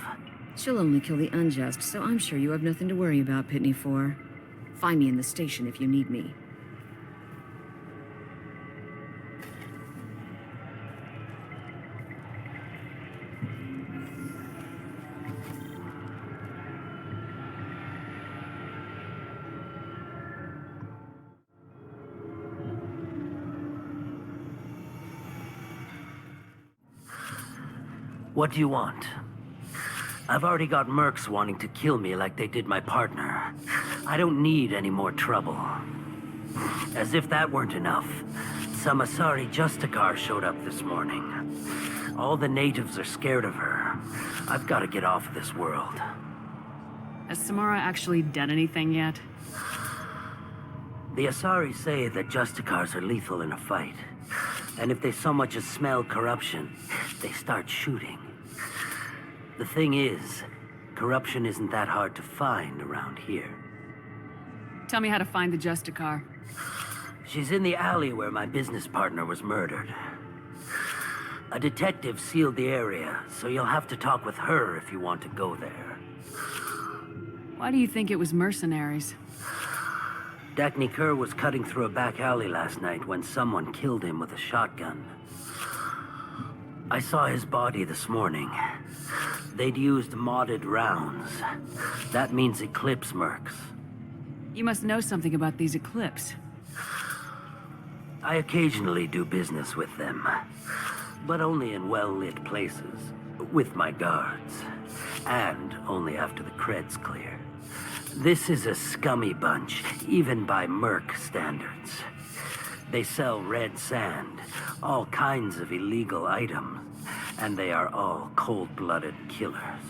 She'll only kill the unjust, so I'm sure you have nothing to worry about, Pitney 4. Find me in the station if you need me. What do you want? I've already got mercs wanting to kill me like they did my partner. I don't need any more trouble. As if that weren't enough, some Asari Justicar showed up this morning. All the natives are scared of her. I've got to get off this world. Has Samara actually done anything yet? The Asari say that Justicars are lethal in a fight. And if they so much as smell corruption, they start shooting. The thing is, corruption isn't that hard to find around here. Tell me how to find the Justicar. She's in the alley where my business partner was murdered. A detective sealed the area, so you'll have to talk with her if you want to go there. Why do you think it was mercenaries? Dagny Kerr was cutting through a back alley last night when someone killed him with a shotgun. I saw his body this morning. They'd used modded rounds. That means Eclipse mercs. You must know something about these Eclipse. I occasionally do business with them, but only in well-lit places, with my guards, and only after the creds clear. This is a scummy bunch, even by merc standards. They sell red sand, all kinds of illegal items, and they are all cold-blooded killers.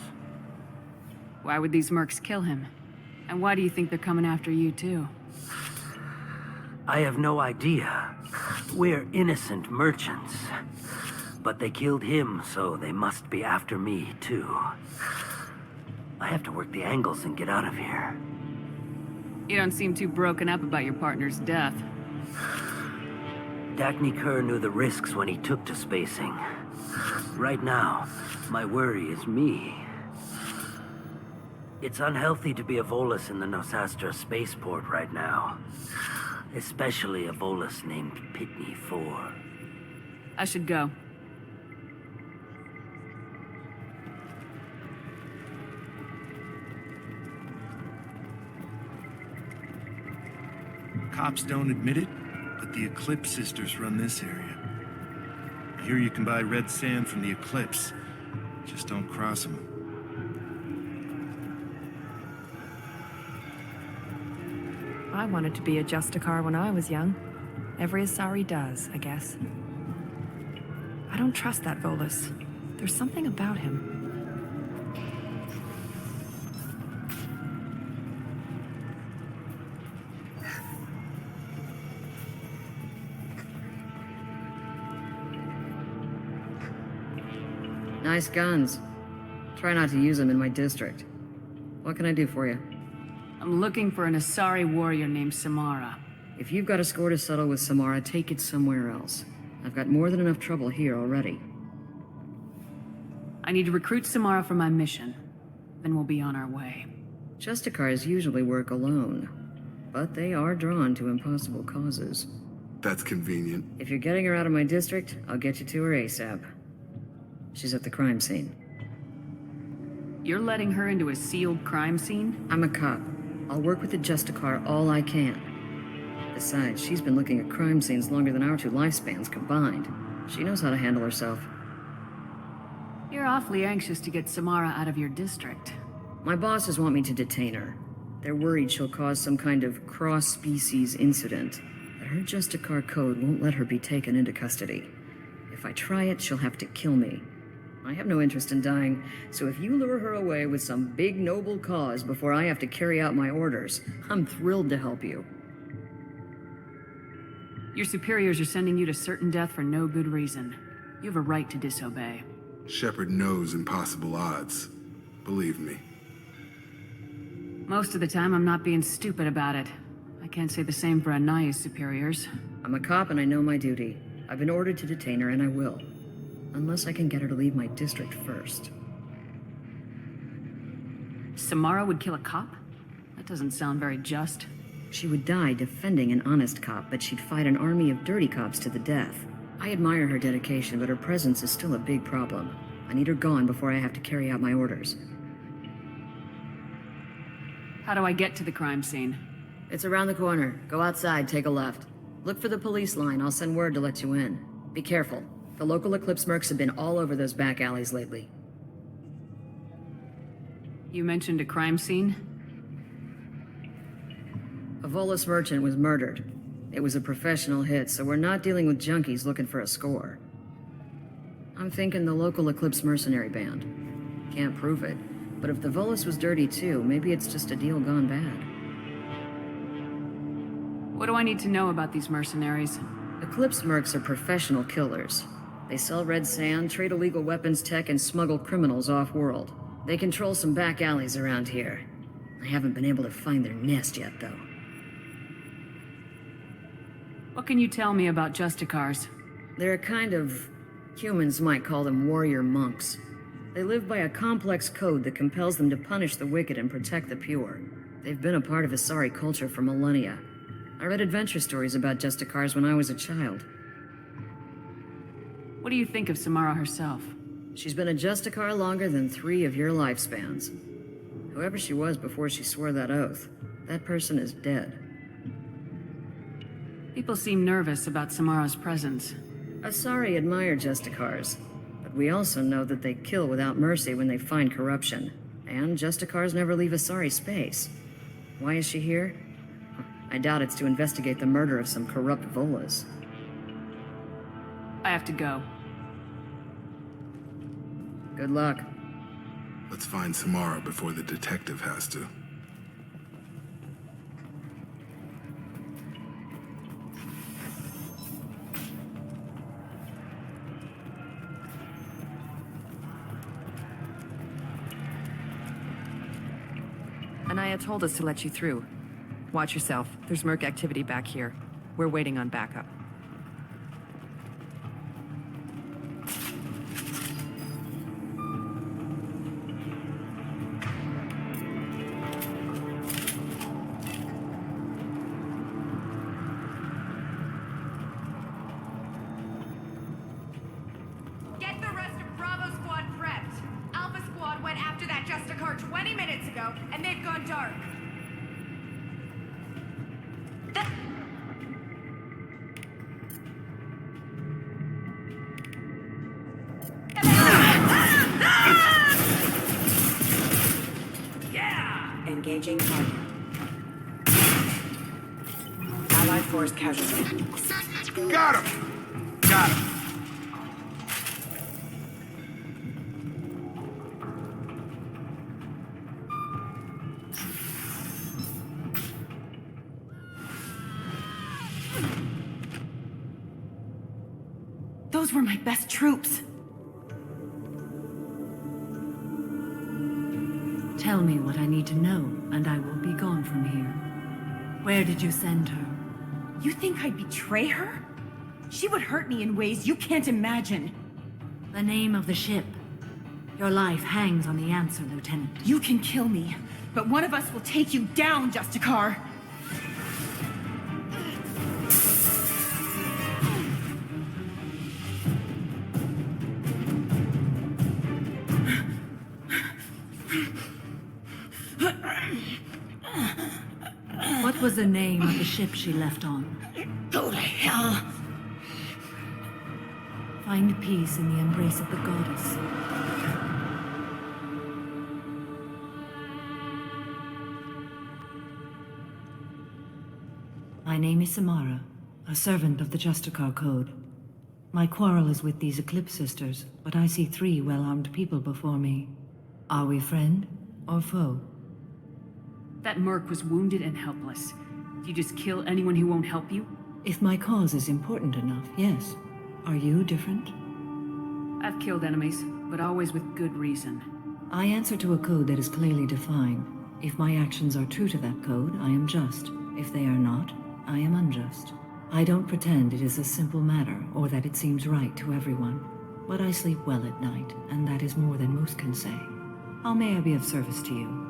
Why would these mercs kill him? And why do you think they're coming after you, too? I have no idea. We're innocent merchants. But they killed him, so they must be after me, too. I have to work the angles and get out of here. You don't seem too broken up about your partner's death. Dagny Kerr knew the risks when he took to spacing. Right now, my worry is me. It's unhealthy to be a Volus in the Nosastra spaceport right now. Especially a Volus named Pitney 4. I should go. Cops don't admit it, but the Eclipse sisters run this area. I hear you can buy red sand from the Eclipse. Just don't cross them. I wanted to be a Justicar when I was young. Every Asari does, I guess. I don't trust that Volus. There's something about him. Nice guns. Try not to use them in my district. What can I do for you? I'm looking for an Asari warrior named Samara. If you've got a score to settle with Samara, take it somewhere else. I've got more than enough trouble here already. I need to recruit Samara for my mission. Then we'll be on our way. Justicars usually work alone, but they are drawn to impossible causes. That's convenient. If you're getting her out of my district, I'll get you to her ASAP. She's at the crime scene. You're letting her into a sealed crime scene? I'm a cop. I'll work with the Justicar all I can. Besides, she's been looking at crime scenes longer than our 2 lifespans combined. She knows how to handle herself. You're awfully anxious to get Samara out of your district. My bosses want me to detain her. They're worried she'll cause some kind of cross-species incident. But her Justicar code won't let her be taken into custody. If I try it, she'll have to kill me. I have no interest in dying, so if you lure her away with some big noble cause before I have to carry out my orders, I'm thrilled to help you. Your superiors are sending you to certain death for no good reason. You have a right to disobey. Shepard knows impossible odds. Believe me. Most of the time, I'm not being stupid about it. I can't say the same for Anaya's superiors. I'm a cop and I know my duty. I've been ordered to detain her and I will. Unless I can get her to leave my district first. Samara would kill a cop? That doesn't sound very just. She would die defending an honest cop, but she'd fight an army of dirty cops to the death. I admire her dedication, but her presence is still a big problem. I need her gone before I have to carry out my orders. How do I get to the crime scene? It's around the corner. Go outside, take a left. Look for the police line. I'll send word to let you in. Be careful. The local Eclipse mercs have been all over those back alleys lately. You mentioned a crime scene? A Volus merchant was murdered. It was a professional hit, so we're not dealing with junkies looking for a score. I'm thinking the local Eclipse mercenary band. Can't prove it, but if the Volus was dirty too, maybe it's just a deal gone bad. What do I need to know about these mercenaries? Eclipse mercs are professional killers. They sell red sand, trade illegal weapons tech, and smuggle criminals off-world. They control some back alleys around here. I haven't been able to find their nest yet, though. What can you tell me about Justicars? They're a kind of... humans might call them warrior monks. They live by a complex code that compels them to punish the wicked and protect the pure. They've been a part of Asari culture for millennia. I read adventure stories about Justicars when I was a child. What do you think of Samara herself? She's been a Justicar longer than 3 of your lifespans. Whoever she was before she swore that oath, that person is dead. People seem nervous about Samara's presence. Asari admire Justicars, but we also know that they kill without mercy when they find corruption. And Justicars never leave Asari space. Why is she here? I doubt it's to investigate the murder of some corrupt Volas. I have to go. Good luck. Let's find Samara before the detective has to. Anaya told us to let you through. Watch yourself. There's merc activity back here. We're waiting on backup. Get the rest of Bravo Squad prepped. Alpha Squad went after that Justicar 20 minutes ago, and they've gone dark. Engaging target. Allied force casualty. Got him! Got him! Those were my best troops. Tell me what I need to know, and I will be gone from here. Where did you send her? You think I'd betray her? She would hurt me in ways you can't imagine. The name of the ship. Your life hangs on the answer, Lieutenant. You can kill me, but one of us will take you down, Justicar. What was the name of the ship she left on? Go to hell! Find peace in the embrace of the goddess. My name is Samara, a servant of the Justicar Code. My quarrel is with these Eclipse Sisters, but I see 3 well-armed people before me. Are we friend or foe? That merc was wounded and helpless. Do you just kill anyone who won't help you? If my cause is important enough, yes. Are you different? I've killed enemies, but always with good reason. I answer to a code that is clearly defined. If my actions are true to that code, I am just. If they are not, I am unjust. I don't pretend it is a simple matter, or that it seems right to everyone. But I sleep well at night, and that is more than most can say. How may I be of service to you?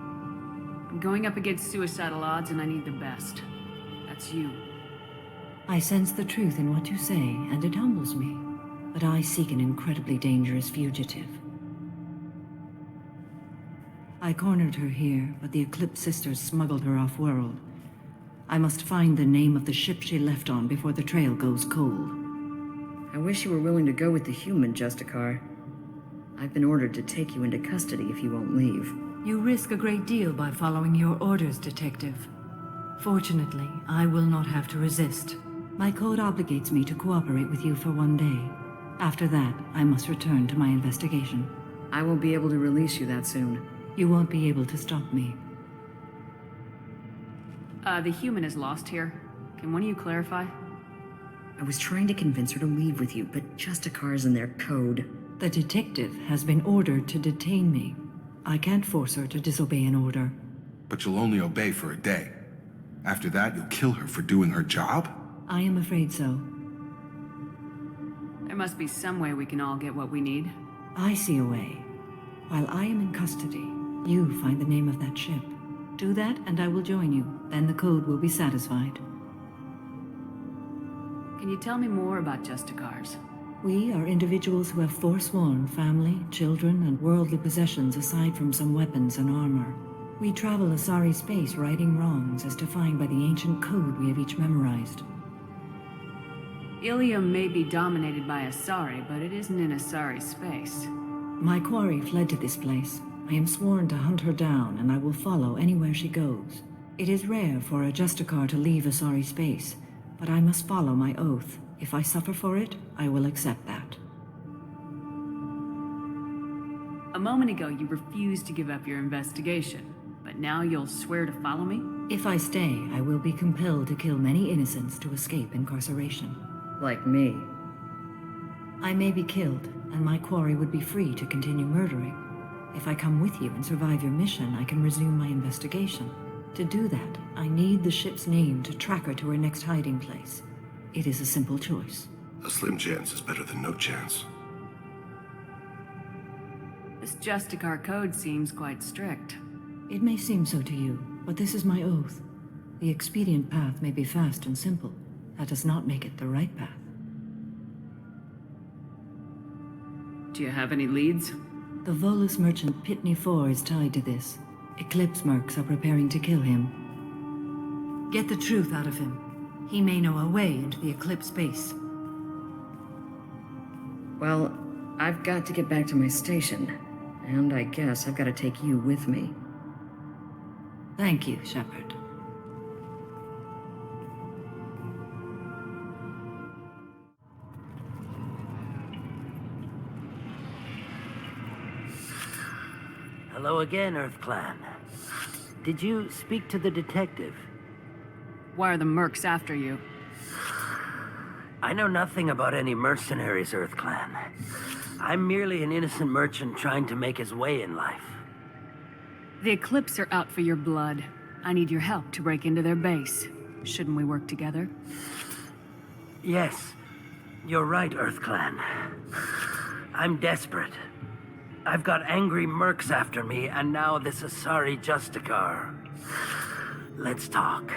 I'm going up against suicidal odds, and I need the best. That's you. I sense the truth in what you say, and it humbles me. But I seek an incredibly dangerous fugitive. I cornered her here, but the Eclipse Sisters smuggled her off-world. I must find the name of the ship she left on before the trail goes cold. I wish you were willing to go with the human, Justicar. I've been ordered to take you into custody if you won't leave. You risk a great deal by following your orders, Detective. Fortunately, I will not have to resist. My code obligates me to cooperate with you for 1 day. After that, I must return to my investigation. I won't be able to release you that soon. You won't be able to stop me. The human is lost here. Can one of you clarify? I was trying to convince her to leave with you, but Justicar's in their code. The detective has been ordered to detain me. I can't force her to disobey an order. But you'll only obey for a day. After that, you'll kill her for doing her job? I am afraid so. There must be some way we can all get what we need. I see a way. While I am in custody, you find the name of that ship. Do that, and I will join you. Then the code will be satisfied. Can you tell me more about Justicars? We are individuals who have forsworn family, children, and worldly possessions aside from some weapons and armor. We travel Asari space righting wrongs as defined by the ancient code we have each memorized. Ilium may be dominated by Asari, but it isn't in Asari space. My quarry fled to this place. I am sworn to hunt her down, and I will follow anywhere she goes. It is rare for a Justicar to leave Asari space, but I must follow my oath. If I suffer for it, I will accept that. A moment ago, you refused to give up your investigation, but now you'll swear to follow me? If I stay, I will be compelled to kill many innocents to escape incarceration. Like me. I may be killed, and my quarry would be free to continue murdering. If I come with you and survive your mission, I can resume my investigation. To do that, I need the ship's name to track her to her next hiding place. It is a simple choice. A slim chance is better than no chance. This Justicar code seems quite strict. It may seem so to you, but this is my oath. The expedient path may be fast and simple. That does not make it the right path. Do you have any leads? The Volus merchant Pitney IV is tied to this. Eclipse mercs are preparing to kill him. Get the truth out of him. He may know a way into the Eclipse base. Well, I've got to get back to my station. And I guess I've got to take you with me. Thank you, Shepard. Hello again, Earth Clan. Did you speak to the detective? Why are the mercs after you? I know nothing about any mercenaries, Earth Clan. I'm merely an innocent merchant trying to make his way in life. The Eclipse are out for your blood. I need your help to break into their base. Shouldn't we work together? Yes, you're right, Earth Clan. I'm desperate. I've got angry mercs after me, and now this Asari Justicar. Let's talk.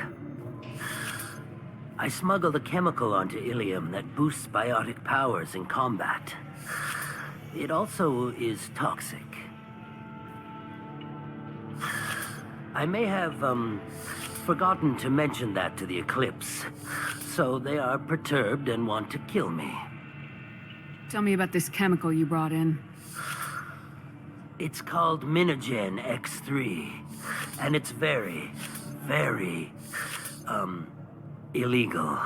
I smuggled a chemical onto Ilium that boosts biotic powers in combat. It also is toxic. I may have, forgotten to mention that to the Eclipse, so they are perturbed and want to kill me. Tell me about this chemical you brought in. It's called Minogen X3, and it's very, very, illegal.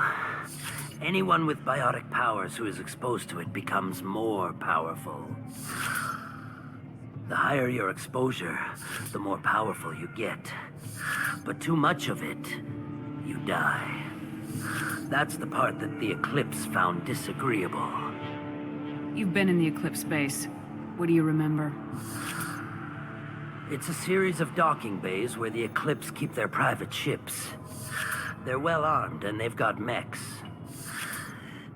Anyone with biotic powers who is exposed to it becomes more powerful. The higher your exposure, the more powerful you get. But too much of it, you die. That's the part that the Eclipse found disagreeable. You've been in the Eclipse base. What do you remember? It's a series of docking bays where the Eclipse keep their private ships. They're well armed and they've got mechs.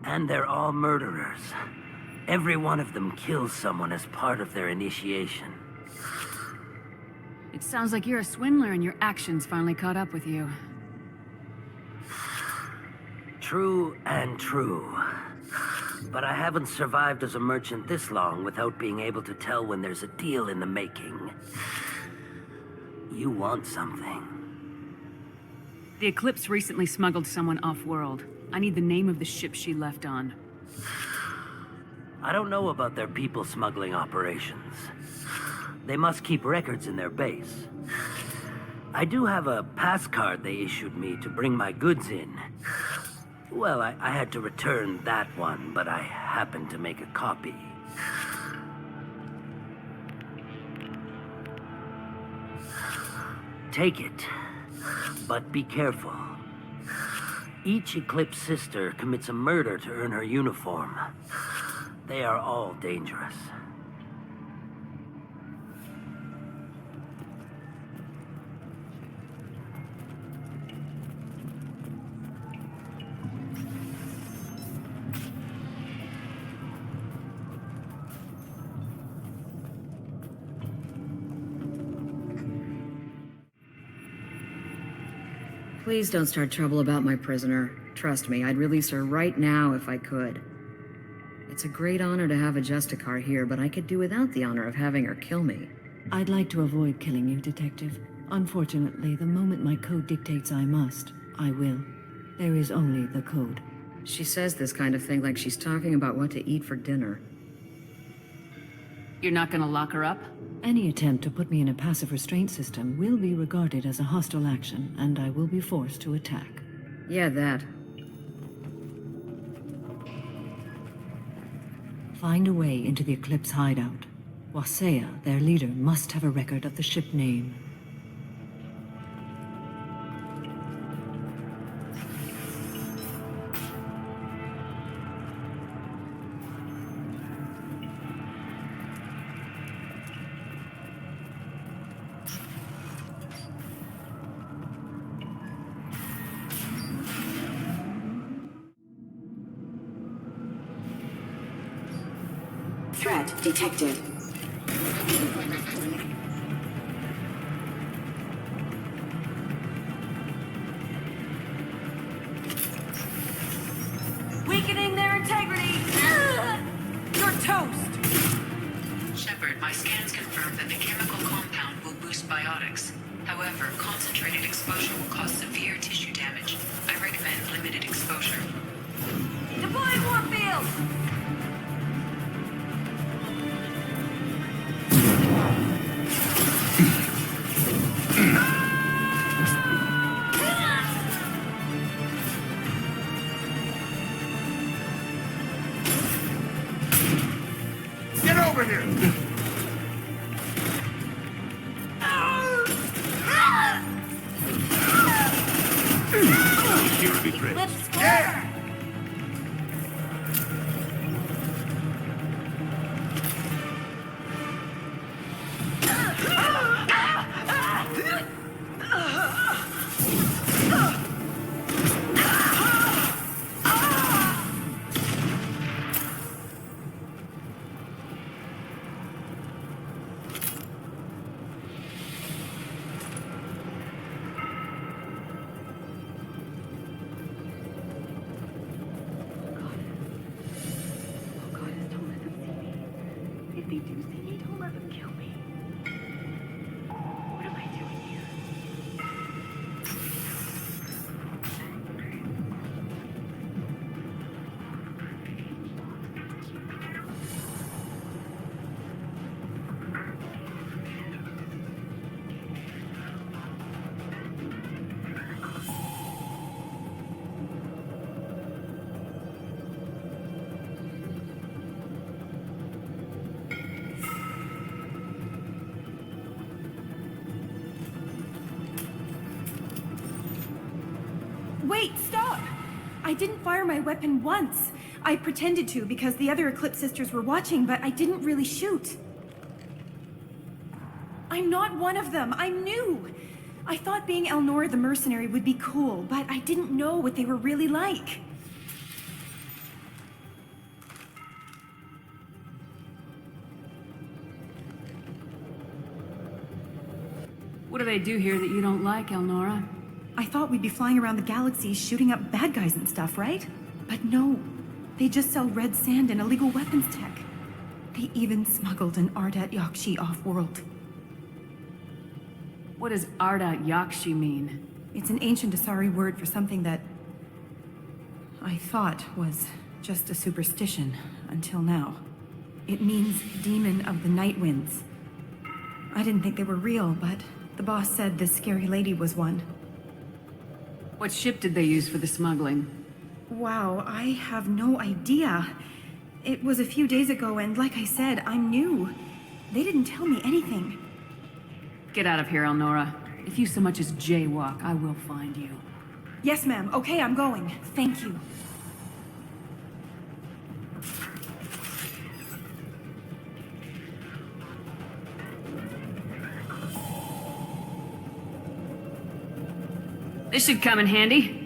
And they're all murderers. Every one of them kills someone as part of their initiation. It sounds like you're a swindler and your actions finally caught up with you. True and true. But I haven't survived as a merchant this long without being able to tell when there's a deal in the making. You want something. The Eclipse recently smuggled someone off-world. I need the name of the ship she left on. I don't know about their people smuggling operations. They must keep records in their base. I do have a pass card they issued me to bring my goods in. Well, I had to return that one, but I happened to make a copy. Take it, but be careful. Each Eclipse sister commits a murder to earn her uniform. They are all dangerous. Please don't start trouble about my prisoner. Trust me, I'd release her right now if I could. It's a great honor to have a Justicar here, but I could do without the honor of having her kill me. I'd like to avoid killing you, Detective. Unfortunately, the moment my code dictates I must, I will. There is only the code. She says this kind of thing like she's talking about what to eat for dinner. You're not gonna lock her up? Any attempt to put me in a passive restraint system will be regarded as a hostile action, and I will be forced to attack. Yeah, that. Find a way into the Eclipse hideout. Wasea, their leader, must have a record of the ship name. Threat detected. Weakening their integrity! You're toast! Shepard, my scans confirm that the chemical compound will boost biotics. However, concentrated exposure will cause severe tissue damage. I recommend limited exposure. Deploying warfield! Get over here! Security threats. Yeah! they do see me, don't let them kill me. What am I doing here? Wait, stop! I didn't fire my weapon once. I pretended to because the other Eclipse sisters were watching, but I didn't really shoot. I'm not one of them. I'm new. I thought being Elnora the mercenary would be cool, but I didn't know what they were really like. What do they do here that you don't like, Elnora? I thought we'd be flying around the galaxy shooting up bad guys and stuff, right? But no. They just sell red sand and illegal weapons tech. They even smuggled an Ardat Yakshi off-world. What does Ardat Yakshi mean? It's an ancient Asari word for something that I thought was just a superstition until now. It means demon of the night winds. I didn't think they were real, but the boss said this scary lady was one. What ship did they use for the smuggling? Wow, I have no idea. It was a few days ago, and like I said, I'm new. They didn't tell me anything. Get out of here, Elnora. If you so much as jaywalk, I will find you. Yes, ma'am. Okay, I'm going. Thank you. This should come in handy.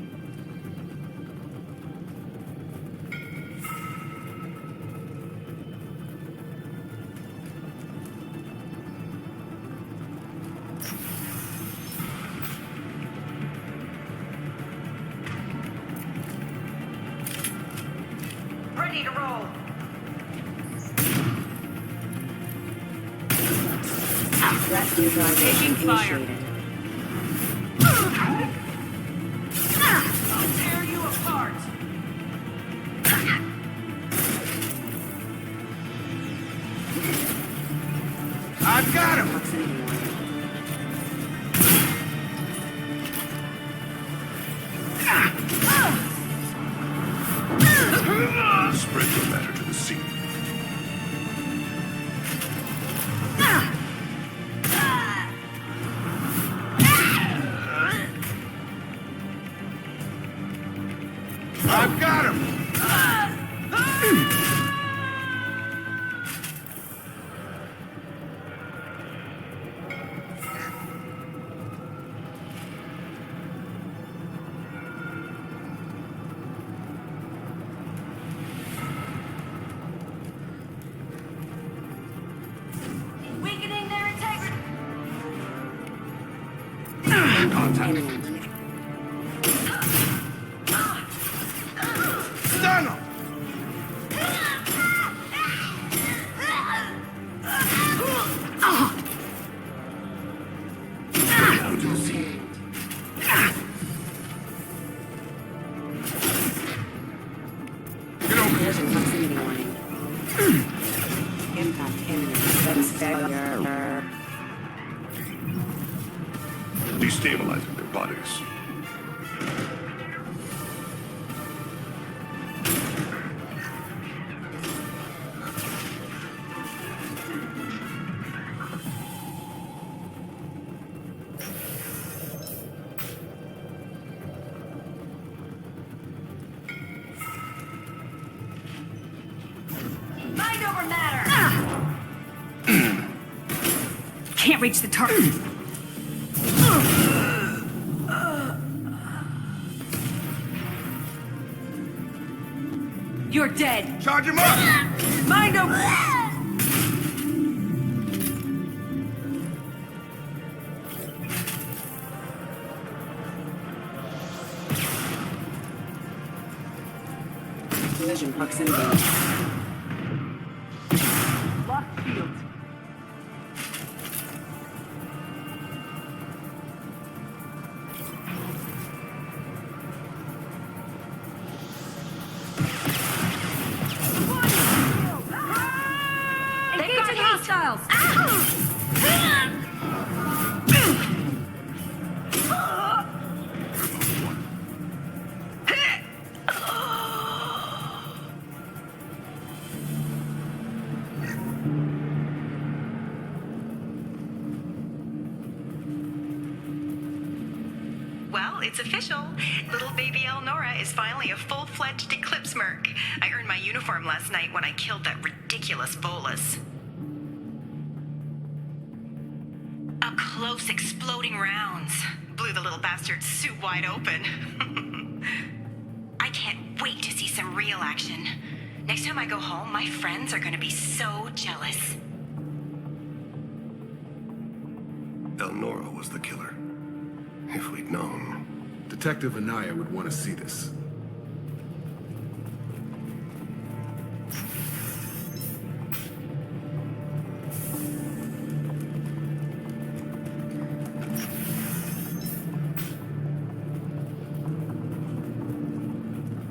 Ready to roll. Rescue drive Taking fire. initiated. I'll tear you apart. I've got him! Spread the matter to the sea. I've got him! Weakening their integrity. Contact. Stun him! Down to the sea. Get over here. Proximity warning. Impact imminent. Sense failure. Destabilizing their bodies. Mind over matter. Can't reach the target. You're dead. Charge him up! Mind over. Collision proximity. Lock shield. projectiles! Well, it's official. Little baby Elnora is finally a full-fledged Eclipse merc. I earned my uniform last night when I killed that ridiculous Volus. Up close, exploding rounds. Blew the little bastard's suit wide open. I can't wait to see some real action. Next time I go home, my friends are gonna be so jealous. Elnora was the killer. If we'd known. Detective Anaya would want to see this.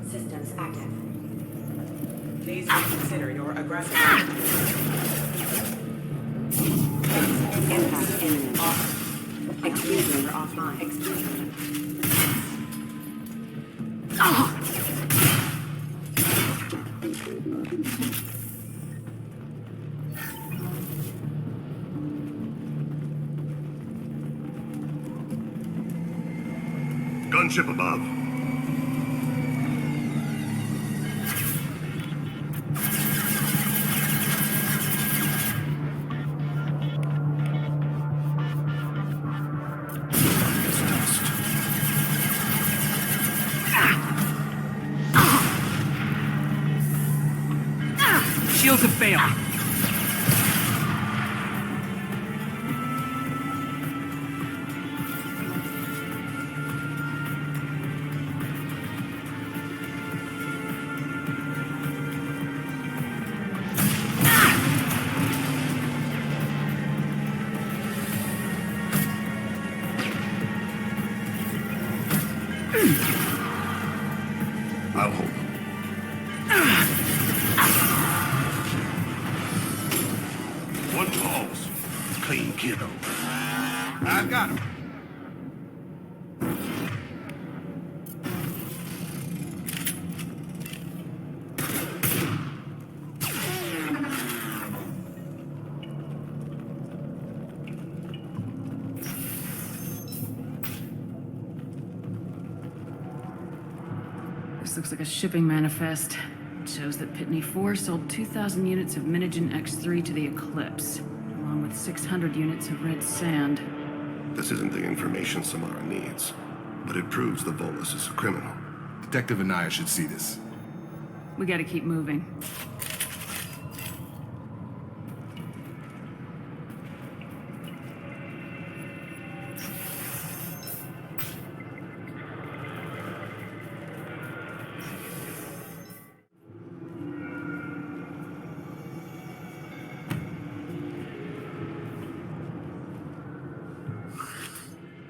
Systems active. Please reconsider your aggressive attitude. Impact imminent. Off. Exfuser offline. Exfuser. Gunship above. Shields have failed. I'll hold them. One pulse. Clean kill. I've got him. This looks like a shipping manifest. It shows that Pitney 4 sold 2,000 units of Minigen X3 to the Eclipse, along with 600 units of red sand. This isn't the information Samara needs, but it proves the Volus is a criminal. Detective Anaya should see this. We gotta keep moving.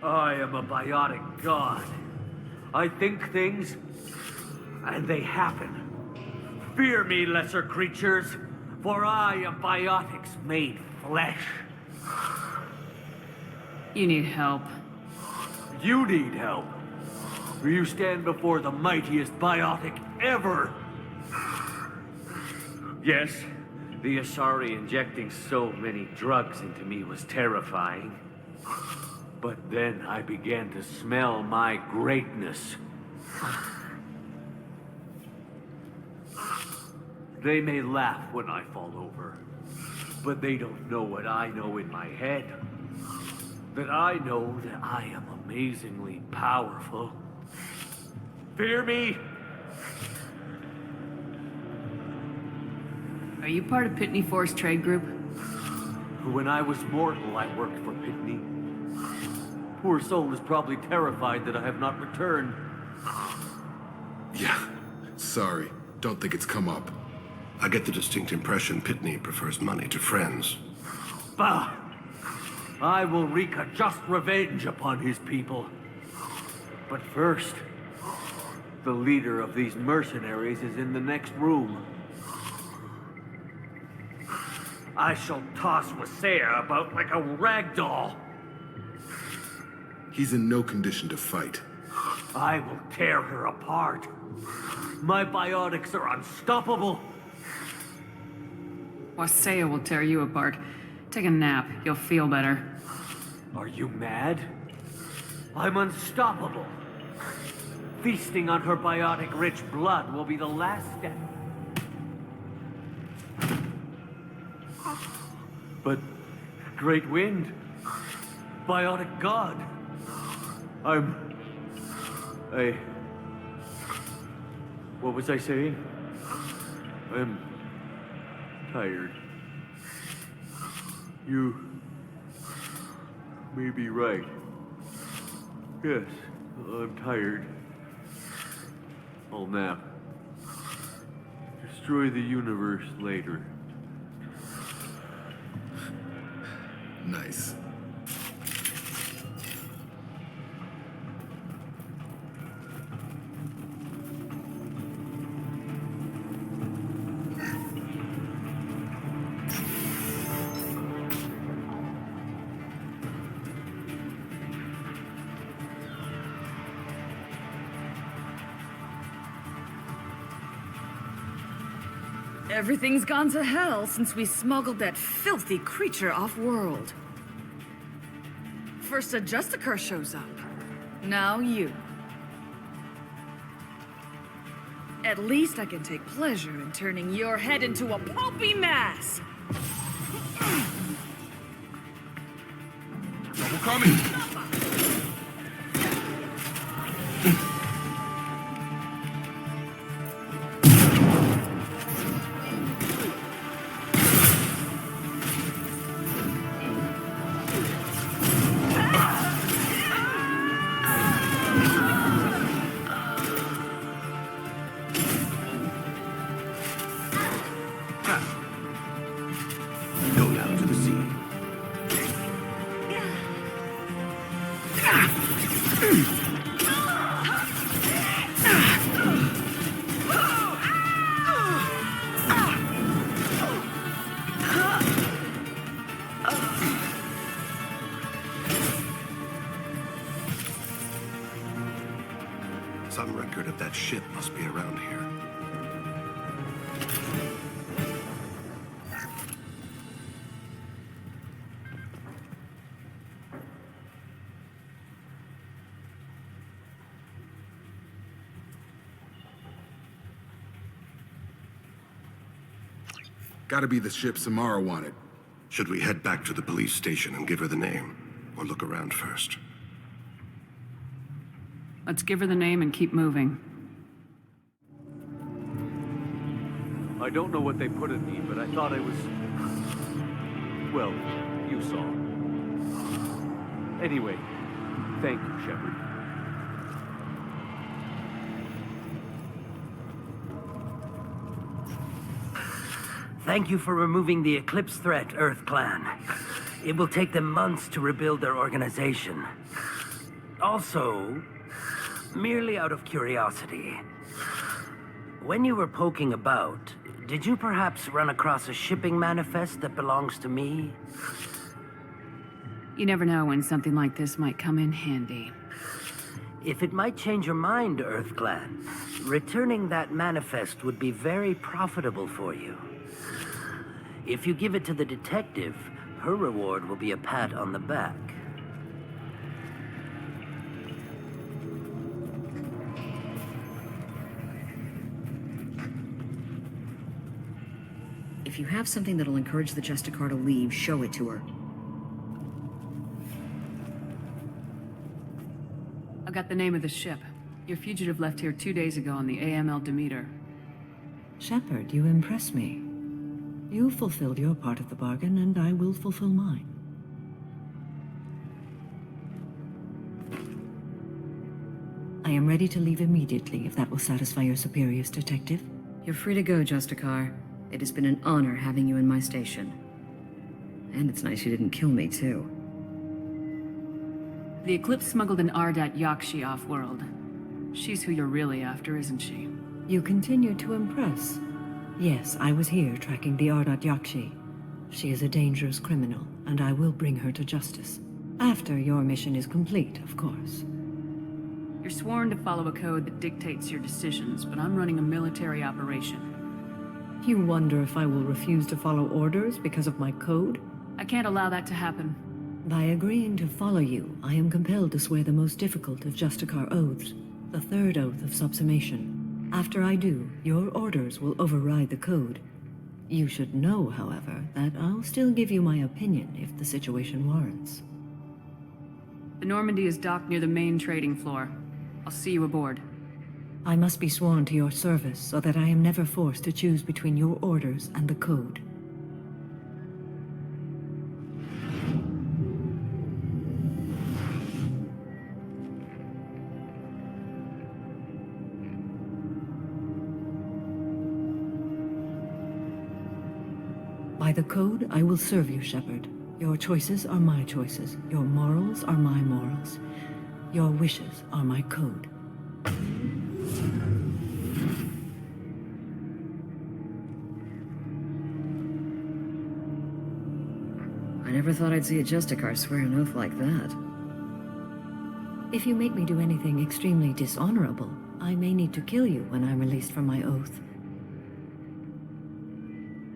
I am a biotic god. I think things, and they happen. Fear me, lesser creatures, for I am biotics made flesh. You need help. You need help. For you stand before the mightiest biotic ever. Yes, the Asari injecting so many drugs into me was terrifying. But then I began to smell my greatness. They may laugh when I fall over, but they don't know what I know in my head. That I know that I am amazingly powerful. Fear me? Are you part of Pitney 4's trade group? When I was mortal, I worked for Pitney. Poor soul is probably terrified that I have not returned. Yeah, sorry. Don't think it's come up. I get the distinct impression Pitney prefers money to friends. Bah! I will wreak a just revenge upon his people. But first, the leader of these mercenaries is in the next room. I shall toss Wasea about like a rag doll. He's in no condition to fight. I will tear her apart. My biotics are unstoppable. Wasea will tear you apart. Take a nap. You'll feel better. Are you mad? I'm unstoppable. Feasting on her biotic-rich blood will be the last step. But Great Wind, Biotic God, what was I saying? I'm tired. You may be right. Yes, I'm tired. I'll nap. Destroy the universe later. Nice. Everything's gone to hell since we smuggled that filthy creature off-world. First a Justicar shows up. Now you. At least I can take pleasure in turning your head into a pulpy mass! Trouble coming! Some record of that ship must be around here. Gotta be the ship Samara wanted. Should we head back to the police station and give her the name? Or look around first? Let's give her the name and keep moving. I don't know what they put in me, but I thought I was... Well, you saw. Anyway, thank you, Shepard. Thank you for removing the Eclipse threat, Earth Clan. It will take them months to rebuild their organization. Also, merely out of curiosity, when you were poking about, did you perhaps run across a shipping manifest that belongs to me? You never know when something like this might come in handy. If it might change your mind, Earth Clan, returning that manifest would be very profitable for you. If you give it to the detective, her reward will be a pat on the back. If you have something that'll encourage the Justicar to leave, show it to her. I got the name of the ship. Your fugitive left here 2 days ago on the AML Demeter. Shepard, you impress me. You fulfilled your part of the bargain, and I will fulfill mine. I am ready to leave immediately, if that will satisfy your superiors, Detective. You're free to go, Justicar. It has been an honor having you in my station. And it's nice you didn't kill me, too. The Eclipse smuggled an Ardat Yakshi off-world. She's who you're really after, isn't she? You continue to impress. Yes, I was here tracking the Ardat Yakshi. She is a dangerous criminal, and I will bring her to justice. After your mission is complete, of course. You're sworn to follow a code that dictates your decisions, but I'm running a military operation. You wonder if I will refuse to follow orders because of my code? I can't allow that to happen. By agreeing to follow you, I am compelled to swear the most difficult of Justicar oaths, the third oath of subsumation. After I do, your orders will override the code. You should know, however, that I'll still give you my opinion if the situation warrants. The Normandy is docked near the main trading floor. I'll see you aboard. I must be sworn to your service so that I am never forced to choose between your orders and the code. By the code, I will serve you, Shepard. Your choices are my choices. Your morals are my morals. Your wishes are my code. I never thought I'd see a Justicar swear an oath like that. If you make me do anything extremely dishonorable, I may need to kill you when I'm released from my oath.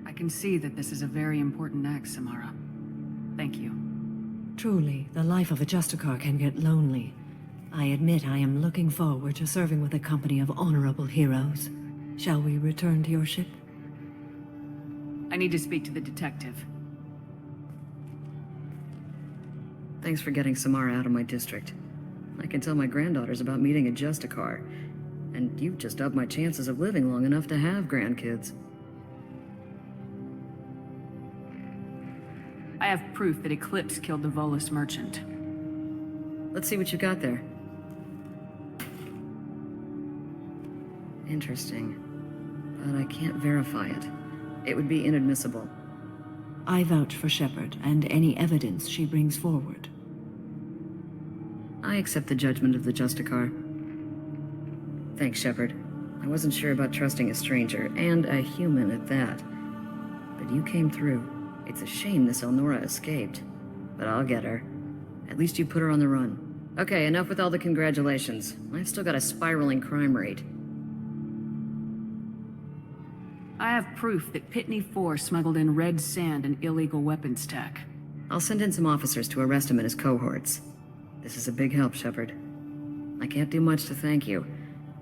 I can see that this is a very important act, Samara. Thank you. Truly, the life of a Justicar can get lonely. I admit I am looking forward to serving with a company of honorable heroes. Shall we return to your ship? I need to speak to the detective. Thanks for getting Samara out of my district. I can tell my granddaughters about meeting a Justicar, and you've just upped my chances of living long enough to have grandkids. I have proof that Eclipse killed the Volus merchant. Let's see what you got there. Interesting. But I can't verify it. It would be inadmissible. I vouch for Shepard and any evidence she brings forward. I accept the judgment of the Justicar. Thanks, Shepard. I wasn't sure about trusting a stranger, and a human at that. But you came through. It's a shame this Elnora escaped. But I'll get her. At least you put her on the run. Okay, enough with all the congratulations. I've still got a spiraling crime rate. I have proof that Pitney 4 smuggled in red sand and illegal weapons tech. I'll send in some officers to arrest him and his cohorts. This is a big help, Shepard. I can't do much to thank you,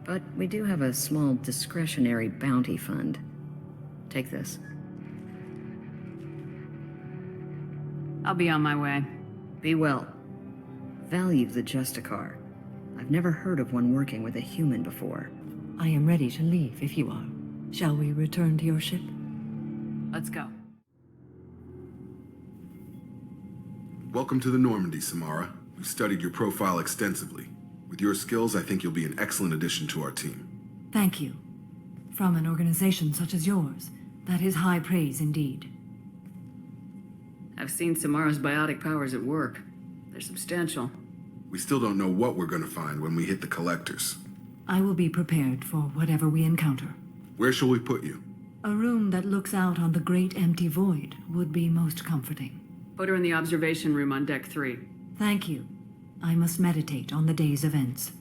but we do have a small discretionary bounty fund. Take this. I'll be on my way. Be well. Value the Justicar. I've never heard of one working with a human before. I am ready to leave if you are. Shall we return to your ship? Let's go. Welcome to the Normandy, Samara. We've studied your profile extensively. With your skills, I think you'll be an excellent addition to our team. Thank you. From an organization such as yours, that is high praise indeed. I've seen Samara's biotic powers at work. They're substantial. We still don't know what we're going to find when we hit the collectors. I will be prepared for whatever we encounter. Where shall we put you? A room that looks out on the great empty void would be most comforting. Put her in the observation room on deck 3. Thank you. I must meditate on the day's events.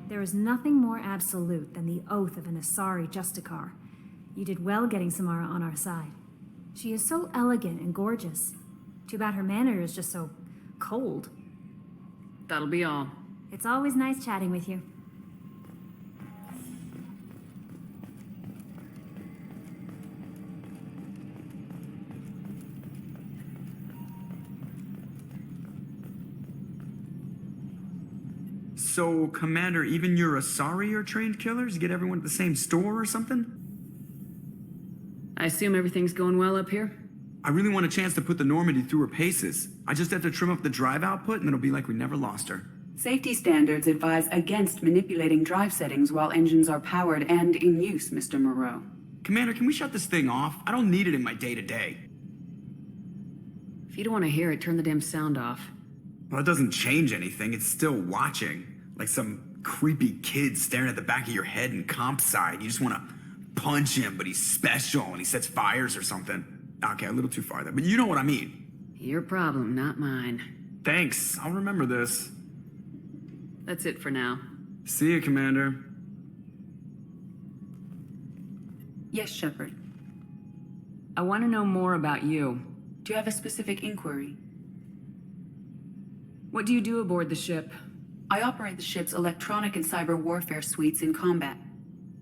There is nothing more absolute than the oath of an Asari Justicar. You did well getting Samara on our side. She is so elegant and gorgeous. Too bad her manner is just so cold. That'll be all. It's always nice chatting with you. So, Commander, even your Asari are trained killers? You get everyone at the same store or something? I assume everything's going well up here? I really want a chance to put the Normandy through her paces. I just have to trim up the drive output and it'll be like we never lost her. Safety standards advise against manipulating drive settings while engines are powered and in use, Mr. Moreau. Commander, can we shut this thing off? I don't need it in my day-to-day. If you don't want to hear it, turn the damn sound off. Well, it doesn't change anything. It's still watching. Like some creepy kid staring at the back of your head in comp side. You just want to punch him, but he's special and he sets fires or something. Okay, a little too far there, but you know what I mean. Your problem, not mine. Thanks, I'll remember this. That's it for now. See you, Commander. Yes, Shepard. I want to know more about you. Do you have a specific inquiry? What do you do aboard the ship? I operate the ship's electronic and cyber warfare suites in combat.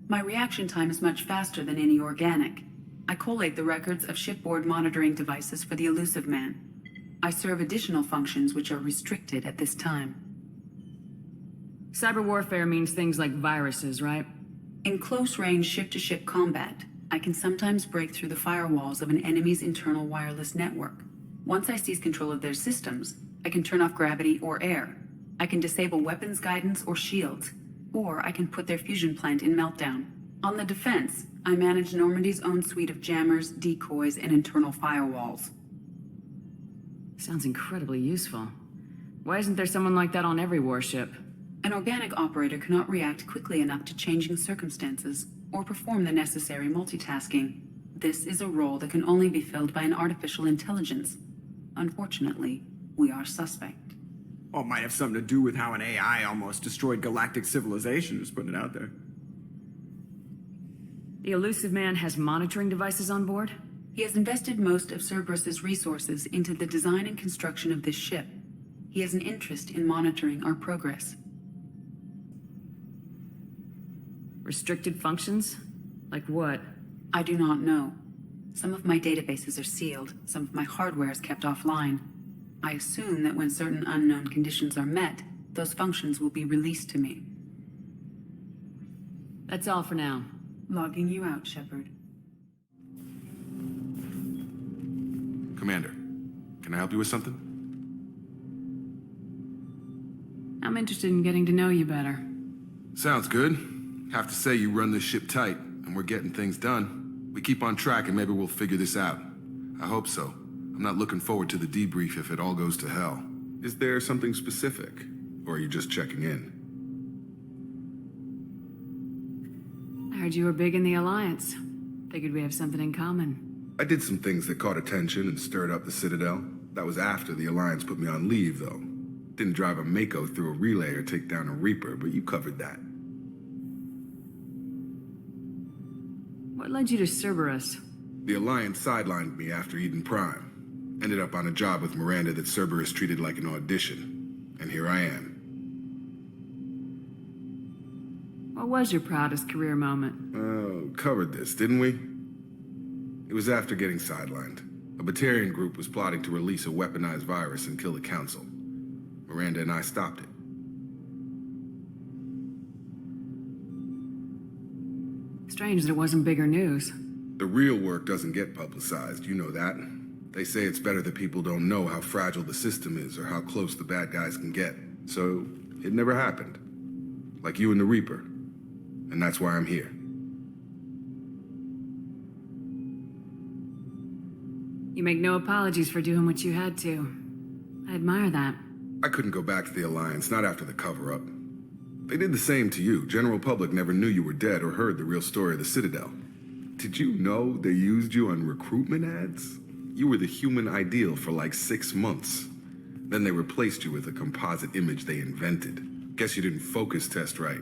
My reaction time is much faster than any organic. I collate the records of shipboard monitoring devices for the elusive man. I serve additional functions which are restricted at this time. Cyber warfare means things like viruses, right? In close-range ship-to-ship combat, I can sometimes break through the firewalls of an enemy's internal wireless network. Once I seize control of their systems, I can turn off gravity or air. I can disable weapons guidance or shields, or I can put their fusion plant in meltdown. On the defense, I manage Normandy's own suite of jammers, decoys, and internal firewalls. Sounds incredibly useful. Why isn't there someone like that on every warship? An organic operator cannot react quickly enough to changing circumstances or perform the necessary multitasking. This is a role that can only be filled by an artificial intelligence. Unfortunately, we are suspect. Well, it might have something to do with how an AI almost destroyed galactic civilization, just putting it out there. The elusive man has monitoring devices on board? He has invested most of Cerberus's resources into the design and construction of this ship. He has an interest in monitoring our progress. Restricted functions? Like what? I do not know. Some of my databases are sealed, some of my hardware is kept offline. I assume that when certain unknown conditions are met, those functions will be released to me. That's all for now. Logging you out, Shepard. Commander, can I help you with something? I'm interested in getting to know you better. Sounds good. Have to say you run this ship tight, and we're getting things done. We keep on track and maybe we'll figure this out. I hope so. I'm not looking forward to the debrief if it all goes to hell. Is there something specific? Or are you just checking in? I heard you were big in the Alliance. Figured we have something in common. I did some things that caught attention and stirred up the Citadel. That was after the Alliance put me on leave, though. Didn't drive a Mako through a relay or take down a Reaper, but you covered that. What led you to Cerberus? The Alliance sidelined me after Eden Prime. Ended up on a job with Miranda that Cerberus treated like an audition. And here I am. What was your proudest career moment? Oh, covered this, didn't we? It was after getting sidelined. A Batarian group was plotting to release a weaponized virus and kill the Council. Miranda and I stopped it. Strange that it wasn't bigger news. The real work doesn't get publicized, you know that. They say it's better that people don't know how fragile the system is or how close the bad guys can get. So, it never happened. Like you and the Reaper. And that's why I'm here. You make no apologies for doing what you had to. I admire that. I couldn't go back to the Alliance, not after the cover-up. They did the same to you. General public never knew you were dead or heard the real story of the Citadel. Did you know they used you on recruitment ads? You were the human ideal for like 6 months. Then they replaced you with a composite image they invented. Guess you didn't focus test right.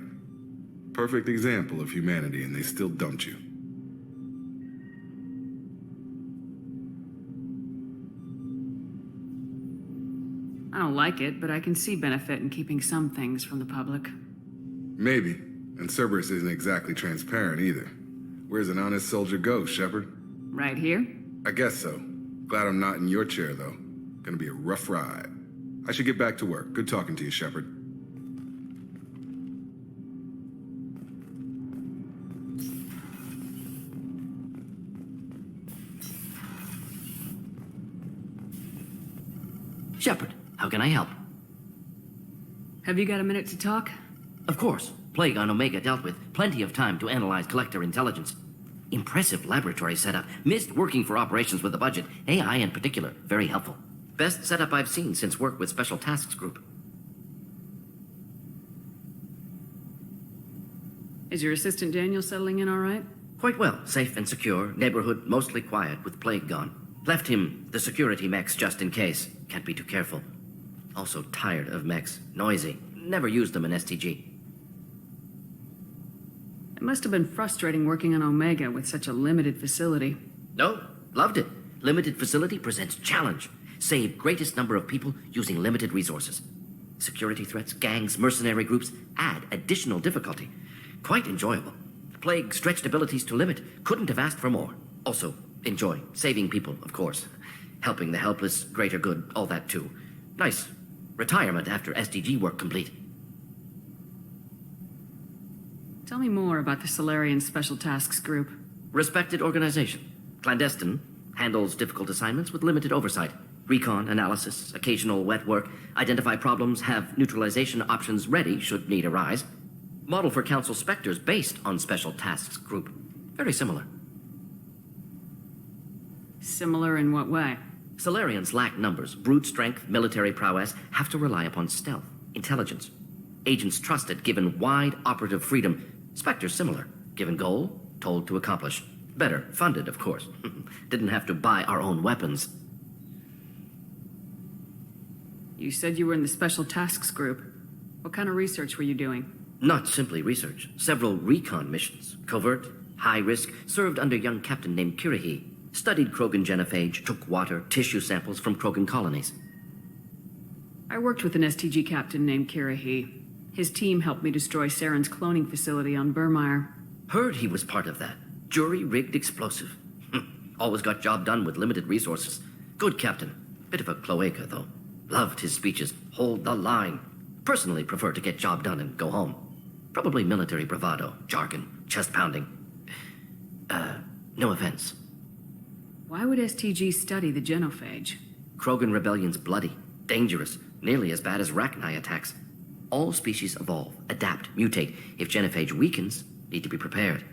Perfect example of humanity, and they still dumped you. I don't like it, but I can see benefit in keeping some things from the public. Maybe. And Cerberus isn't exactly transparent either. Where's an honest soldier go, Shepard? Right here? I guess so. Glad I'm not in your chair, though. Gonna be a rough ride. I should get back to work. Good talking to you, Shepard. Shepard, how can I help? Have you got a minute to talk? Of course. Plague on Omega dealt with. Plenty of time to analyze collector intelligence. Impressive laboratory setup. Missed working for operations with a budget. AI in particular. Very helpful. Best setup I've seen since work with Special Tasks Group. Is your assistant Daniel settling in all right? Quite well. Safe and secure. Neighborhood mostly quiet with Plague gone. Left him the security mechs just in case. Can't be too careful. Also tired of mechs. Noisy. Never used them in STG. It must have been frustrating working on Omega with such a limited facility. No, loved it. Limited facility presents challenge. Save greatest number of people using limited resources. Security threats, gangs, mercenary groups add additional difficulty. Quite enjoyable. Plague stretched abilities to limit. Couldn't have asked for more. Also, enjoy. Saving people, of course. Helping the helpless, greater good, all that too. Nice. Retirement after SDG work complete. Tell me more about the Solarian Special Tasks Group. Respected organization. Clandestine. Handles difficult assignments with limited oversight. Recon, analysis, occasional wet work. Identify problems, have neutralization options ready should need arise. Model for Council Spectres based on Special Tasks Group. Very similar. Similar in what way? Solarians lack numbers, brute strength, military prowess, have to rely upon stealth, intelligence. Agents trusted, given wide operative freedom. Spectres similar, given goal, told to accomplish. Better, funded, of course. Didn't have to buy our own weapons. You said you were in the Special Tasks Group. What kind of research were you doing? Not simply research. Several recon missions. Covert, high risk, served under young captain named Kirahi. Studied Krogan genophage, took water, tissue samples from Krogan colonies. I worked with an STG captain named Kirahi. His team helped me destroy Saren's cloning facility on Burmire. Heard he was part of that. Jury-rigged explosive. Always got job done with limited resources. Good captain. Bit of a cloaca, though. Loved his speeches. Hold the line. Personally prefer to get job done and go home. Probably military bravado, jargon, chest-pounding. No offense. Why would STG study the genophage? Krogan rebellion's bloody, dangerous, nearly as bad as Rachni attacks. All species evolve, adapt, mutate. If genophage weakens, need to be prepared.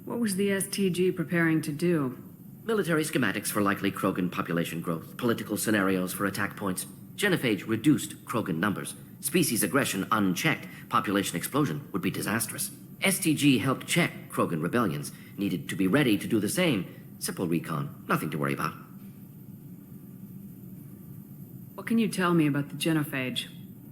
What was the STG preparing to do? Military schematics for likely Krogan population growth, political scenarios for attack points. Genophage reduced Krogan numbers. Species aggression unchecked, population explosion would be disastrous. STG helped check Krogan rebellions. Needed to be ready to do the same. Simple recon, nothing to worry about. What can you tell me about the genophage?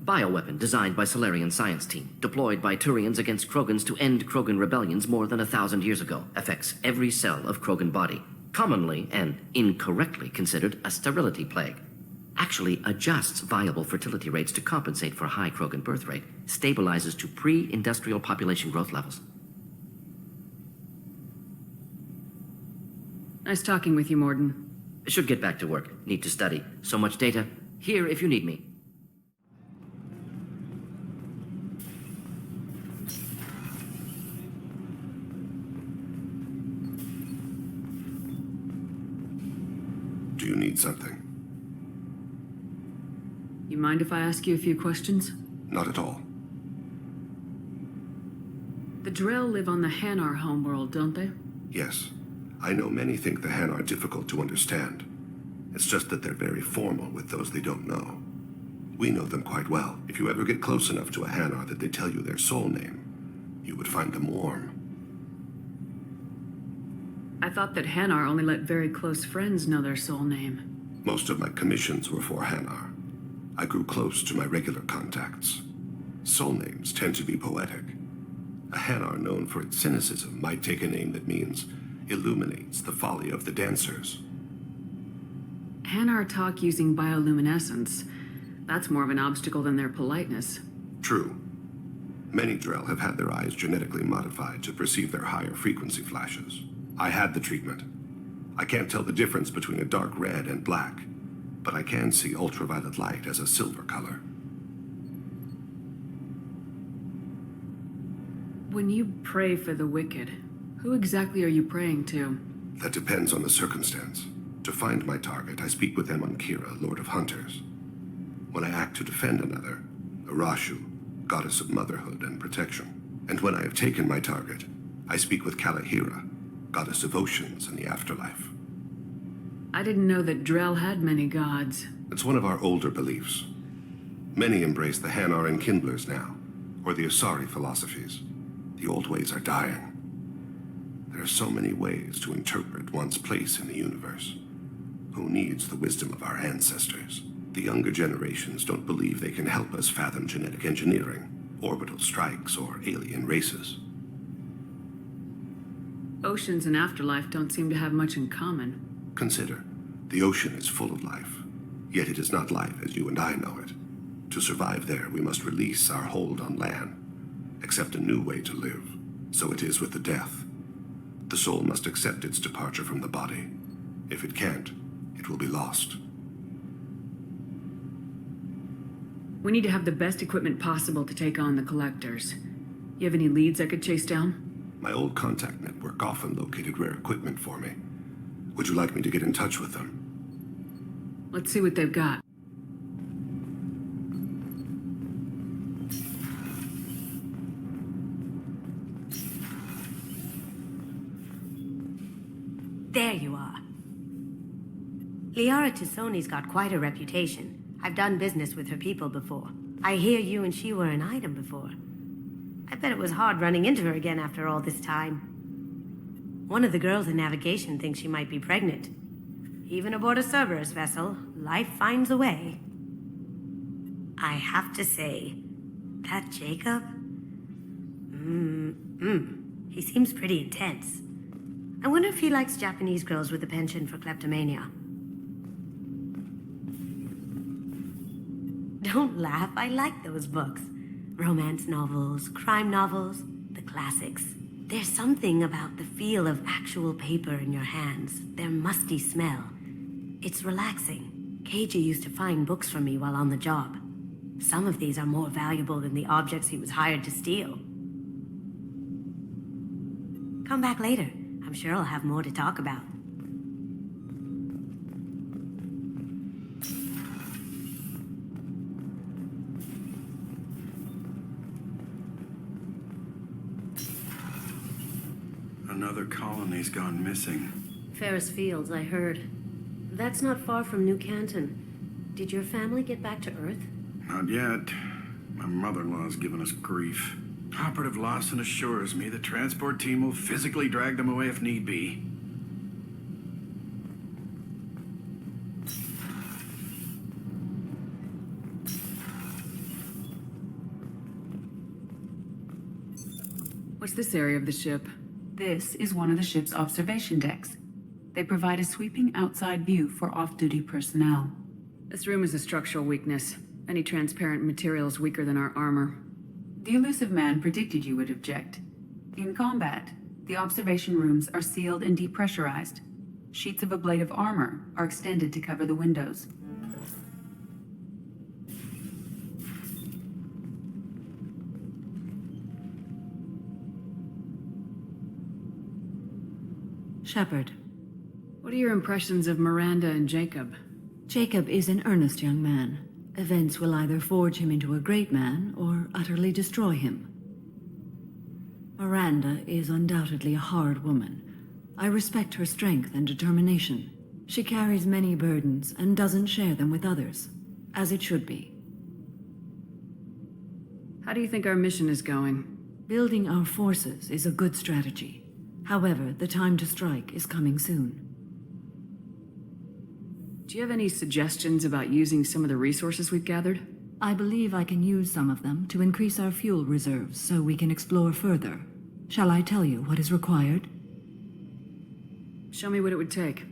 Bioweapon designed by Solarian science team. Deployed by Turians against Krogans to end Krogan rebellions more than 1,000 years ago. Affects every cell of Krogan body. Commonly and incorrectly considered a sterility plague. Actually adjusts viable fertility rates to compensate for high Krogan birth rate. Stabilizes to pre-industrial population growth levels. Nice talking with you, Morden. Should get back to work. Need to study. So much data. Here if you need me. Do you need something? You mind if I ask you a few questions? Not at all. The Drell live on the Hanar homeworld, don't they? Yes. I know many think the Han are difficult to understand. It's just that they're very formal with those they don't know. We know them quite well. If you ever get close enough to a Hanar that they tell you their soul name, you would find them warm. I thought that Hanar only let very close friends know their soul name. Most of my commissions were for Hanar. I grew close to my regular contacts. Soul names tend to be poetic. A Hanar known for its cynicism might take a name that means illuminates the folly of the dancers. Hanar talk using bioluminescence. That's more of an obstacle than their politeness. True. Many Drell have had their eyes genetically modified to perceive their higher frequency flashes. I had the treatment. I can't tell the difference between a dark red and black, but I can see ultraviolet light as a silver color. When you pray for the wicked, who exactly are you praying to? That depends on the circumstance. To find my target, I speak with them on Kira, Lord of Hunters. When I act to defend another, Arashu, goddess of motherhood and protection. And when I have taken my target, I speak with Kalahira, goddess of oceans and the afterlife. I didn't know that Drell had many gods. It's one of our older beliefs. Many embrace the Hanar and Kindlers now, or the Asari philosophies. The old ways are dying. There are so many ways to interpret one's place in the universe. Who needs the wisdom of our ancestors? The younger generations don't believe they can help us fathom genetic engineering, orbital strikes, or alien races. Oceans and afterlife don't seem to have much in common. Consider, the ocean is full of life, yet it is not life as you and I know it. To survive there, we must release our hold on land, accept a new way to live. So it is with the death. The soul must accept its departure from the body. If it can't, it will be lost. We need to have the best equipment possible to take on the collectors. You have any leads I could chase down? My old contact network often located rare equipment for me. Would you like me to get in touch with them? Let's see what they've got. There you are. Liara Tassoni's got quite a reputation. I've done business with her people before. I hear you and she were an item before. I bet it was hard running into her again after all this time. One of the girls in navigation thinks she might be pregnant. Even aboard a Cerberus vessel, life finds a way. I have to say, that Jacob? He seems pretty intense. I wonder if he likes Japanese girls with a penchant for kleptomania. Don't laugh, I like those books. Romance novels, crime novels, the classics. There's something about the feel of actual paper in your hands, their musty smell. It's relaxing. Keiji used to find books for me while on the job. Some of these are more valuable than the objects he was hired to steal. Come back later. I'm sure I'll have more to talk about. Another colony's gone missing. Ferris Fields, I heard. That's not far from New Canton. Did your family get back to Earth? Not yet. My mother-in-law's given us grief. Operative Lawson assures me the transport team will physically drag them away if need be. What's this area of the ship? This is one of the ship's observation decks. They provide a sweeping outside view for off-duty personnel. This room is a structural weakness. Any transparent material is weaker than our armor. The elusive man predicted you would object. In combat, the observation rooms are sealed and depressurized. Sheets of ablative armor are extended to cover the windows. Shepard. What are your impressions of Miranda and Jacob? Jacob is an earnest young man. Events will either forge him into a great man or utterly destroy him. Miranda is undoubtedly a hard woman. I respect her strength and determination. She carries many burdens and doesn't share them with others, as it should be. How do you think our mission is going? Building our forces is a good strategy. However, the time to strike is coming soon. Do you have any suggestions about using some of the resources we've gathered? I believe I can use some of them to increase our fuel reserves so we can explore further. Shall I tell you what is required? Show me what it would take.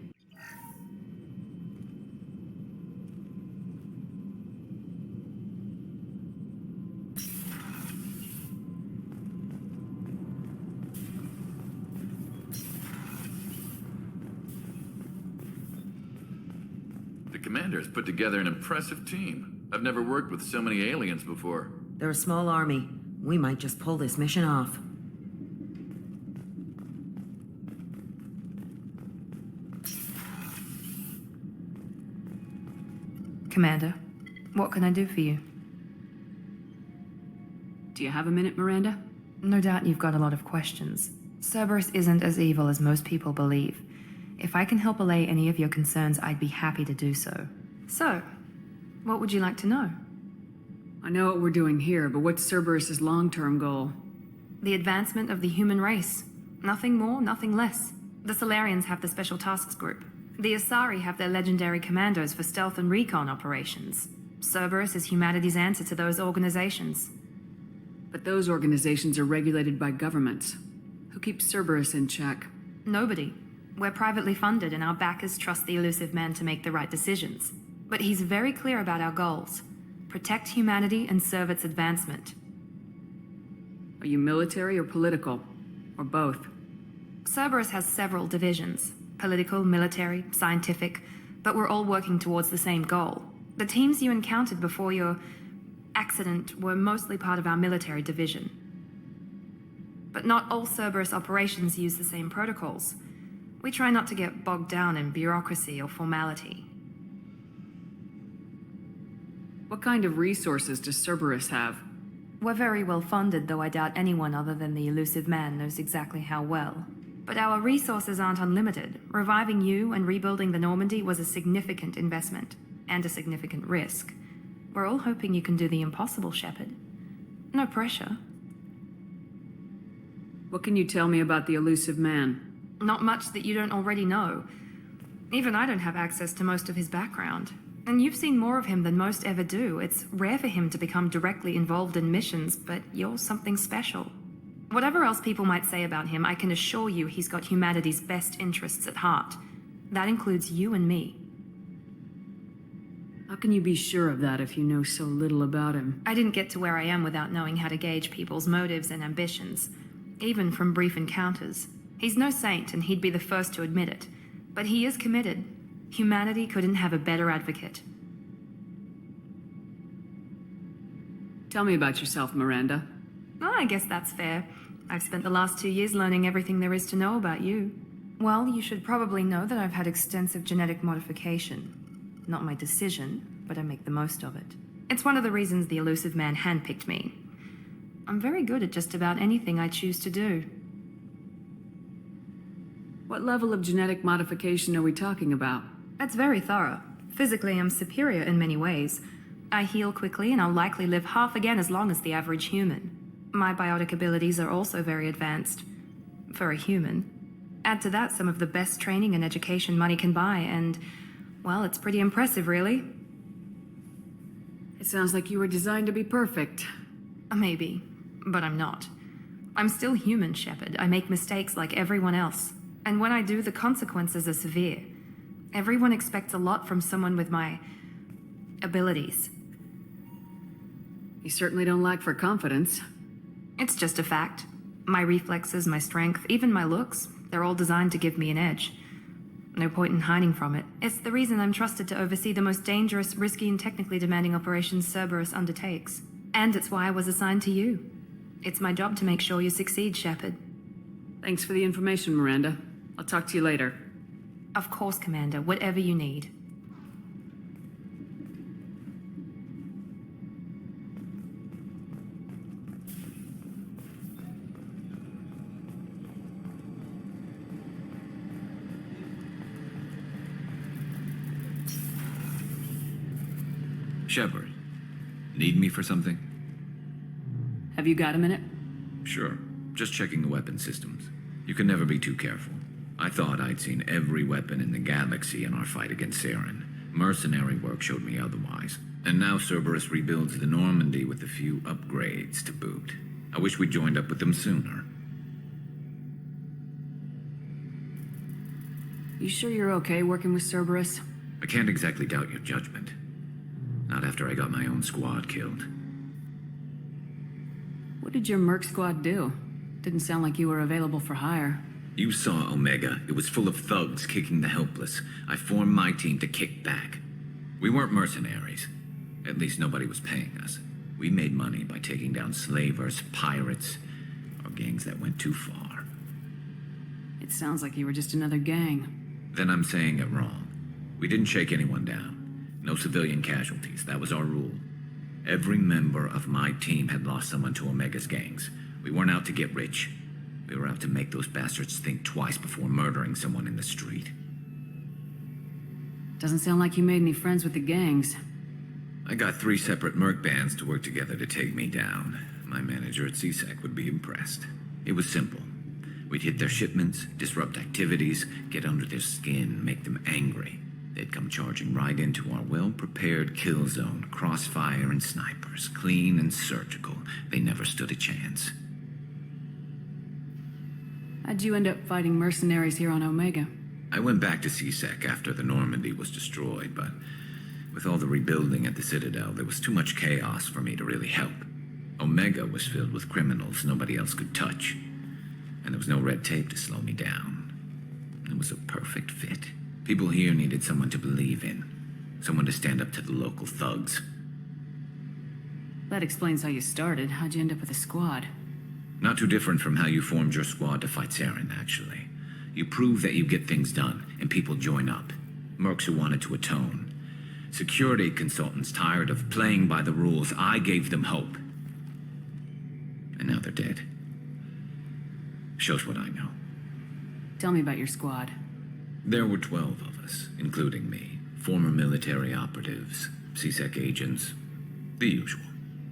Commander's put together an impressive team. I've never worked with so many aliens before. They're a small army. We might just pull this mission off. Commander, What can I do for you? Do you have a minute, Miranda? No doubt you've got a lot of questions. Cerberus isn't as evil as most people believe. If I can help allay any of your concerns, I'd be happy to do so. So, what would you like to know? I know what we're doing here, but what's Cerberus's long-term goal? The advancement of the human race. Nothing more, nothing less. The Solarians have the Special Tasks Group. The Asari have their legendary commandos for stealth and recon operations. Cerberus is humanity's answer to those organizations. But those organizations are regulated by governments. Who keeps Cerberus in check? Nobody. We're privately funded and our backers trust the elusive man to make the right decisions. But he's very clear about our goals. Protect humanity and serve its advancement. Are you military or political? Or both? Cerberus has several divisions. Political, military, scientific, but we're all working towards the same goal. The teams you encountered before your accident were mostly part of our military division. But not all Cerberus operations use the same protocols. We try not to get bogged down in bureaucracy or formality. What kind of resources does Cerberus have? We're very well funded, though I doubt anyone other than the elusive man knows exactly how well. But our resources aren't unlimited. Reviving you and rebuilding the Normandy was a significant investment, and a significant risk. We're all hoping you can do the impossible, Shepard. No pressure. What can you tell me about the elusive man? Not much that you don't already know. Even I don't have access to most of his background. And you've seen more of him than most ever do. It's rare for him to become directly involved in missions, but you're something special. Whatever else people might say about him, I can assure you he's got humanity's best interests at heart. That includes you and me. How can you be sure of that if you know so little about him? I didn't get to where I am without knowing how to gauge people's motives and ambitions, even from brief encounters. He's no saint, and he'd be the first to admit it. But he is committed. Humanity couldn't have a better advocate. Tell me about yourself, Miranda. Oh, I guess that's fair. I've spent the last 2 years learning everything there is to know about you. Well, you should probably know that I've had extensive genetic modification. Not my decision, but I make the most of it. It's one of the reasons the elusive man handpicked me. I'm very good at just about anything I choose to do. What level of genetic modification are we talking about? That's very thorough. Physically, I'm superior in many ways. I heal quickly, and I'll likely live half again as long as the average human. My biotic abilities are also very advanced. For a human. Add to that some of the best training and education money can buy, and, well, it's pretty impressive, really. It sounds like you were designed to be perfect. Maybe, but I'm not. I'm still human, Shepard. I make mistakes like everyone else. And when I do, the consequences are severe. Everyone expects a lot from someone with my abilities. You certainly don't lack for confidence. It's just a fact. My reflexes, my strength, even my looks, they're all designed to give me an edge. No point in hiding from it. It's the reason I'm trusted to oversee the most dangerous, risky, and technically demanding operations Cerberus undertakes. And it's why I was assigned to you. It's my job to make sure you succeed, Shepard. Thanks for the information, Miranda. I'll talk to you later. Of course, Commander. Whatever you need. Shepard, need me for something? Have you got a minute? Sure. Just checking the weapon systems. You can never be too careful. I thought I'd seen every weapon in the galaxy in our fight against Saren. Mercenary work showed me otherwise. And now Cerberus rebuilds the Normandy with a few upgrades to boot. I wish we'd joined up with them sooner. You sure you're okay working with Cerberus? I can't exactly doubt your judgment. Not after I got my own squad killed. What did your merc squad do? Didn't sound like you were available for hire. You saw Omega. It was full of thugs kicking the helpless. I formed my team to kick back. We weren't mercenaries. At least nobody was paying us. We made money by taking down slavers, pirates, or gangs that went too far. It sounds like you were just another gang. Then I'm saying it wrong. We didn't shake anyone down. No civilian casualties. That was our rule. Every member of my team had lost someone to Omega's gangs. We weren't out to get rich. We were out to make those bastards think twice before murdering someone in the street. Doesn't sound like you made any friends with the gangs. I got 3 separate merc bands to work together to take me down. My manager at CSEC would be impressed. It was simple. We'd hit their shipments, disrupt activities, get under their skin, make them angry. They'd come charging right into our well-prepared kill zone, crossfire and snipers, clean and surgical. They never stood a chance. How'd you end up fighting mercenaries here on Omega? I went back to CSEC after the Normandy was destroyed, but with all the rebuilding at the Citadel, there was too much chaos for me to really help. Omega was filled with criminals nobody else could touch, and there was no red tape to slow me down. It was a perfect fit. People here needed someone to believe in, someone to stand up to the local thugs. That explains how you started. How'd you end up with a squad? Not too different from how you formed your squad to fight Saren, actually. You prove that you get things done, and people join up. Mercs who wanted to atone. Security consultants tired of playing by the rules. I gave them hope. And now they're dead. Shows what I know. Tell me about your squad. There were 12 of us, including me. Former military operatives, CSEC agents, the usual.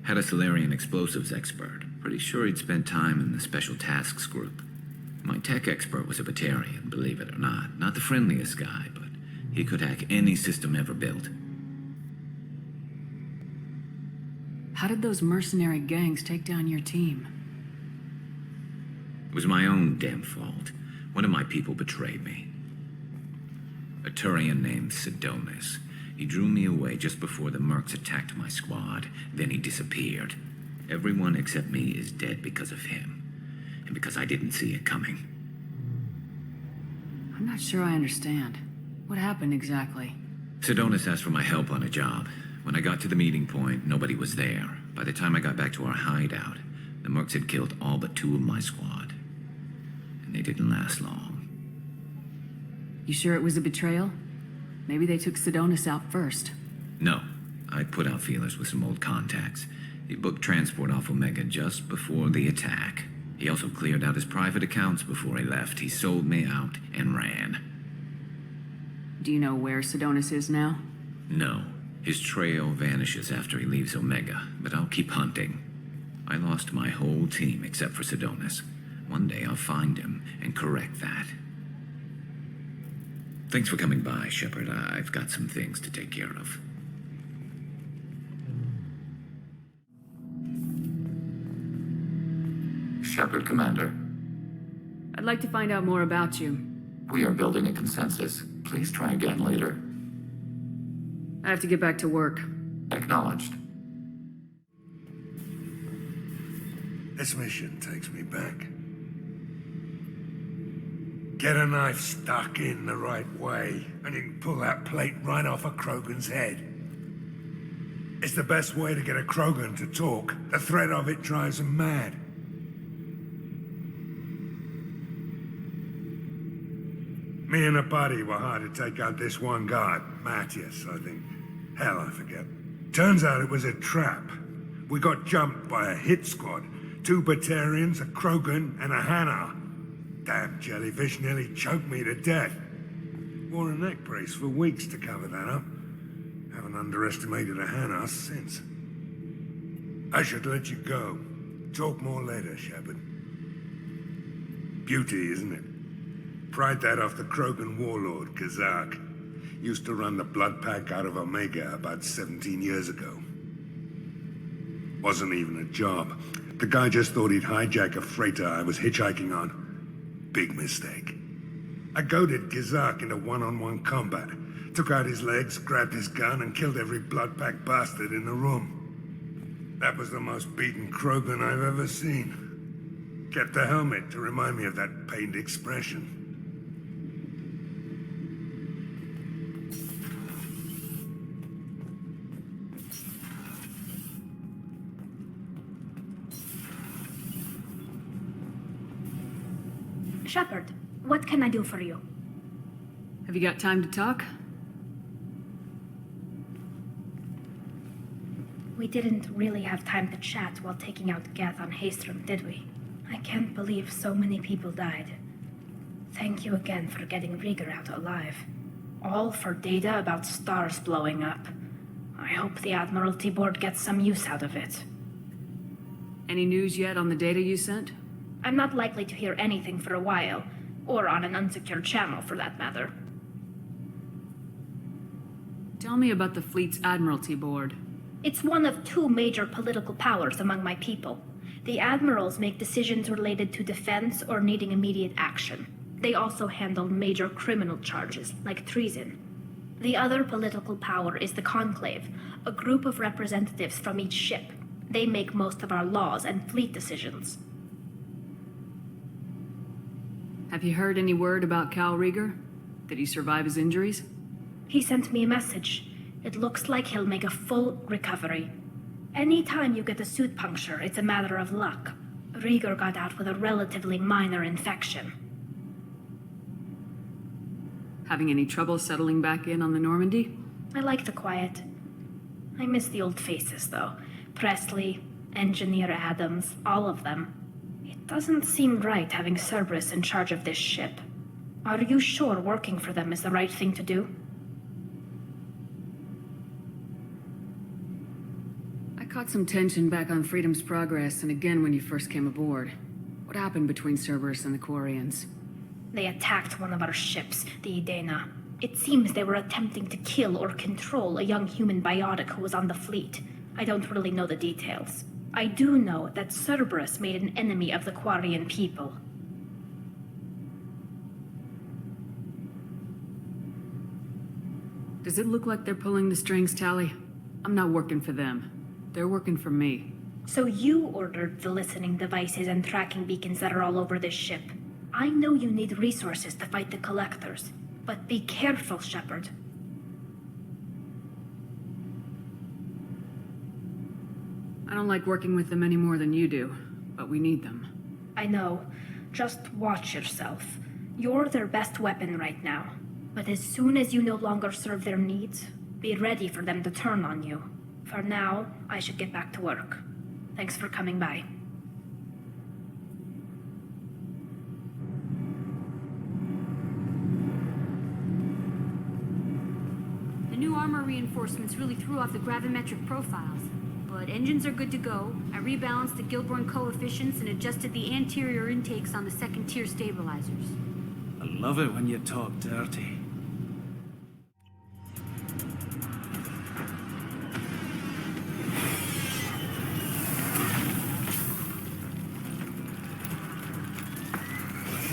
Had a Solarian explosives expert. Pretty sure he'd spent time in the Special Tasks group. My tech expert was a Batarian, believe it or not. Not the friendliest guy, but he could hack any system ever built. How did those mercenary gangs take down your team? It was my own damn fault. One of my people betrayed me. A Turian named Sidonis. He drew me away just before the mercs attacked my squad. Then he disappeared. Everyone except me is dead because of him. And because I didn't see it coming. I'm not sure I understand. What happened exactly? Sidonis asked for my help on a job. When I got to the meeting point, nobody was there. By the time I got back to our hideout, the mercs had killed all but 2 of my squad. And they didn't last long. You sure it was a betrayal? Maybe they took Sidonis out first. No. I put out feelers with some old contacts. He booked transport off Omega just before the attack. He also cleared out his private accounts before he left. He sold me out and ran. Do you know where Sidonis is now? No. His trail vanishes after he leaves Omega, but I'll keep hunting. I lost my whole team except for Sidonis. One day I'll find him and correct that. Thanks for coming by, Shepard. I've got some things to take care of. Shepard, Commander. I'd like to find out more about you. We are building a consensus. Please try again later. I have to get back to work. Acknowledged. This mission takes me back. Get a knife stuck in the right way, and you can pull that plate right off a Krogan's head. It's the best way to get a Krogan to talk. The threat of it drives them mad. Me and a buddy were hired to take out this one guard, Matthias, I think. Hell, I forget. Turns out it was a trap. We got jumped by a hit squad. 2 Batarians, a Krogan, and a Hanar. Damn jellyfish nearly choked me to death. Wore a neck brace for weeks to cover that up. Haven't underestimated a Hanar since. I should let you go. Talk more later, Shepard. Beauty, isn't it? Pried that off the Krogan warlord, Kazak. Used to run the blood pack out of Omega about 17 years ago. Wasn't even a job. The guy just thought he'd hijack a freighter I was hitchhiking on. Big mistake. I goaded Kazak into one-on-one combat. Took out his legs, grabbed his gun, and killed every blood pack bastard in the room. That was the most beaten Krogan I've ever seen. Kept the helmet to remind me of that pained expression. Shepard, what can I do for you? Have you got time to talk? We didn't really have time to chat while taking out Gath on Haestrom, did we? I can't believe so many people died. Thank you again for getting Rieger out alive. All for data about stars blowing up. I hope the Admiralty Board gets some use out of it. Any news yet on the data you sent? I'm not likely to hear anything for a while, or on an unsecured channel for that matter. Tell me about the fleet's Admiralty Board. It's one of two major political powers among my people. The admirals make decisions related to defense or needing immediate action. They also handle major criminal charges, like treason. The other political power is the Conclave, a group of representatives from each ship. They make most of our laws and fleet decisions. Have you heard any word about Cal Rieger? Did he survive his injuries? He sent me a message. It looks like he'll make a full recovery. Anytime you get a suit puncture, it's a matter of luck. Rieger got out with a relatively minor infection. Having any trouble settling back in on the Normandy? I like the quiet. I miss the old faces, though. Presley, Engineer Adams, all of them. It doesn't seem right having Cerberus in charge of this ship. Are you sure working for them is the right thing to do? I caught some tension back on Freedom's Progress and again when you first came aboard. What happened between Cerberus and the Quarians? They attacked one of our ships, the Idena. It seems they were attempting to kill or control a young human biotic who was on the fleet. I don't really know the details. I do know that Cerberus made an enemy of the Quarian people. Does it look like they're pulling the strings, Tally? I'm not working for them. They're working for me. So you ordered the listening devices and tracking beacons that are all over this ship. I know you need resources to fight the Collectors, but be careful, Shepard. I don't like working with them any more than you do, but we need them. I know. Just watch yourself. You're their best weapon right now. But as soon as you no longer serve their needs, be ready for them to turn on you. For now, I should get back to work. Thanks for coming by. The new armor reinforcements really threw off the gravimetric profiles. But engines are good to go. I rebalanced the Gilborn coefficients and adjusted the anterior intakes on the second-tier stabilizers. I love it when you talk dirty.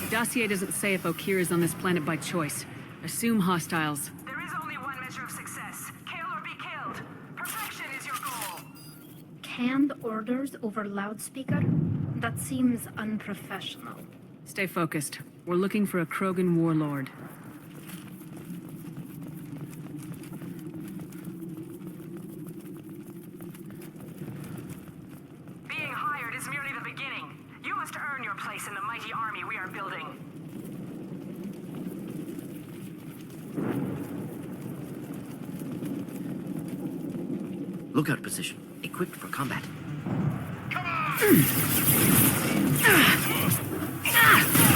The dossier doesn't say if Okir is on this planet by choice. Assume hostiles. There is only one measure of success. Kill or be killed. Perfection is your goal. Canned orders over loudspeaker? That seems unprofessional. Stay focused. We're looking for a Krogan warlord. Being hired is merely the beginning. You must earn your place in the mighty army we are building. Lookout position. Equipped for combat.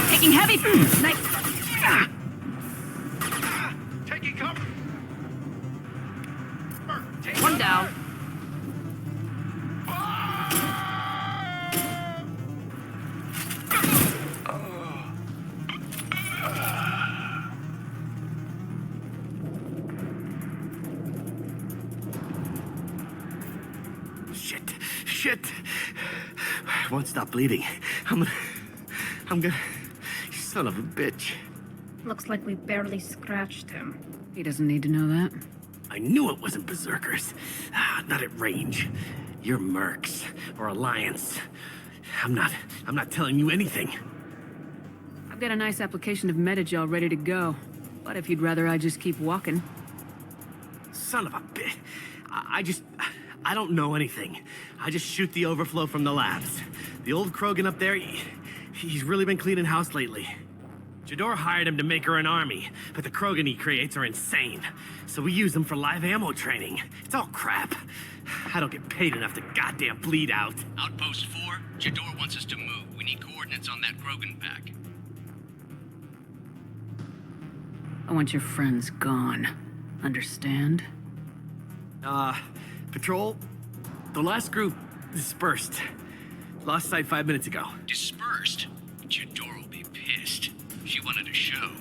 Taking heavy. Nice. Taking cover. One down. Shit. I won't stop bleeding. I'm gonna... You son of a bitch. Looks like we barely scratched him. He doesn't need to know that. I knew it wasn't Berserkers. Not at range. You're Mercs, or Alliance. I'm not telling you anything. I've got a nice application of Metagel ready to go. But if you'd rather I just keep walking. Son of a bitch. I don't know anything. I just shoot the overflow from the labs. The old Krogan up there, he's really been cleaning house lately. Jador hired him to make her an army, but the Krogan he creates are insane. So we use them for live ammo training. It's all crap. I don't get paid enough to goddamn bleed out. Outpost 4, Jador wants us to move. We need coordinates on that Krogan pack. I want your friends gone. Understand? Patrol, the last group dispersed. Lost sight 5 minutes ago. Dispersed? Jador will be pissed. She wanted a show.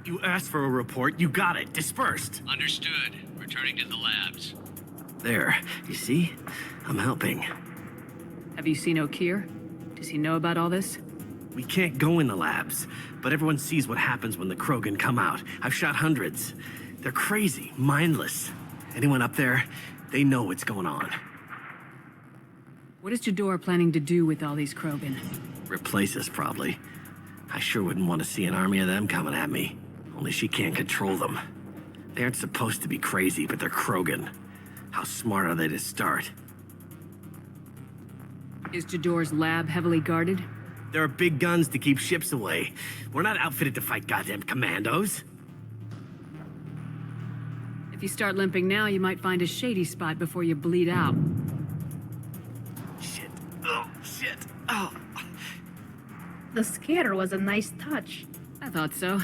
You asked for a report, you got it. Dispersed. Understood. Returning to the labs. There, you see? I'm helping. Have you seen O'Keir? Does he know about all this? We can't go in the labs, but everyone sees what happens when the Krogan come out. I've shot hundreds. They're crazy, mindless. Anyone up there, they know what's going on. What is Jador planning to do with all these Krogan? Replace us, probably. I sure wouldn't want to see an army of them coming at me. Only she can't control them. They aren't supposed to be crazy, but they're Krogan. How smart are they to start? Is Jador's lab heavily guarded? There are big guns to keep ships away. We're not outfitted to fight goddamn commandos. If you start limping now, you might find a shady spot before you bleed out. Shit. Oh, shit. Oh. The scanner was a nice touch. I thought so.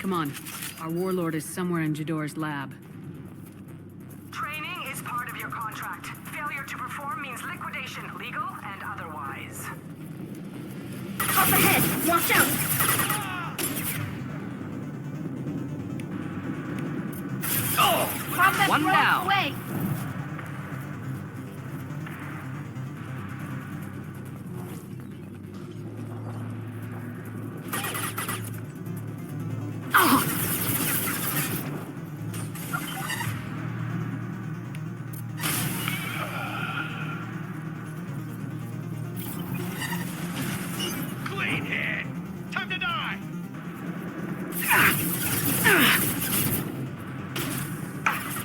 Come on. Our warlord is somewhere in Jador's lab. Training is part of your contract. Failure to perform means liquidation, legal and otherwise. Up ahead! Watch out! Oh! Combat One down. Away! Clean hit! Time to die!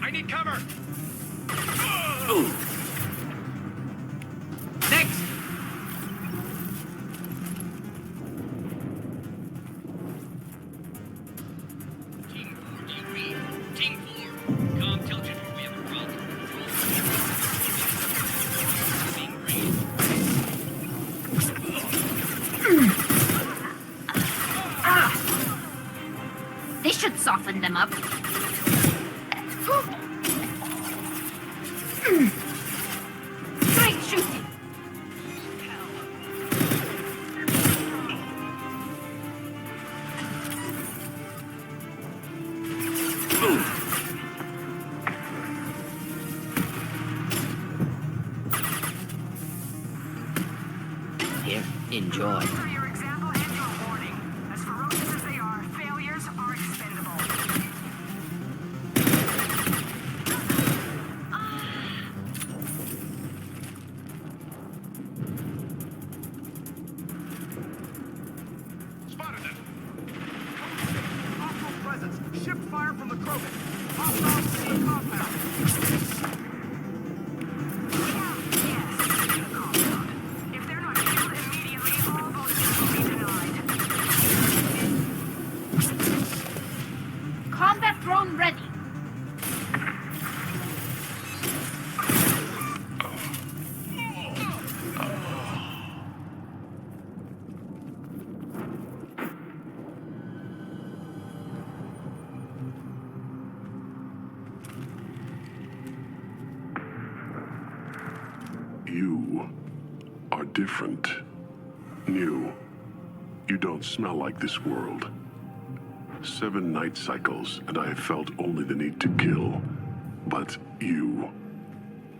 I need cover! Next! Team 4, do you read? Team 4, com tell Jador we have a problem. Being raised. This should soften them up. Great shooting! Here, enjoy. For your example and your warning. As ferocious as they are, failures are expendable. Spotted them! Hostile presence! Ship fire from the Krogan! Hostiles in the compound! If they're not killed immediately, all bonuses will be denied. Combat drone ready. You are different. New. You don't smell like this world. 7 night cycles, and I have felt only the need to kill. But you...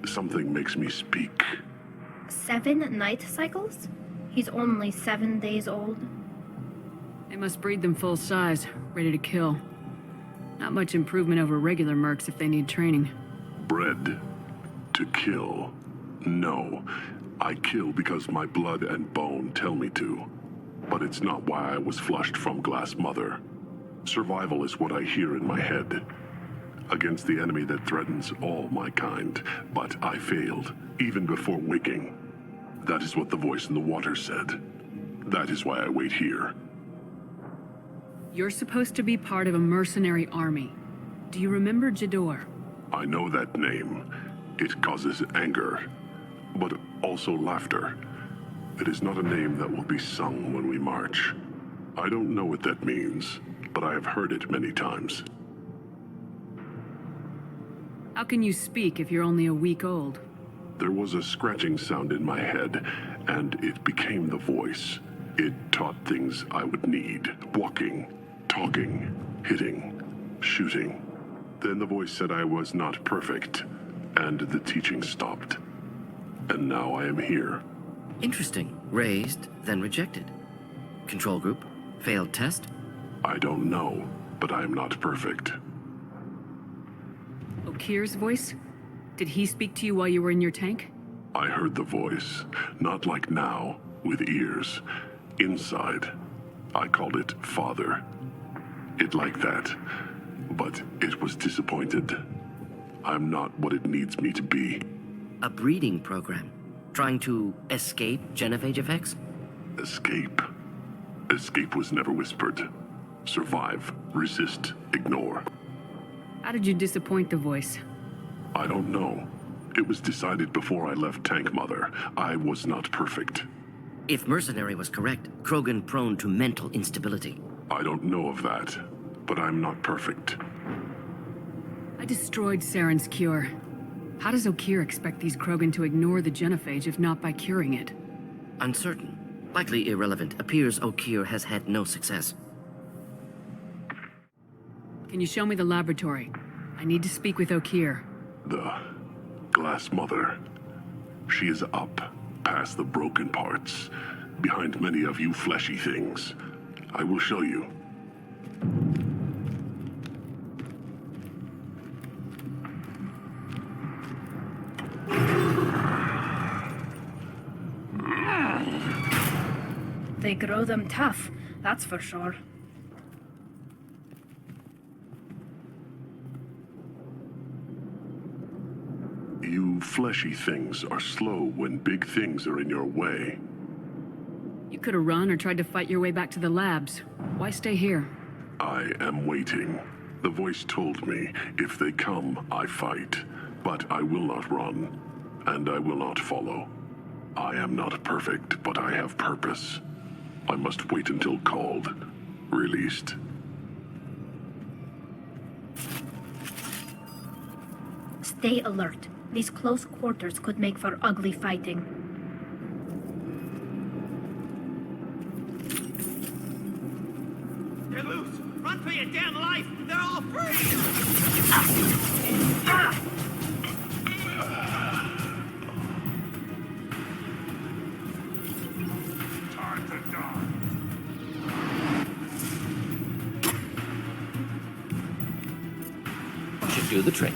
something makes me speak. 7 night cycles? He's only 7 days old. They must breed them full size, ready to kill. Not much improvement over regular mercs if they need training. Bred to kill. No. I kill because my blood and bone tell me to. But it's not why I was flushed from Glass Mother. Survival is what I hear in my head. Against the enemy that threatens all my kind. But I failed, even before waking. That is what the voice in the water said. That is why I wait here. You're supposed to be part of a mercenary army. Do you remember Jador? I know that name. It causes anger, but also laughter. It is not a name that will be sung when we march. I don't know what that means, but I have heard it many times. How can you speak if you're only a week old? There was a scratching sound in my head, and it became the voice. It taught things I would need. Walking, talking, hitting, shooting. Then the voice said I was not perfect, and the teaching stopped. And now I am here. Interesting. Raised, then rejected. Control group? Failed test? I don't know, but I am not perfect. Okir's voice? Did he speak to you while you were in your tank? I heard the voice, not like now, with ears. Inside. I called it Father. It like that, but it was disappointed. I'm not what it needs me to be. A breeding program? Trying to escape genophage effects? Escape. Escape was never whispered. Survive, resist, ignore. How did you disappoint the voice? I don't know. It was decided before I left Tank Mother. I was not perfect. If Mercenary was correct, Krogan prone to mental instability. I don't know of that, but I'm not perfect. I destroyed Saren's cure. How does Okir expect these Krogan to ignore the genophage if not by curing it? Uncertain. Likely irrelevant. Appears Okir has had no success. Can you show me the laboratory? I need to speak with Okir. The Glass Mother. She is up, past the broken parts, behind many of you fleshy things. I will show you. They grow them tough, that's for sure. You fleshy things are slow when big things are in your way. You could have run or tried to fight your way back to the labs. Why stay here? I am waiting. The voice told me, if they come, I fight. But I will not run, and I will not follow. I am not perfect, but I have purpose. I must wait until called, released. Stay alert. These close quarters could make for ugly fighting. They're loose! Run for your damn life! They're all free! Time to die. Should do the trick.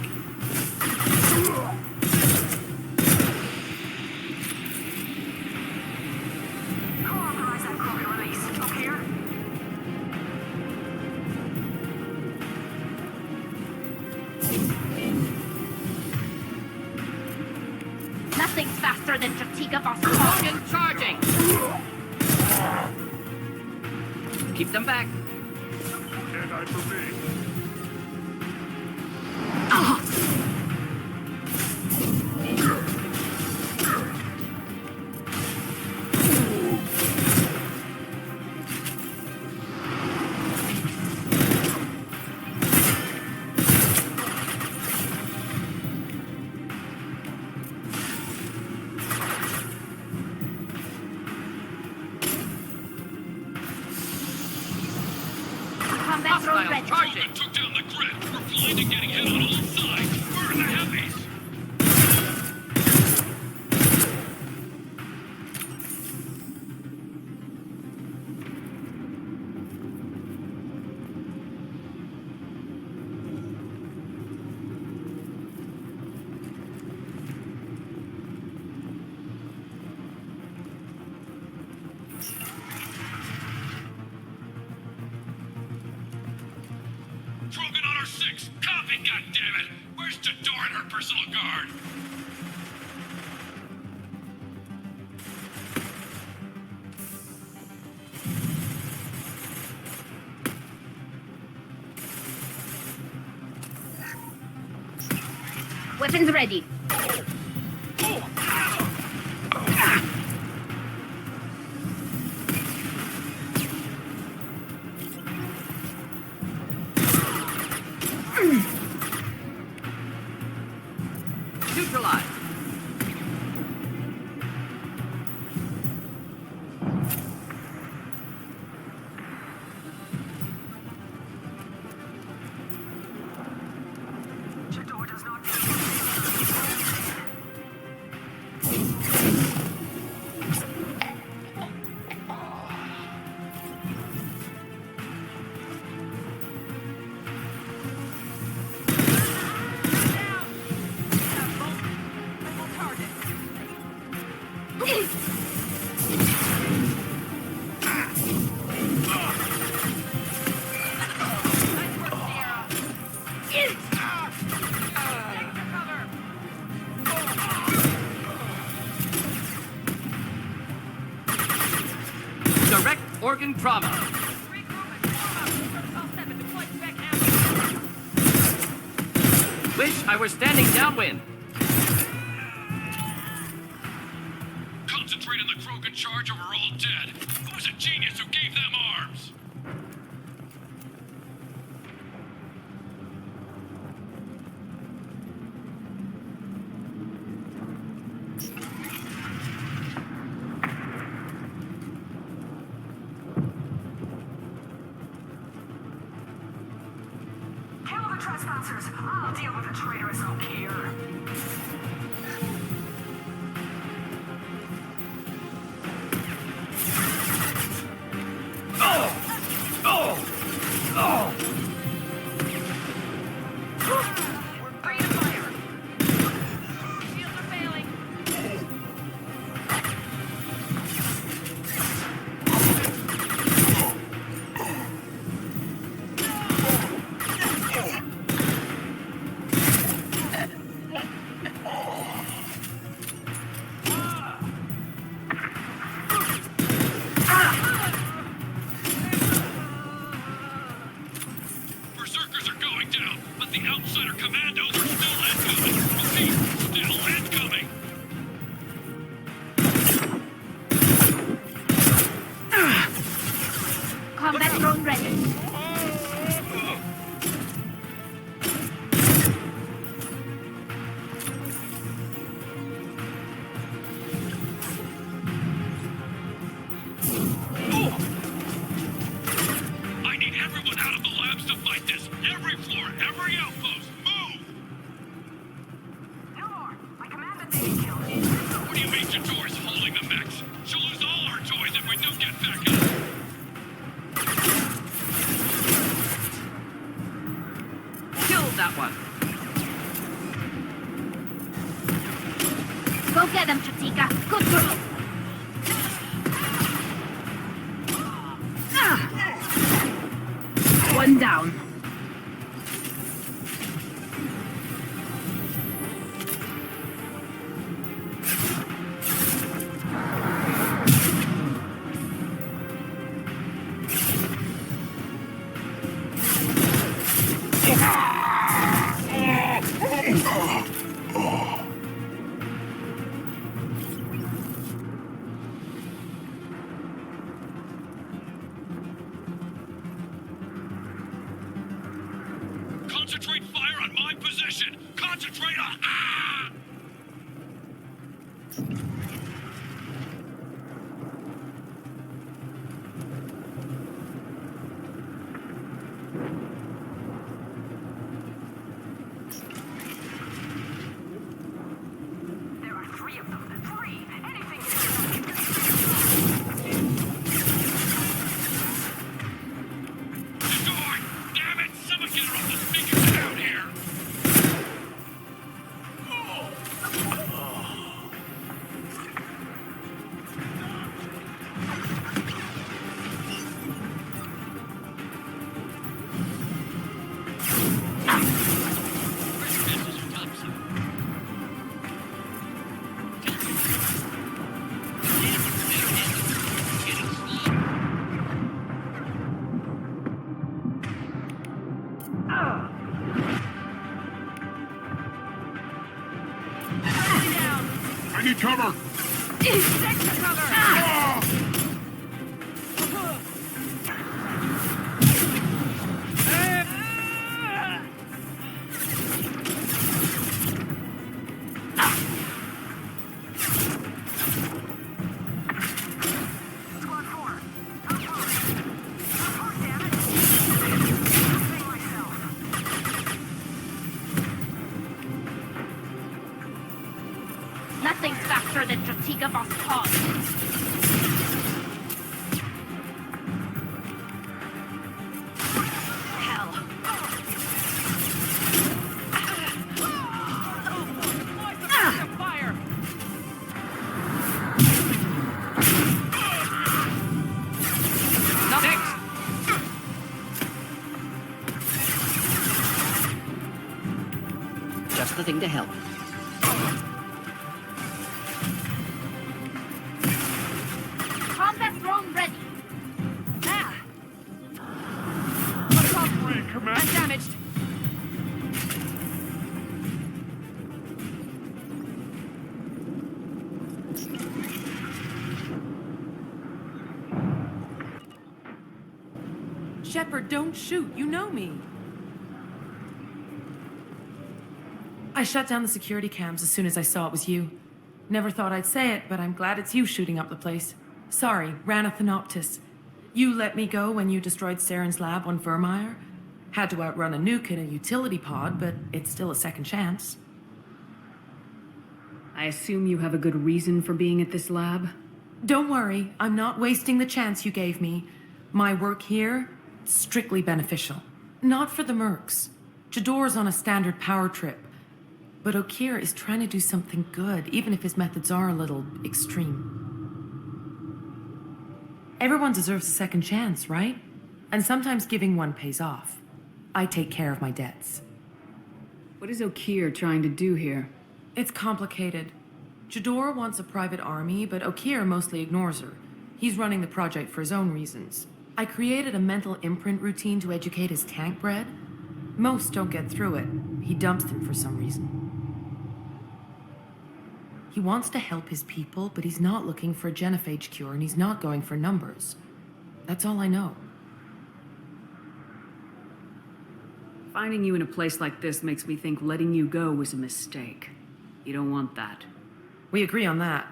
Co-authorize that Krogan release. Okir? Nothing's faster than Chatika Boss. Krogan charging! Keep them back. Can't hide from me. Combat drone ready. Krogan took down the Grunt. We're blind and getting hit on all sides. Burn the heavies! Krogan on our 6. Copy, goddammit! Where's Tador and her personal guard? Weapons ready. Direct organ trauma. Wish I were standing downwind. Concentrate on the Krogan charge or we're all dead. Who's a genius who gave them arms? Kill the trespassers. I'll deal with the traitorous oak here. Berserkers are going down, but the outsider commandos are still incoming. Repeat, still incoming. Combat drone ready. I need everyone out of the labs to fight this. Every floor, every outpost, move! No more. My commander Thane killed. What do you mean Jador's holding the mechs? She'll lose all our toys if we don't get back up. Kill that one. Go get them, Chatika. Good girl. One down. Concentrate fire on my position! Concentrate on... Ah! There are three of them. Three. Anything Jador! Damn it! Someone get her off the speakers down here! I need cover! Sector cover! Squad 4. Outpost. Outpost, damn it. Saving myself. Nothing's faster than Chatika Boss Pod. Hell. Fire! the thing to help. Combat drone ready. Ah! Recovery, Commander! I'm damaged. Shepard, don't shoot. You know me. I shut down the security cams as soon as I saw it was you. Never thought I'd say it, but I'm glad it's you shooting up the place. Sorry, ran a Thanoptis. You let me go when you destroyed Saren's lab on Vermeer. Had to outrun a nuke in a utility pod, but it's still a second chance. I assume you have a good reason for being at this lab? Don't worry, I'm not wasting the chance you gave me. My work here, strictly beneficial. Not for the mercs. Jador's on a standard power trip. But Okeer is trying to do something good, even if his methods are a little extreme. Everyone deserves a second chance, right? And sometimes giving one pays off. I take care of my debts. What is Okeer trying to do here? It's complicated. Jador wants a private army, but Okeer mostly ignores her. He's running the project for his own reasons. I created a mental imprint routine to educate his tank bred. Most don't get through it. He dumps them for some reason. He wants to help his people, but he's not looking for a genophage cure, and he's not going for numbers. That's all I know. Finding you in a place like this makes me think letting you go was a mistake. You don't want that. We agree on that.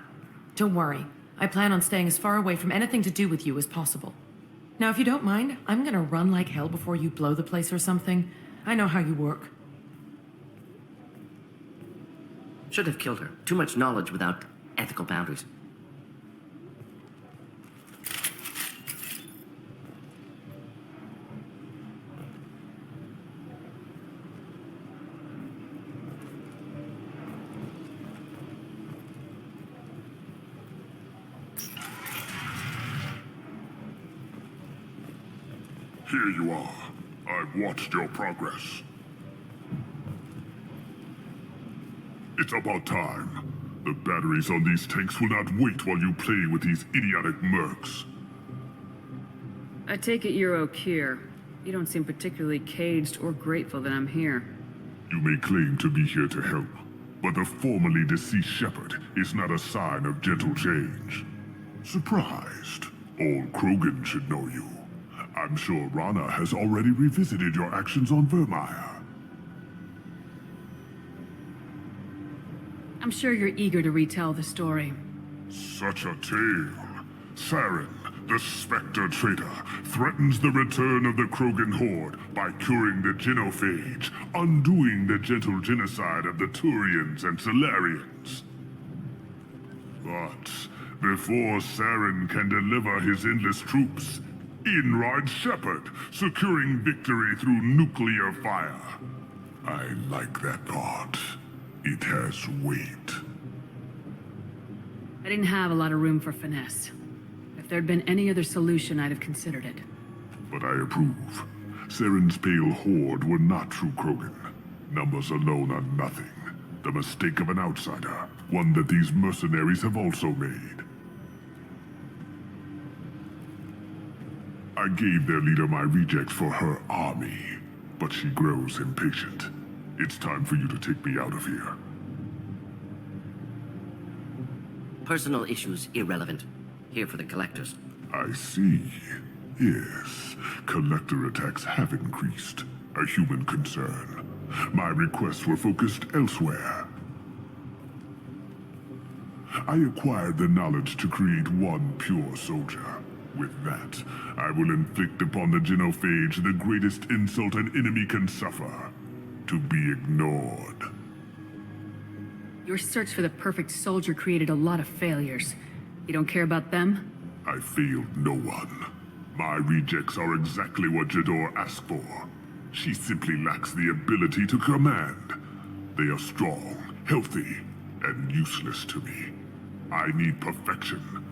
Don't worry. I plan on staying as far away from anything to do with you as possible. Now, if you don't mind, I'm gonna run like hell before you blow the place or something. I know how you work. Should have killed her. Too much knowledge without ethical boundaries. Here you are. I've watched your progress. It's about time. The batteries on these tanks will not wait while you play with these idiotic mercs. I take it you're Okeer. You don't seem particularly caged or grateful that I'm here. You may claim to be here to help, but the formerly deceased Shepard is not a sign of gentle change. Surprised? Old Krogan should know you. I'm sure Rana has already revisited your actions on Vermeer. I'm sure you're eager to retell the story. Such a tale. Saren, the Spectre traitor, threatens the return of the Krogan horde by curing the genophage, undoing the gentle genocide of the Turians and Solarians. But before Saren can deliver his endless troops, in rides Shepard, securing victory through nuclear fire. I like that part. It has weight. I didn't have a lot of room for finesse. If there'd been any other solution, I'd have considered it. But I approve. Saren's pale horde were not true Krogan. Numbers alone are nothing. The mistake of an outsider. One that these mercenaries have also made. I gave their leader my rejects for her army, but she grows impatient. It's time for you to take me out of here. Personal issues irrelevant. Here for the collectors. I see. Yes, collector attacks have increased. A human concern. My requests were focused elsewhere. I acquired the knowledge to create one pure soldier. With that, I will inflict upon the genophage the greatest insult an enemy can suffer. To be ignored. Your search for the perfect soldier created a lot of failures. You don't care about them? I failed no one. My rejects are exactly what Jador asked for. She simply lacks the ability to command. They are strong, healthy, and useless to me. I need perfection.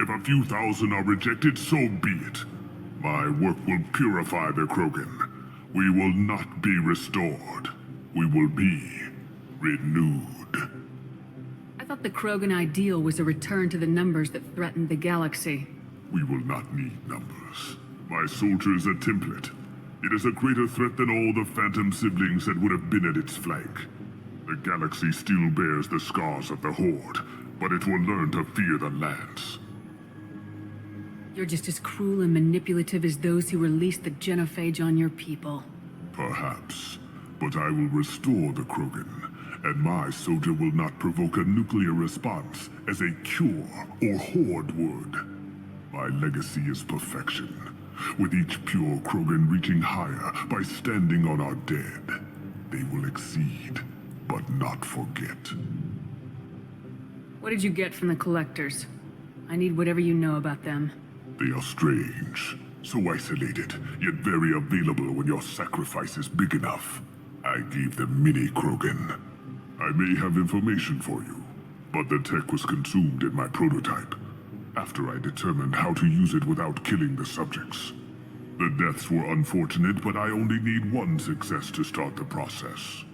If a few thousand are rejected, so be it. My work will purify the Krogan. We will not be restored. We will be renewed. I thought the Krogan ideal was a return to the numbers that threatened the galaxy. We will not need numbers. My soldier is a template. It is a greater threat than all the Phantom siblings that would have been at its flank. The galaxy still bears the scars of the Horde, but it will learn to fear the Lance. You're just as cruel and manipulative as those who released the genophage on your people. Perhaps, but I will restore the Krogan, and my soldier will not provoke a nuclear response as a cure or Horde would. My legacy is perfection, with each pure Krogan reaching higher by standing on our dead. They will exceed, but not forget. What did you get from the Collectors? I need whatever you know about them. They are strange, so isolated, yet very available when your sacrifice is big enough. I gave them mini Krogan. I may have information for you, but the tech was consumed in my prototype, after I determined how to use it without killing the subjects. The deaths were unfortunate, but I only need one success to start the process.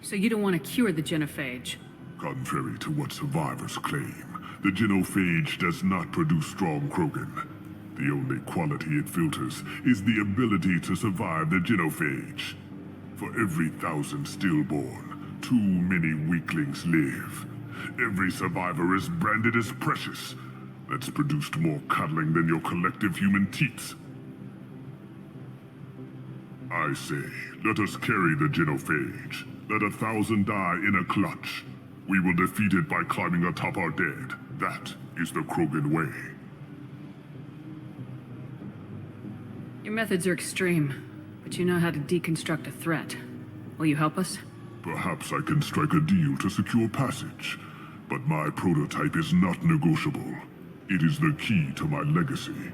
So you don't want to cure the genophage? Contrary to what survivors claim, the genophage does not produce strong Krogan. The only quality it filters is the ability to survive the genophage. For every 1,000 stillborn, too many weaklings live. Every survivor is branded as precious. That's produced more cuddling than your collective human teats. I say, let us carry the genophage. Let 1,000 die in a clutch. We will defeat it by climbing atop our dead. That is the Krogan way. Your methods are extreme, but you know how to deconstruct a threat. Will you help us? Perhaps I can strike a deal to secure passage, but my prototype is not negotiable. It is the key to my legacy.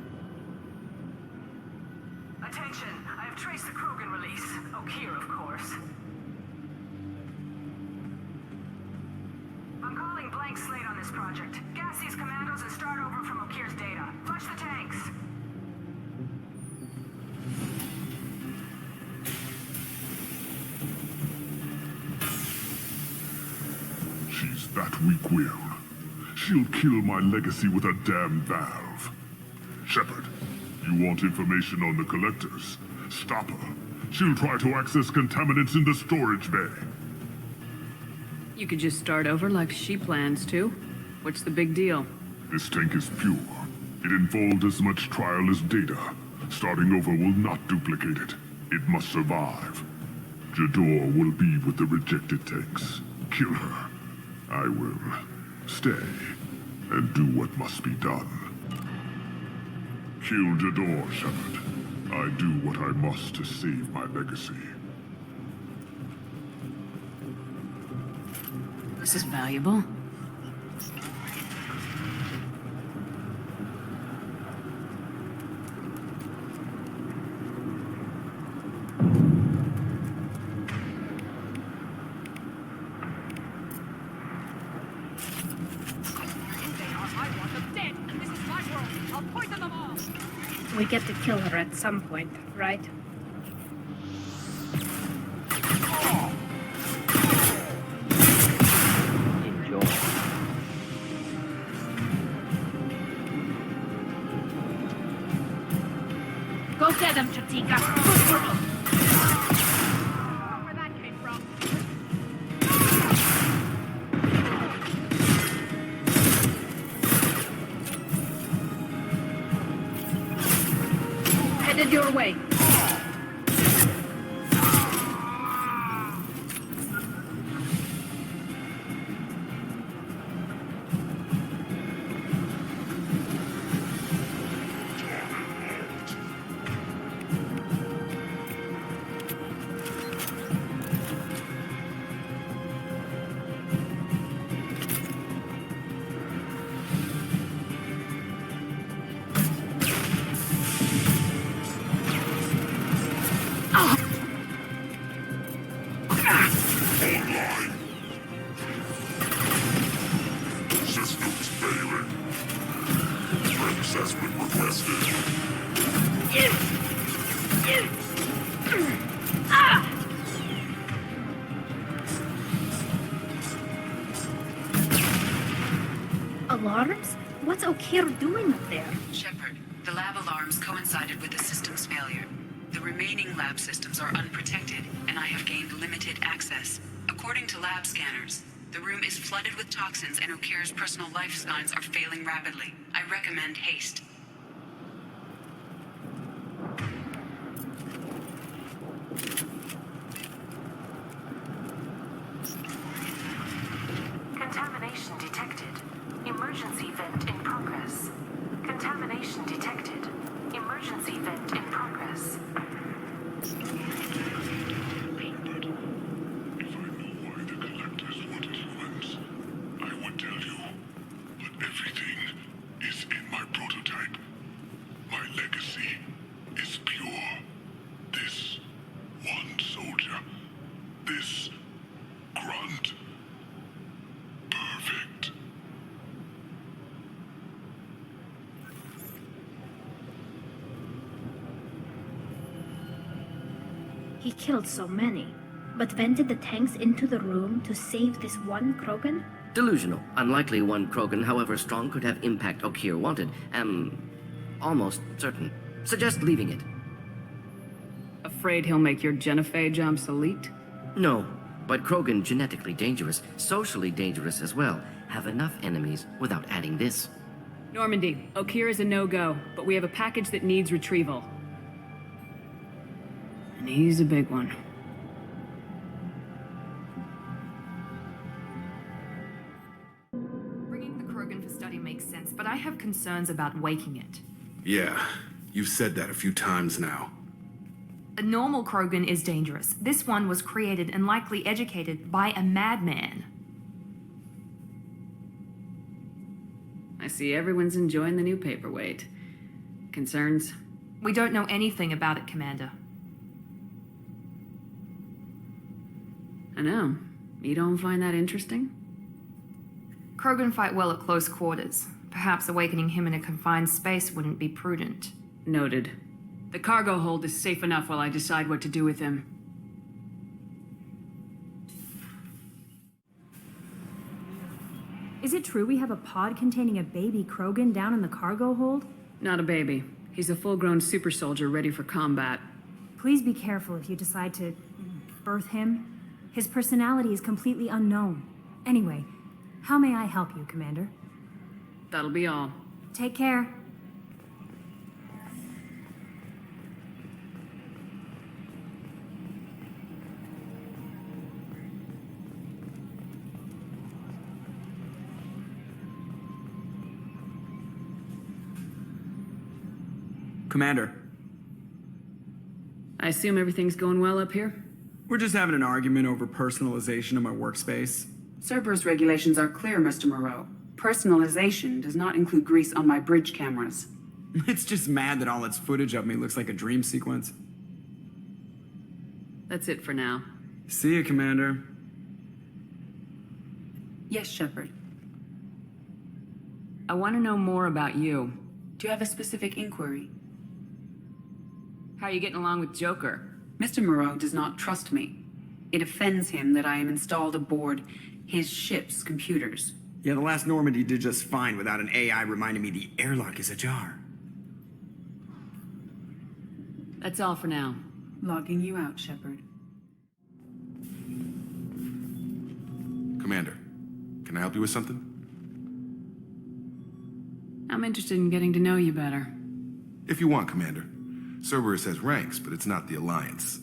Attention, I have traced the Krogan release. Okeer, of course. I'm calling blank slate on this project. Gas these commandos and start over from Okeer's data. Flush the tanks. She's that weak-willed. She'll kill my legacy with a damn valve. Shepard, you want information on the Collectors? Stop her. She'll try to access contaminants in the storage bay. You could just start over like she plans to. What's the big deal? This tank is pure. It involved as much trial as data. Starting over will not duplicate it. It must survive. Jador will be with the rejected tanks. Kill her. I will stay and do what must be done. Kill Jador, Shepard. I do what I must to save my legacy. This is valuable. We get to kill her at some point, right? Enjoy. Go get him, Chatika! Good girl! Where that came from? Headed your way. Systems failing. Assessment requested. alarms? What's O'Keefe doing up there? Shepard, the lab alarms coincided with the system's failure. The remaining lab systems are unprotected, and I have gained limited access. According to lab scanners, the room is flooded with toxins and O'Keefe's personal life signs are failing rapidly. I recommend haste. Contamination detected. Emergency vent in progress. Contamination detected. Emergency vent in progress. I would tell you, but everything is in my prototype. My legacy is pure. This one soldier, this Grunt, perfect. He killed so many, but vented the tanks into the room to save this one Krogan? Delusional. Unlikely one Krogan, however strong, could have impact O'Keefe wanted. Almost certain. Suggest leaving it. Afraid he'll make your genophage obsolete? No, but Krogan genetically dangerous, socially dangerous as well. Have enough enemies without adding this. Normandy, O'Keefe is a no-go, but we have a package that needs retrieval. And he's a big one. Bringing the Krogan for study makes sense, but I have concerns about waking it. Yeah, you've said that a few times now. A normal Krogan is dangerous. This one was created and likely educated by a madman. I see everyone's enjoying the new paperweight. Concerns? We don't know anything about it, Commander. I know. You don't find that interesting? Krogan fight well at close quarters. Perhaps awakening him in a confined space wouldn't be prudent. Noted. The cargo hold is safe enough while I decide what to do with him. Is it true we have a pod containing a baby Krogan down in the cargo hold? Not a baby. He's a full-grown super soldier ready for combat. Please be careful if you decide to birth him. His personality is completely unknown. Anyway, how may I help you, Commander? That'll be all. Take care. Commander. I assume everything's going well up here? We're just having an argument over personalization of my workspace. Cerberus regulations are clear, Mr. Moreau. Personalization does not include grease on my bridge cameras. It's just mad that all its footage of me looks like a dream sequence. That's it for now. See you, Commander. Yes, Shepard. I want to know more about you. Do you have a specific inquiry? How are you getting along with Joker? Mr. Moreau does not trust me. It offends him that I am installed aboard his ship's computers. Yeah, the last Normandy did just fine without an AI reminding me the airlock is ajar. That's all for now. Logging you out, Shepard. Commander, can I help you with something? I'm interested in getting to know you better. If you want, Commander. Cerberus has ranks, but it's not the Alliance.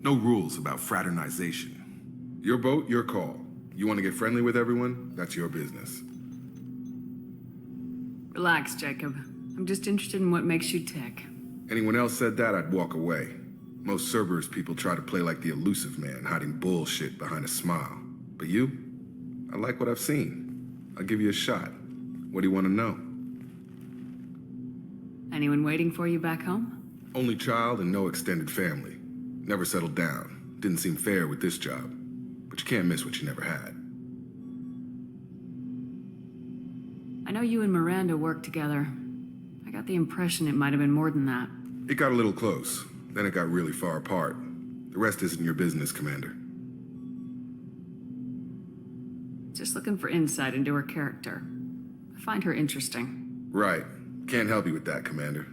No rules about fraternization. Your boat, your call. You want to get friendly with everyone? That's your business. Relax, Jacob. I'm just interested in what makes you tick. Anyone else said that, I'd walk away. Most Cerberus people try to play like the elusive man, hiding bullshit behind a smile. But you? I like what I've seen. I'll give you a shot. What do you want to know? Anyone waiting for you back home? Only child and no extended family. Never settled down. Didn't seem fair with this job. But you can't miss what you never had. I know you and Miranda worked together. I got the impression it might have been more than that. It got a little close. Then it got really far apart. The rest isn't your business, Commander. Just looking for insight into her character. I find her interesting. Right. Can't help you with that, Commander.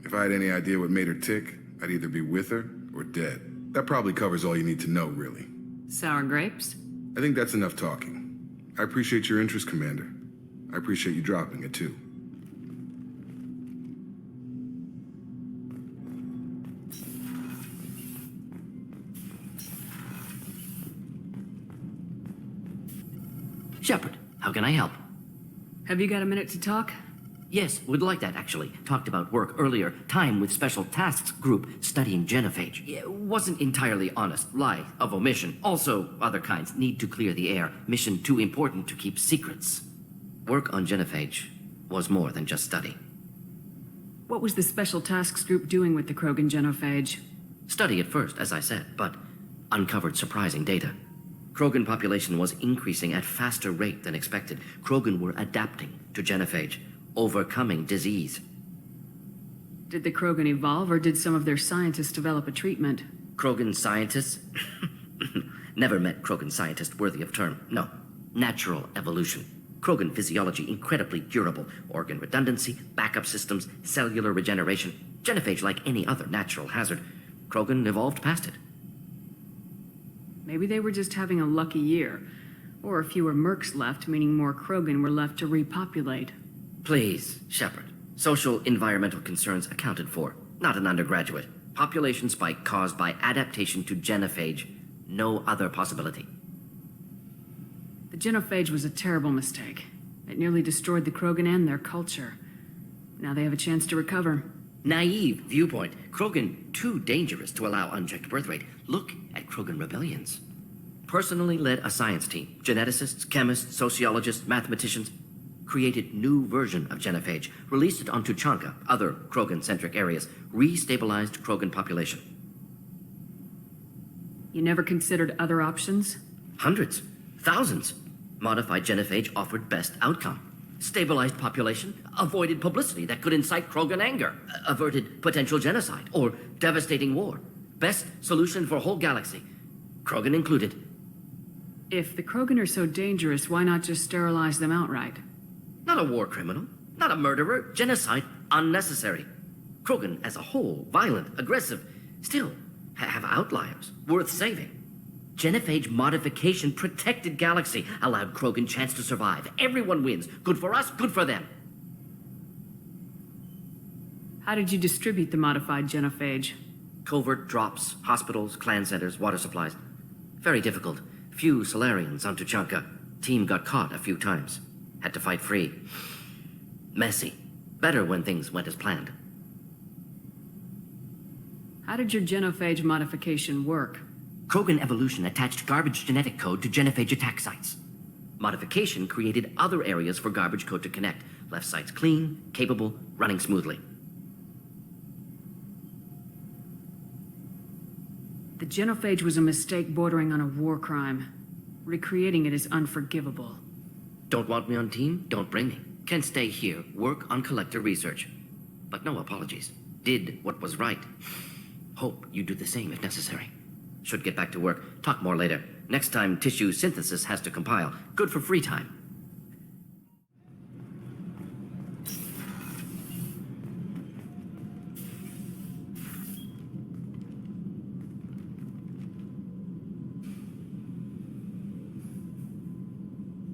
If I had any idea what made her tick, I'd either be with her or dead. That probably covers all you need to know, really. Sour grapes? I think that's enough talking. I appreciate your interest, Commander. I appreciate you dropping it, too. Shepard, how can I help? Have you got a minute to talk? Yes, would like that, actually. Talked about work earlier. Time with Special Tasks Group studying genophage. It wasn't entirely honest. Lie of omission. Also, other kinds. Need to clear the air. Mission too important to keep secrets. Work on genophage was more than just study. What was the Special Tasks Group doing with the Krogan genophage? Study at first, as I said, but uncovered surprising data. Krogan population was increasing at faster rate than expected. Krogan were adapting to genophage, overcoming disease. Did the Krogan evolve, or did some of their scientists develop a treatment? Krogan scientists? Never met Krogan scientist worthy of term. No. Natural evolution. Krogan physiology incredibly durable. Organ redundancy, backup systems, cellular regeneration. Genophage like any other natural hazard. Krogan evolved past it. Maybe they were just having a lucky year. Or fewer mercs left, meaning more Krogan were left to repopulate. Please, Shepard. Social environmental concerns accounted for. Not an undergraduate. Population spike caused by adaptation to genophage. No other possibility. The genophage was a terrible mistake. It nearly destroyed the Krogan and their culture. Now they have a chance to recover. Naive viewpoint. Krogan too dangerous to allow unchecked birth rate. Look at Krogan rebellions. Personally led a science team. Geneticists, chemists, sociologists, mathematicians. Created new version of genophage. Released it on Tuchanka, other Krogan-centric areas. Restabilized Krogan population. You never considered other options? Hundreds. Thousands. Modified genophage offered best outcome. Stabilized population, avoided publicity that could incite Krogan anger, averted potential genocide or devastating war. Best solution for whole galaxy, Krogan included. If the Krogan are so dangerous, why not just sterilize them outright? Not a war criminal, not a murderer, genocide, unnecessary. Krogan as a whole, violent, aggressive, still have outliers, worth saving. Genophage modification protected galaxy, allowed Krogan chance to survive. Everyone wins. Good for us, good for them. How did you distribute the modified genophage? Covert drops, hospitals, clan centers, water supplies. Very difficult. Few Solarians on Tuchanka. Team got caught a few times. Had to fight free. Messy. Better when things went as planned. How did your genophage modification work? Krogan evolution attached garbage genetic code to genophage attack sites. Modification created other areas for garbage code to connect. Left sites clean, capable, running smoothly. The genophage was a mistake bordering on a war crime. Recreating it is unforgivable. Don't want me on team? Don't bring me. Can stay here, work on collector research. But no apologies. Did what was right. Hope you do the same if necessary. Should get back to work. Talk more later. Next time, tissue synthesis has to compile. Good for free time.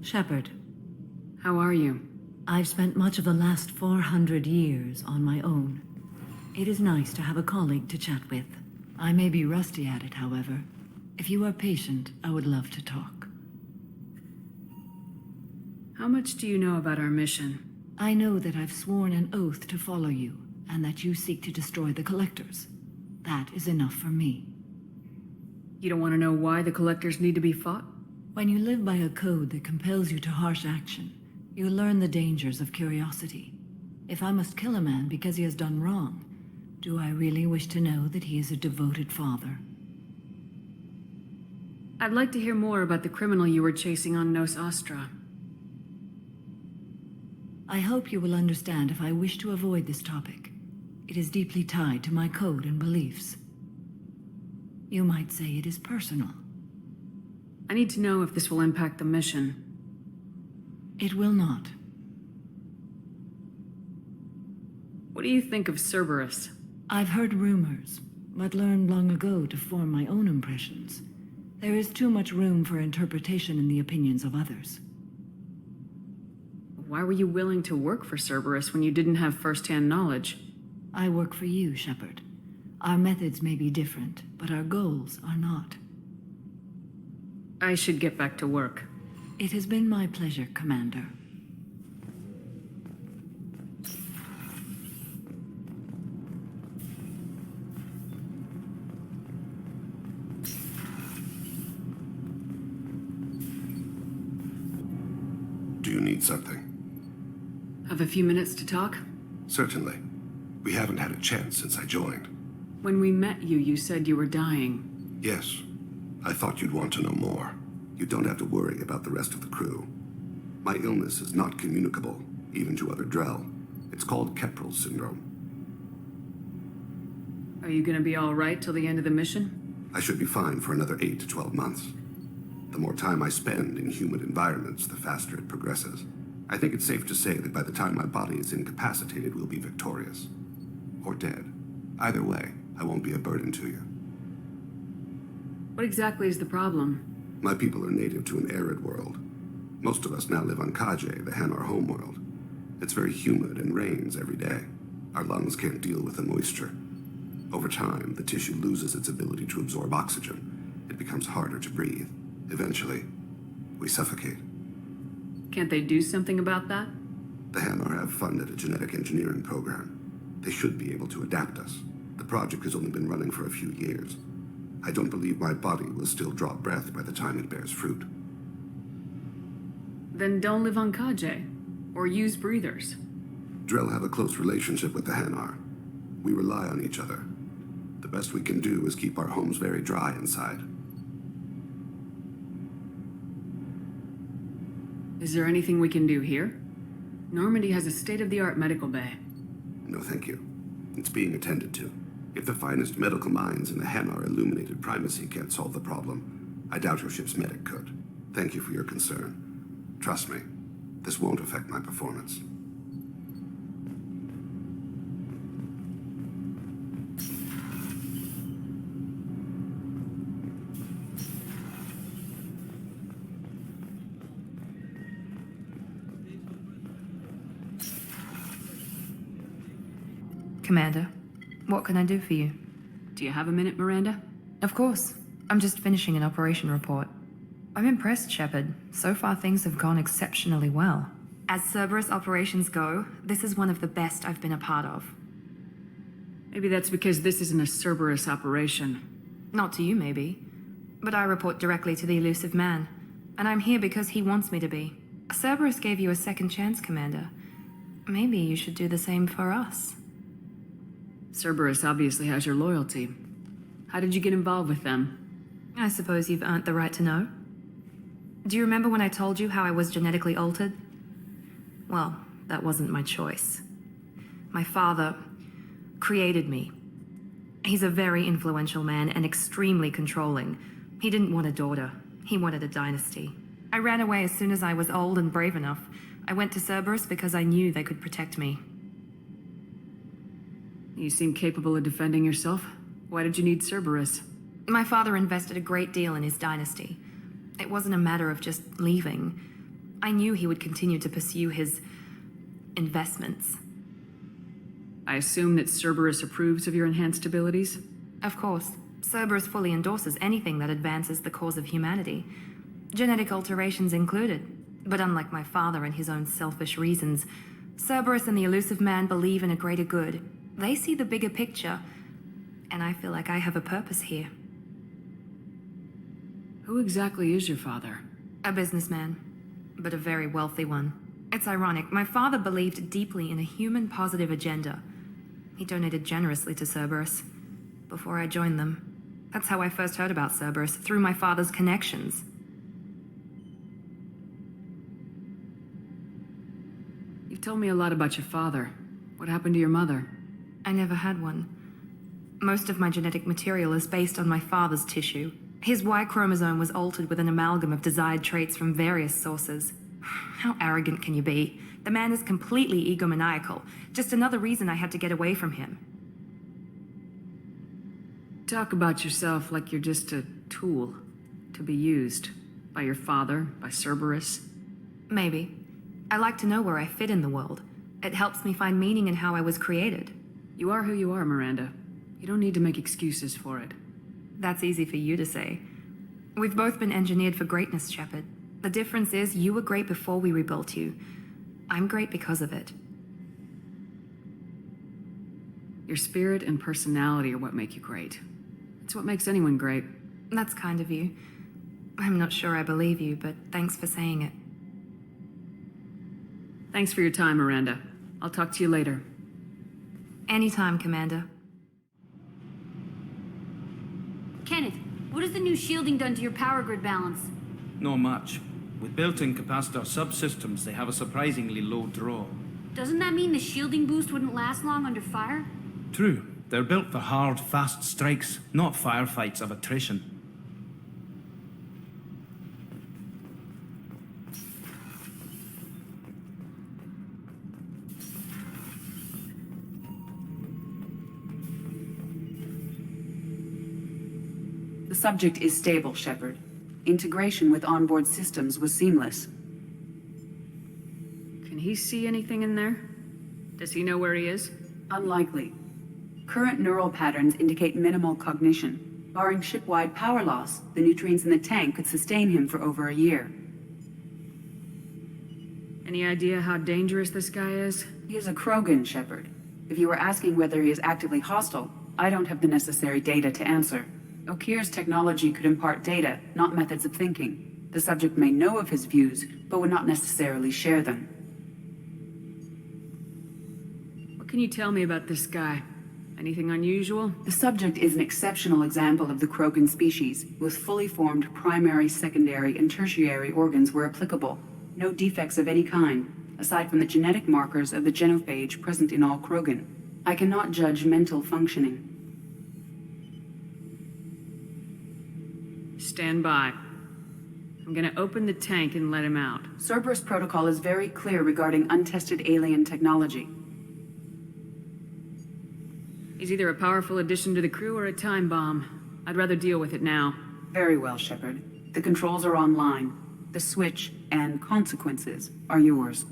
Shepard. How are you? I've spent much of the last 400 years on my own. It is nice to have a colleague to chat with. I may be rusty at it, however. If you are patient, I would love to talk. How much do you know about our mission? I know that I've sworn an oath to follow you, and that you seek to destroy the Collectors. That is enough for me. You don't want to know why the Collectors need to be fought? When you live by a code that compels you to harsh action, you learn the dangers of curiosity. If I must kill a man because he has done wrong, do I really wish to know that he is a devoted father? I'd like to hear more about the criminal you were chasing on Nos Astra. I hope you will understand if I wish to avoid this topic. It is deeply tied to my code and beliefs. You might say it is personal. I need to know if this will impact the mission. It will not. What do you think of Cerberus? I've heard rumors, but learned long ago to form my own impressions. There is too much room for interpretation in the opinions of others. Why were you willing to work for Cerberus when you didn't have first-hand knowledge? I work for you, Shepard. Our methods may be different, but our goals are not. I should get back to work. It has been my pleasure, Commander. Do you need something? Have a few minutes to talk? Certainly. We haven't had a chance since I joined. When we met you, you said you were dying. Yes. I thought you'd want to know more. You don't have to worry about the rest of the crew. My illness is not communicable, even to other Drell. It's called Keprel syndrome. Are you gonna be all right till the end of the mission? I should be fine for another 8 to 12 months. The more time I spend in humid environments, the faster it progresses. I think it's safe to say that by the time my body is incapacitated, we'll be victorious. Or dead. Either way, I won't be a burden to you. What exactly is the problem? My people are native to an arid world. Most of us now live on Kaje, the Hanar homeworld. It's very humid and rains every day. Our lungs can't deal with the moisture. Over time, the tissue loses its ability to absorb oxygen. It becomes harder to breathe. Eventually, we suffocate. Can't they do something about that? The Hanar have funded a genetic engineering program. They should be able to adapt us. The project has only been running for a few years. I don't believe my body will still draw breath by the time it bears fruit. Then don't live on Kaje, or use breathers. Drell have a close relationship with the Hanar. We rely on each other. The best we can do is keep our homes very dry inside. Is there anything we can do here? Normandy has a state-of-the-art medical bay. No, thank you. It's being attended to. If the finest medical minds in the Hanar illuminated primacy can't solve the problem, I doubt your ship's medic could. Thank you for your concern. Trust me, this won't affect my performance. Commander, what can I do for you? Do you have a minute, Miranda? Of course. I'm just finishing an operation report. I'm impressed, Shepard. So far, things have gone exceptionally well. As Cerberus operations go, this is one of the best I've been a part of. Maybe that's because this isn't a Cerberus operation. Not to you, maybe. But I report directly to the elusive man. And I'm here because he wants me to be. Cerberus gave you a second chance, Commander. Maybe you should do the same for us. Cerberus obviously has your loyalty. How did you get involved with them? I suppose you've earned the right to know. Do you remember when I told you how I was genetically altered? Well, that wasn't my choice. My father created me. He's a very influential man and extremely controlling. He didn't want a daughter. He wanted a dynasty. I ran away as soon as I was old and brave enough. I went to Cerberus because I knew they could protect me. You seem capable of defending yourself. Why did you need Cerberus? My father invested a great deal in his dynasty. It wasn't a matter of just leaving. I knew he would continue to pursue his investments. I assume that Cerberus approves of your enhanced abilities? Of course. Cerberus fully endorses anything that advances the cause of humanity. Genetic alterations included. But unlike my father and his own selfish reasons, Cerberus and the elusive man believe in a greater good. They see the bigger picture, and I feel like I have a purpose here. Who exactly is your father? A businessman, but a very wealthy one. It's ironic, my father believed deeply in a human-positive agenda. He donated generously to Cerberus before I joined them. That's how I first heard about Cerberus, through my father's connections. You've told me a lot about your father. What happened to your mother? I never had one. Most of my genetic material is based on my father's tissue. His Y chromosome was altered with an amalgam of desired traits from various sources. How arrogant can you be? The man is completely egomaniacal. Just another reason I had to get away from him. Talk about yourself like you're just a tool to be used by your father, by Cerberus. Maybe. I like to know where I fit in the world. It helps me find meaning in how I was created. You are who you are, Miranda. You don't need to make excuses for it. That's easy for you to say. We've both been engineered for greatness, Shepard. The difference is you were great before we rebuilt you. I'm great because of it. Your spirit and personality are what make you great. It's what makes anyone great. That's kind of you. I'm not sure I believe you, but thanks for saying it. Thanks for your time, Miranda. I'll talk to you later. Anytime, Commander. Kenneth, what has the new shielding done to your power grid balance? Not much. With built-in capacitor subsystems, they have a surprisingly low draw. Doesn't that mean the shielding boost wouldn't last long under fire? True. They're built for hard, fast strikes, not firefights of attrition. The subject is stable, Shepard. Integration with onboard systems was seamless. Can he see anything in there? Does he know where he is? Unlikely. Current neural patterns indicate minimal cognition. Barring ship-wide power loss, the nutrients in the tank could sustain him for over a year. Any idea how dangerous this guy is? He is a Krogan, Shepard. If you were asking whether he is actively hostile, I don't have the necessary data to answer. Okeer's technology could impart data, not methods of thinking. The subject may know of his views, but would not necessarily share them. What can you tell me about this guy? Anything unusual? The subject is an exceptional example of the Krogan species, with fully formed primary, secondary, and tertiary organs where applicable. No defects of any kind, aside from the genetic markers of the genophage present in all Krogan. I cannot judge mental functioning. Stand by. I'm gonna open the tank and let him out. Cerberus protocol is very clear regarding untested alien technology. He's either a powerful addition to the crew or a time bomb. I'd rather deal with it now. Very well, Shepard. The controls are online. The switch and consequences are yours.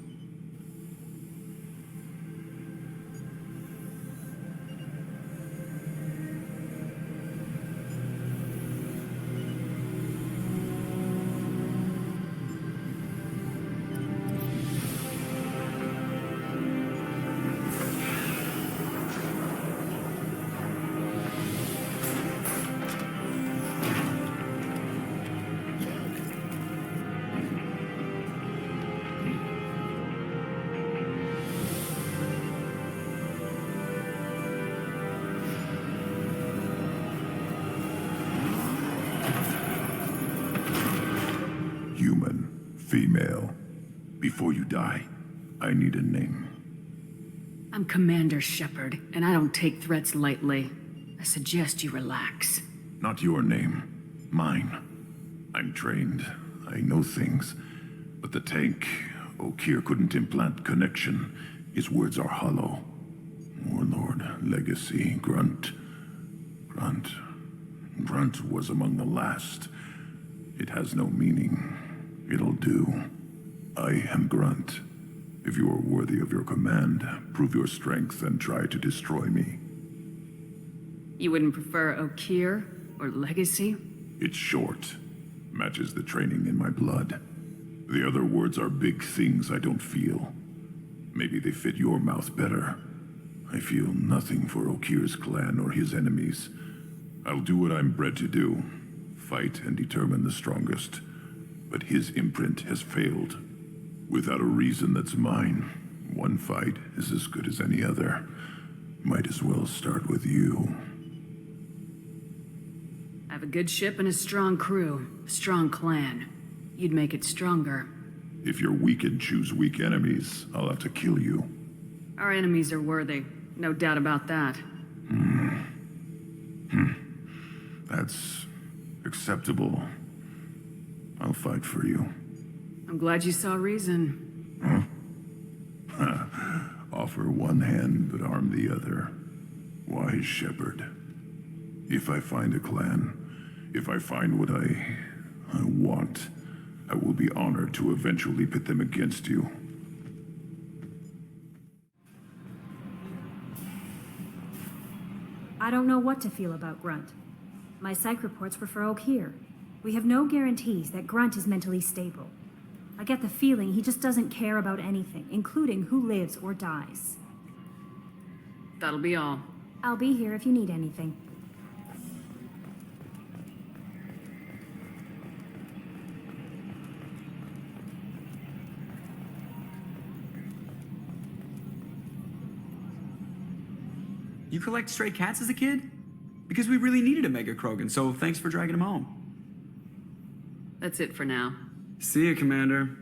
Female. Before you die, I need a name. I'm Commander Shepard, and I don't take threats lightly. I suggest you relax. Not your name. Mine. I'm trained. I know things. But the tank, Okeer couldn't implant connection. His words are hollow. Warlord, Legacy, Grunt. Grunt was among the last. It has no meaning. It'll do. I am Grunt. If you are worthy of your command, prove your strength and try to destroy me. You wouldn't prefer Okeer or Legacy? It's short. Matches the training in my blood. The other words are big things I don't feel. Maybe they fit your mouth better. I feel nothing for Okeer's clan or his enemies. I'll do what I'm bred to do. Fight and determine the strongest. But his imprint has failed. Without a reason that's mine, one fight is as good as any other. Might as well start with you. I have a good ship and a strong crew, a strong clan. You'd make it stronger. If you're weak and choose weak enemies, I'll have to kill you. Our enemies are worthy, no doubt about that. That's acceptable. I'll fight for you. I'm glad you saw reason. Huh? offer one hand but arm the other. Wise Shepard. If I find a clan, if I find what I want, I will be honored to eventually pit them against you. I don't know what to feel about Grunt. My psych reports refer Oak here. We have no guarantees that Grunt is mentally stable. I get the feeling he just doesn't care about anything, including who lives or dies. That'll be all. I'll be here if you need anything. You collect stray cats as a kid? Because we really needed a Mega Krogan, so thanks for dragging him home. That's it for now. See ya, Commander.